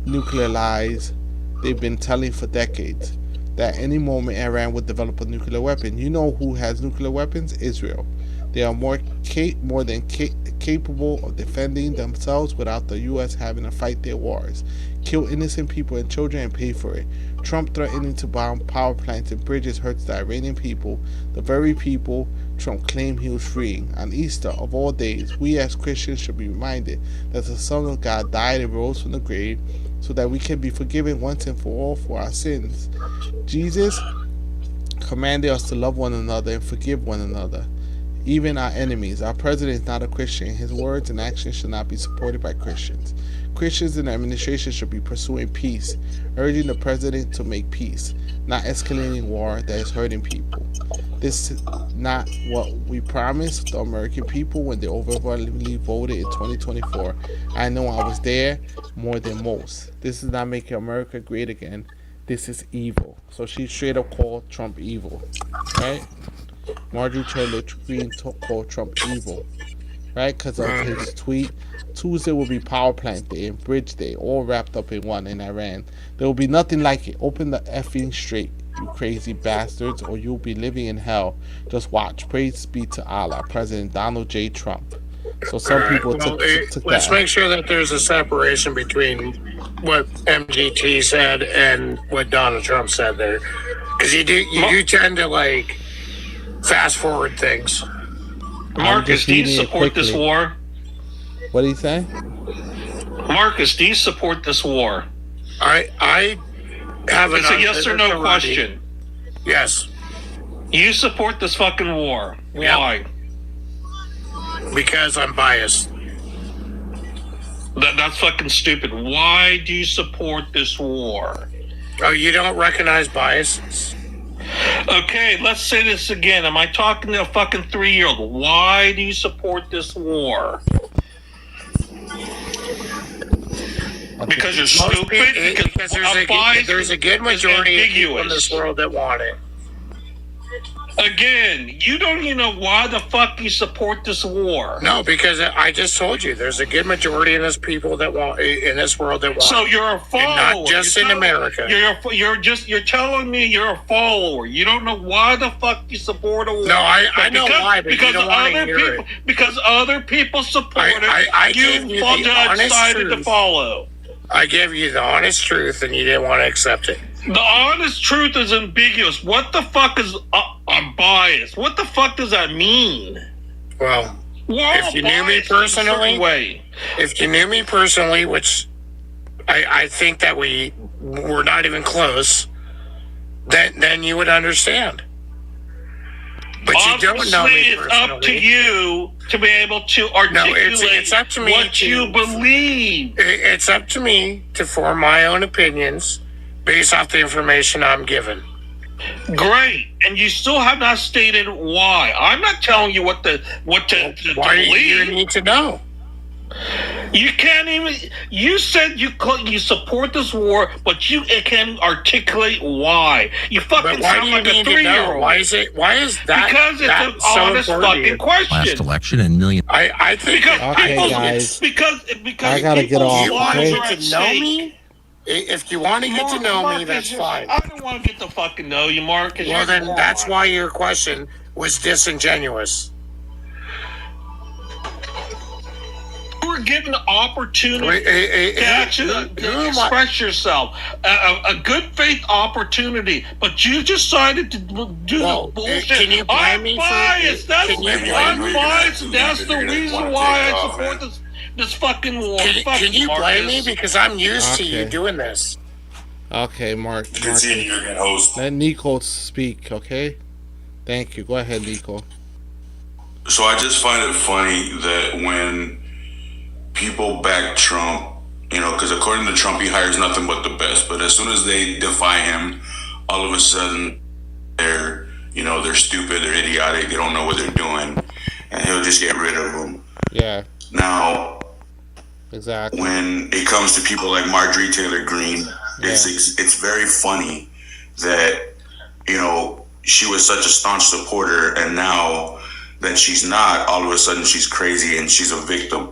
nuclear lies they've been telling for decades, that any moment Iran would develop a nuclear weapon. You know who has nuclear weapons? Israel. They are more than capable of defending themselves without the U.S. having to fight their wars, kill innocent people and children, and pay for it. Trump threatening to bomb power plants and bridges hurts the Iranian people, the very people Trump claimed he was freeing. On Easter, of all days, we as Christians should be reminded that the Son of God died and rose from the grave so that we can be forgiven once and for all for our sins. Jesus commanded us to love one another and forgive one another, even our enemies. Our president is not a Christian. His words and actions should not be supported by Christians. Christians in the administration should be pursuing peace, urging the president to make peace, not escalating war that is hurting people. This is not what we promised the American people when they overwhelmingly voted in 2024. I know I was there more than most. This is not making America great again. This is evil. So she straight up called Trump evil, right? Marjorie Taylor Greene called Trump evil, right? Because of his tweet. Tuesday will be power plant day and bridge day, all wrapped up in one in Iran. There will be nothing like it. Open the effing strait, you crazy bastards, or you'll be living in hell. Just watch. Praise be to Allah. President Donald J. Trump. So some people took let's that. make sure that there's a separation between what MGT said and what Donald Trump said there, because you do tend to like fast forward things. Marcus, do you support this war? What did he say? Marcus, do you support this war? I have It's a yes or no question. Yes. You support this fucking war. Yep. Why? Because I'm biased. That's fucking stupid. Why do you support this war? Oh, you don't recognize bias? Okay, let's say this again. Am I talking to a fucking 3-year-old? Why do you support this war? Because you're stupid? Because there's a good majority of people in this world that want it. Again, you don't even know why the fuck you support this war. No, because I just told you there's a good majority in this people that want in this world that want. So you're a follower, and not just in America. You're telling me you're a follower. You don't know why the fuck you support a war. No, I know why, but you don't want to hear it. Because other people support it. You decided to follow. I gave you the honest truth, and you didn't want to accept it. The honest truth is ambiguous. What the fuck is I'm biased? What the fuck does that mean? Well, if you knew me personally, which I think that we were not even close, then you would understand. But obviously, you don't know me it's up to you to be able to articulate it's up to me what you believe. It's up to me to form my own opinions based off the information I'm given. Great, and you still have not stated why. I'm not telling you what to why believe. Do you need to know? You can't even. You said you support this war, but you can't articulate why. You fucking sound like a 3-year-old. Why is that? Because it's an honest fucking question. Last election and million. I think because I gotta get off. You want to get to know me? If you want to get to know me, that's fine. I don't want to get to fucking know you, Mark. Well, then that's why your question was disingenuous. You were given the opportunity to actually express yourself, a good faith opportunity, but you decided to do bullshit. Can you blame me biased. I'm biased. That's the reason why I support this. this fucking war. Can you blame me? Because I'm used to you Okay. doing this. Okay, Mark. Good seeing you again, host. Let Nico speak, okay? Thank you. Go ahead, Nico. So I just find it funny that when people back Trump, because according to Trump, he hires nothing but the best. But as soon as they defy him, all of a sudden they're stupid, they're idiotic, they don't know what they're doing, and he'll just get rid of them. Yeah. Now, exactly. When it comes to people like Marjorie Taylor Greene, it's very funny that she was such a staunch supporter, and now that she's not, all of a sudden she's crazy and she's a victim.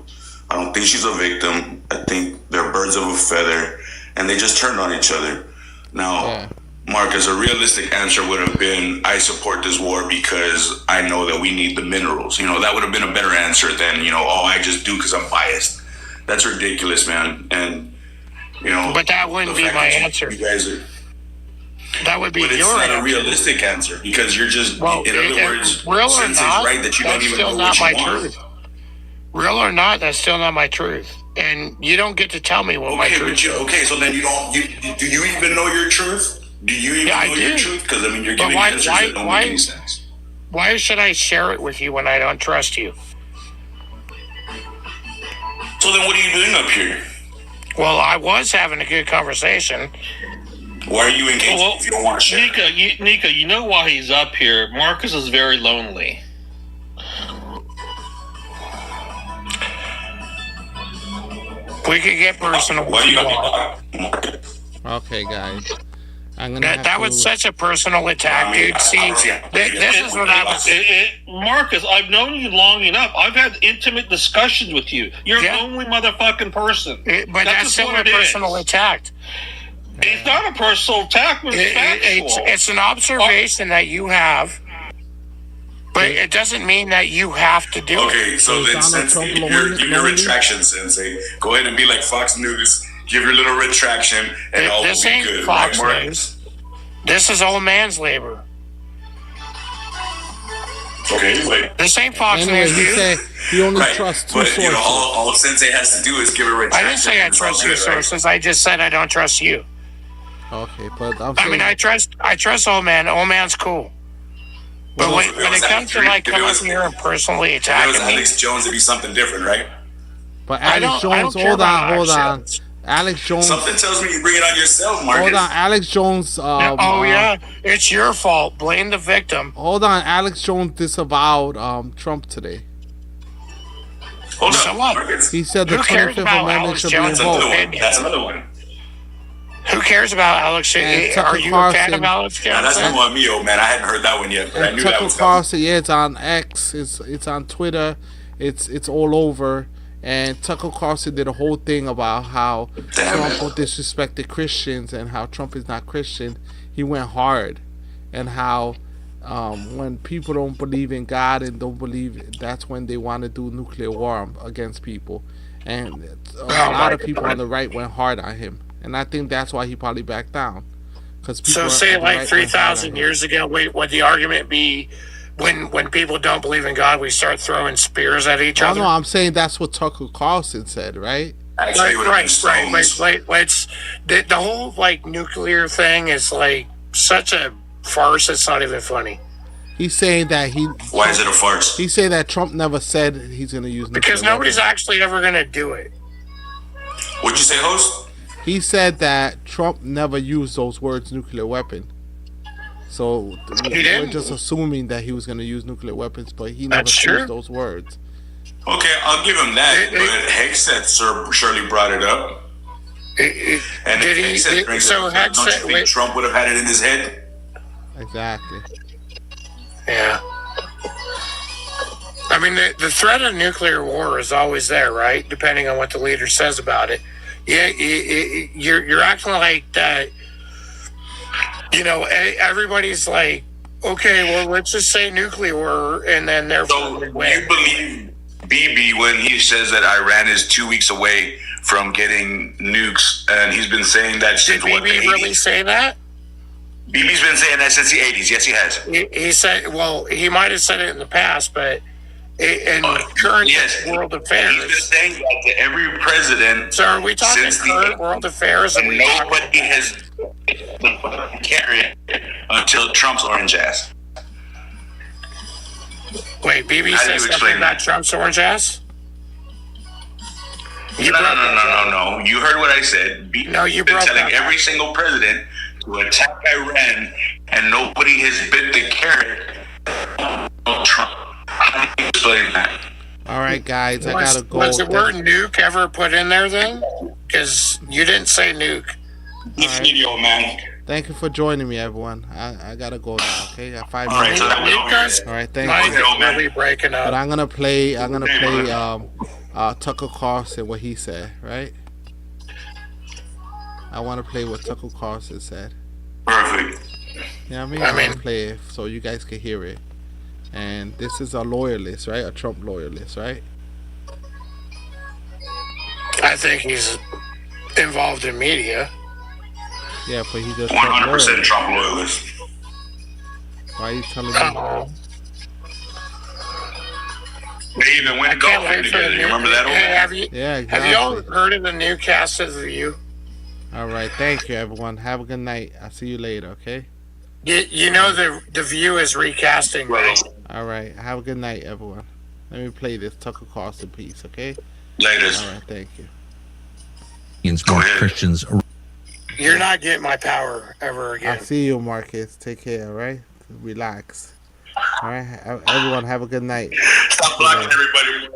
I don't think she's a victim. I think they're birds of a feather, and they just turned on each other. Now, Marcus, a realistic answer would have been, I support this war because I know that we need the minerals. That would have been a better answer than, I just do because I'm biased. That's ridiculous, man. And, But that wouldn't be my answer. You guys are... That would be your answer. But it's not a realistic answer because you're just, in other words, real or Sensei's not, right that you don't that's even still know not what my you want. truth. Real or not, that's still not my truth. And you don't get to tell me what my truth is. Okay, so then do you even know your truth? Do you even know your truth? Because, you're giving answers that don't make any sense. Why should I share it with you when I don't trust you? So then what are you doing up here? Well, I was having a good conversation. Why are you engaged if you don't want to share? Nika, you know why he's up here. Marcus is very lonely. We could get personal. Okay, guys. That was such a personal attack, dude. See, this is what I was... Marcus, I've known you long enough. I've had intimate discussions with you. You're a lonely motherfucking person. But that's still a personal attack. It's not a personal attack, but it's factual. It's an observation that you have, but it doesn't mean that you have to do it. Okay, so then, Sensei, give your retraction, Sensei. Go ahead and be like Fox News. Give your little retraction, and all will This be ain't good. Fox Right, News. This is old man's labor. Okay, wait. This ain't Fox Anyway, News, he dude. said he only trusts two But sources. all Sensei has to do is give a retraction. I didn't say I trust your sources. I just said I don't trust you. Okay, but I'm I saying... mean, I trust old man. Old man's cool. But when it comes to coming up here and personally If it attacking was me, Alex Jones, it'd be something different, right? But I Alex don't Jones, care hold about on. Alex Alex Jones... Something tells me you bring it on yourself, Marcus. Hold on, Alex Jones... yeah, it's your fault. Blame the victim. Hold on, Alex Jones disavowed Trump today. Hold So on, what? Marcus. He said the Who cares 25th about Amendment Alex should be Jones? revoked. That's another one. Who cares about Alex? And Tucker Are you a fan of Carlson. Alex Now, Jones? that's new on me, old man. I hadn't heard that one yet, but I And knew that Tucker was coming. Carlson, it's on X, it's on Twitter, it's all over. And Tucker Carlson did a whole thing about how Trump disrespected Christians and how Trump is not Christian. He went hard, and how when people don't believe in God and don't believe, that's when they want to do nuclear war against people. And a lot of people on the right went hard on him, and I think that's why he probably backed down. So say like 3,000 years ago, would the argument be when people don't believe in God, we start throwing spears at each other? No, I'm saying that's what Tucker Carlson said, right? Actually, Right. The whole nuclear thing is such a farce. It's not even funny. He's saying that Why is it a farce? He's saying that Trump never said he's going to use nuclear Because nobody's weapons. actually ever going to do it. What'd you say, host? He said that Trump never used those words, nuclear weapon. So we're didn't? just assuming that he was going to use nuclear weapons, but he never That's true. used those words. Okay, I'll give him that. But Hegseth surely brought it up. And if Hegseth brings it up, don't you think Trump would have had it in his head? Exactly. Yeah. I mean, the threat of nuclear war is always there, right? Depending on what the leader says about it. Yeah, you're acting like that. Everybody's like, okay, well, let's just say nuclear war, and then therefore we win. You believe Bibi when he says that Iran is 2 weeks away from getting nukes, and he's been saying that since Did Bibi really say that? Bibi's been saying that since the 80s. Yes, he has. He said, well, he might have said it in the past, but in current world affairs. He's been saying that to every president. So are we talking current world affairs? And nobody has carried it until Trump's orange ass. Wait, BB said something about Trump's orange ass? No. You heard what I said. No, you been broke telling that. every single president to attack Iran, and nobody has bit the carrot of Trump. How do you explain that? All right, guys, I gotta go. Was the word nuke ever put in there then? Because you didn't say nuke. This video, man. Thank you for joining me, everyone. I gotta go now. Okay, I got 5 All right, minutes. so that was over. All right, thank Mine you. is really breaking up. But I'm gonna play Tucker Carlson, what he said, right? I want to play what Tucker Carlson said. Perfect. You know what I mean? I want to play it so you guys can hear it. And this is a loyalist, right? A Trump loyalist, right? I think he's involved in media. Yeah, but he's a 100% Trump loyalist. Why are you telling me? They even went golfing together. You remember that? Have you? Yeah, exactly. Have you all heard of the new cast of The View? All right, thank you, everyone. Have a good night. I'll see you later, okay? You know the View is recasting, right? All right, have a good night, everyone. Let me play this Tucker Carlson piece, okay? Later. All right, thank you. Christians. You're not getting my power ever again. I'll see you, Marcus. Take care, all right? Relax. All right, everyone, have a good night. Stop blocking everybody.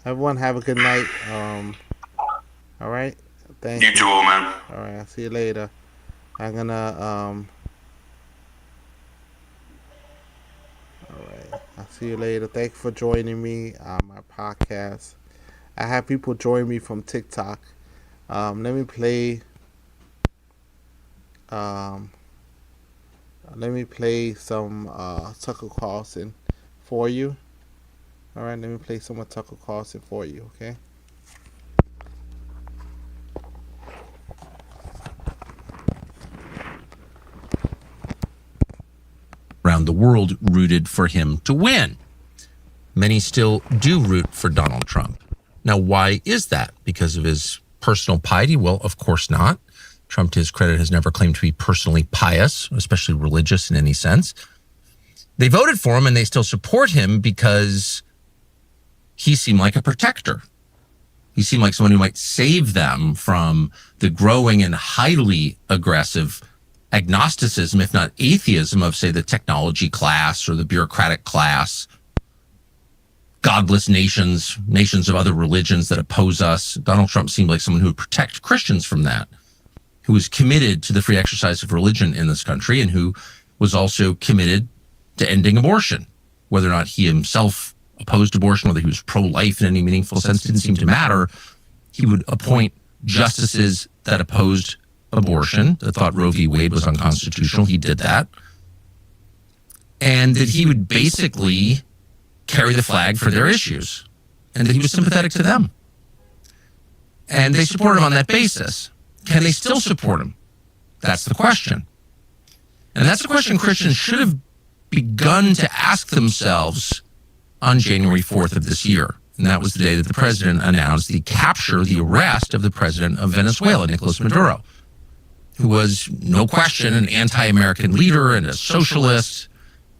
Everyone, have a good night. All right. Thank you. You too, old man. All right, I'll see you later. I'm gonna all right, I'll see you later. Thank you for joining me on my podcast. I have people join me from TikTok. Let me play some Tucker Carlson for you. All right, let me play some of Tucker Carlson for you, okay? Around the world rooted for him to win. Many still do root for Donald Trump. Now, why is that? Because of his personal piety? Well, of course not. Trump, to his credit, has never claimed to be personally pious, especially religious in any sense. They voted for him and they still support him because he seemed like a protector. He seemed like someone who might save them from the growing and highly aggressive agnosticism, if not atheism, of, say, the technology class or the bureaucratic class, godless nations of other religions that oppose us. Donald Trump seemed like someone who would protect Christians from that, who was committed to the free exercise of religion in this country, and who was also committed to ending abortion. Whether or not he himself opposed abortion, whether he was pro-life in any meaningful sense, didn't seem to matter. He would appoint justices that opposed abortion, that thought Roe v. Wade was unconstitutional. He did that. And that he would basically carry the flag for their issues, and that he was sympathetic to them. And they support him on that basis. Can they still support him? That's the question. And that's the question Christians should have begun to ask themselves on January 4th of this year. And that was the day that the president announced the arrest of the president of Venezuela, Nicolas Maduro, who was, no question, an anti-American leader and a socialist,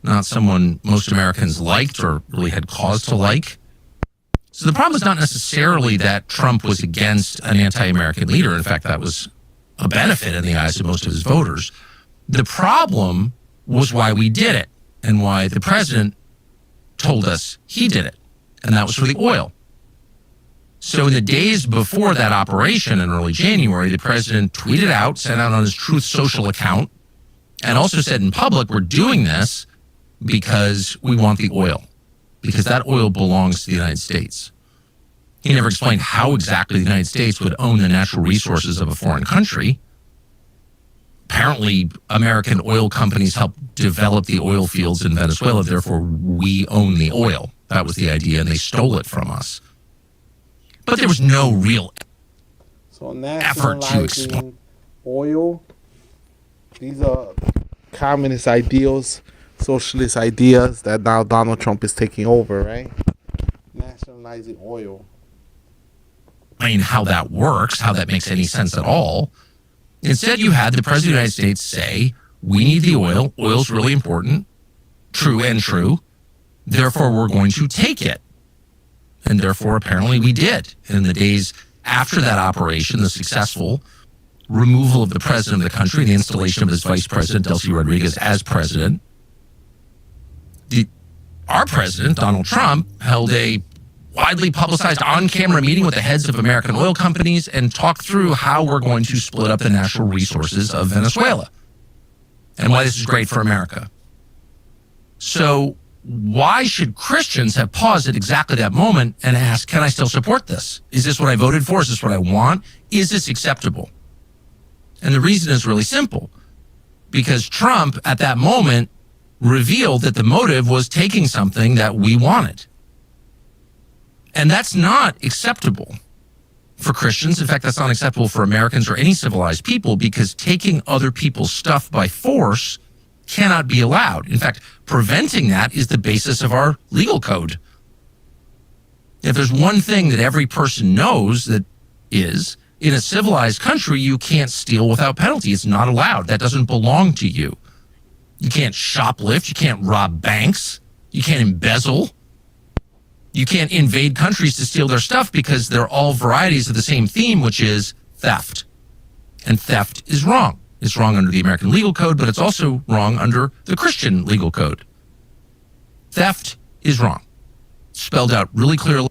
not someone most Americans liked or really had cause to like. So the problem is not necessarily that Trump was against an anti-American leader. In fact, that was a benefit in the eyes of most of his voters. The problem was why we did it and why the president told us he did it, and that was for the oil. So in the days before that operation in early January, the president tweeted out, sent out on his Truth Social account, and also said in public, we're doing this because we want the oil, because that oil belongs to the United States. He never explained how exactly the United States would own the natural resources of a foreign country. Apparently, American oil companies helped develop the oil fields in Venezuela, therefore we own the oil. That was the idea, and they stole it from us. But there was no real effort to explain oil. These are communist ideals socialist ideas that now Donald Trump is taking over, right? Nationalizing oil. How that works, how that makes any sense at all. Instead, you had the President of the United States say, we need the oil. Oil's really important. True and true. Therefore, we're going to take it. And therefore, apparently, we did. In the days after that operation, the successful removal of the president of the country, the installation of his vice president, Delcy Rodriguez, as president, our president, Donald Trump, held a widely publicized on-camera meeting with the heads of American oil companies and talked through how we're going to split up the natural resources of Venezuela and why this is great for America. So why should Christians have paused at exactly that moment and asked, can I still support this? Is this what I voted for? Is this what I want? Is this acceptable? And the reason is really simple. Because Trump, at that moment, revealed that the motive was taking something that we wanted. And that's not acceptable for Christians. In fact, that's not acceptable for Americans or any civilized people, because taking other people's stuff by force cannot be allowed. In fact, preventing that is the basis of our legal code. If there's one thing that every person knows, that is, in a civilized country, you can't steal without penalty. It's not allowed. That doesn't belong to you. You can't shoplift. You can't rob banks. You can't embezzle. You can't invade countries to steal their stuff, because they're all varieties of the same theme, which is theft. And theft is wrong. It's wrong under the American legal code, but it's also wrong under the Christian legal code. Theft is wrong. Spelled out really clearly.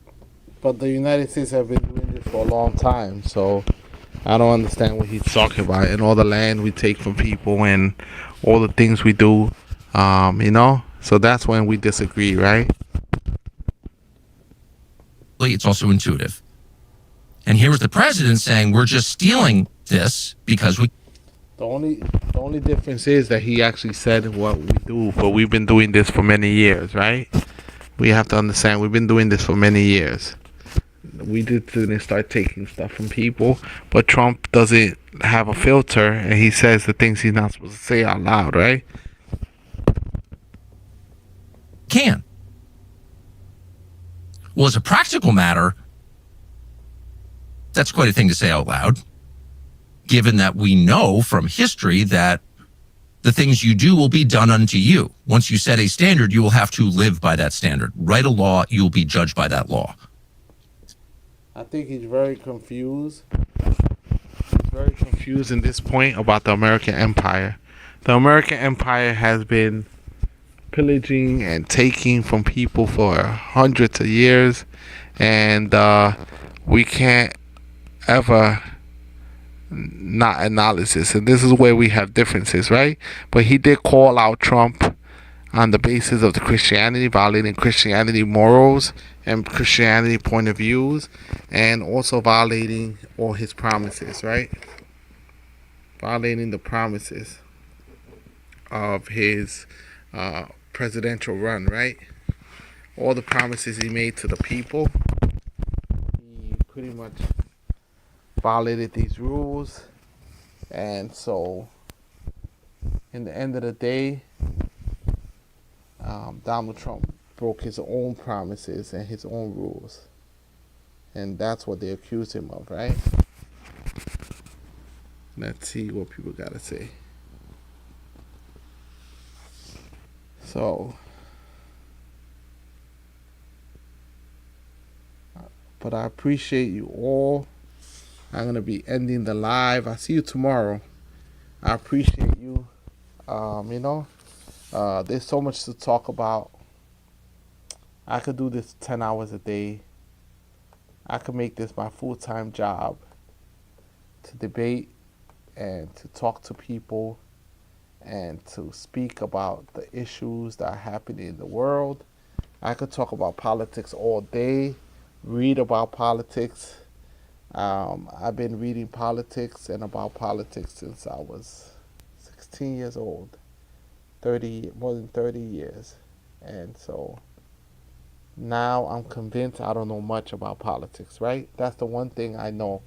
But the United States have been doing this for a long time, so I don't understand what he's talking about. And all the land we take from people and all the things we do, So that's when we disagree, right? It's also intuitive. And here was the president saying, we're just stealing this because we... The only difference is that he actually said what we do, but we've been doing this for many years, right? We have to understand we've been doing this for many years. We didn't start taking stuff from people, but Trump doesn't have a filter, and he says the things he's not supposed to say out loud, right? Can. Well, as a practical matter, that's quite a thing to say out loud, given that we know from history that the things you do will be done unto you. Once you set a standard, you will have to live by that standard. Write a law, you will be judged by that law. I think he's very confused. He's very confused in this point about the American empire. The American empire has been pillaging and taking from people for hundreds of years, and we can't ever not acknowledge this. And this is where we have differences, right? But he did call out Trump on the basis of the Christianity, violating Christianity morals and Christianity point of views, and also violating all his promises, right? Violating the promises of his presidential run, right? All the promises he made to the people, he pretty much violated these rules. And so in the end of the day, Donald Trump broke his own promises and his own rules, and that's what they accuse him of, right? Let's see what people gotta say. So, but I appreciate you all. I'm gonna be ending the live. I'll see you tomorrow. I appreciate you. There's so much to talk about. I could do this 10 hours a day. I could make this my full-time job, to debate and to talk to people and to speak about the issues that are happening in the world. I could talk about politics all day, read about politics. I've been reading politics and about politics since I was 16 years old, more than 30 years. And so now I'm convinced I don't know much about politics, right? That's the one thing I know,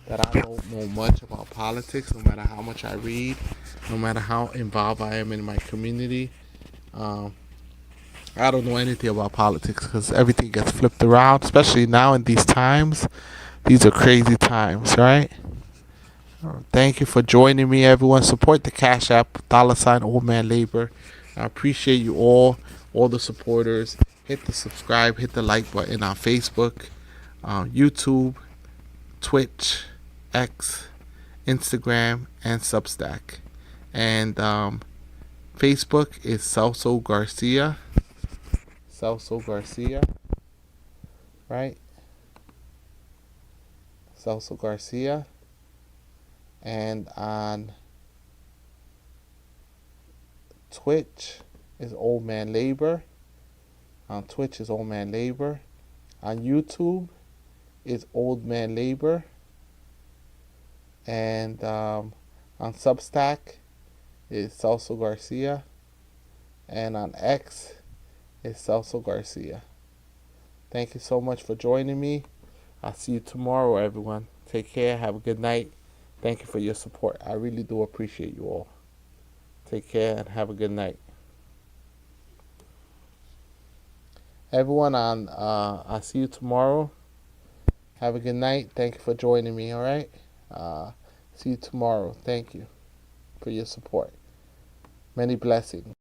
that I don't know much about politics, no matter how much I read, no matter how involved I am in my community. I don't know anything about politics because everything gets flipped around, especially now in these times. These are crazy times, right? Thank you for joining me, everyone. Support the Cash App, $ Old Man Labor. I appreciate you all the supporters. Hit the subscribe, hit the like button on Facebook, YouTube, Twitch, X, Instagram, and Substack. And Facebook is Celso Garcia. Celso Garcia, right? Celso Garcia. And on Twitch is Old Man Labor. On Twitch is Old Man Labor. On YouTube is Old Man Labor. And on Substack is Celso Garcia. And on X is Celso Garcia. Thank you so much for joining me. I'll see you tomorrow, everyone. Take care. Have a good night. Thank you for your support. I really do appreciate you all. Take care and have a good night. Everyone, I'll see you tomorrow. Have a good night. Thank you for joining me, all right? See you tomorrow. Thank you for your support. Many blessings.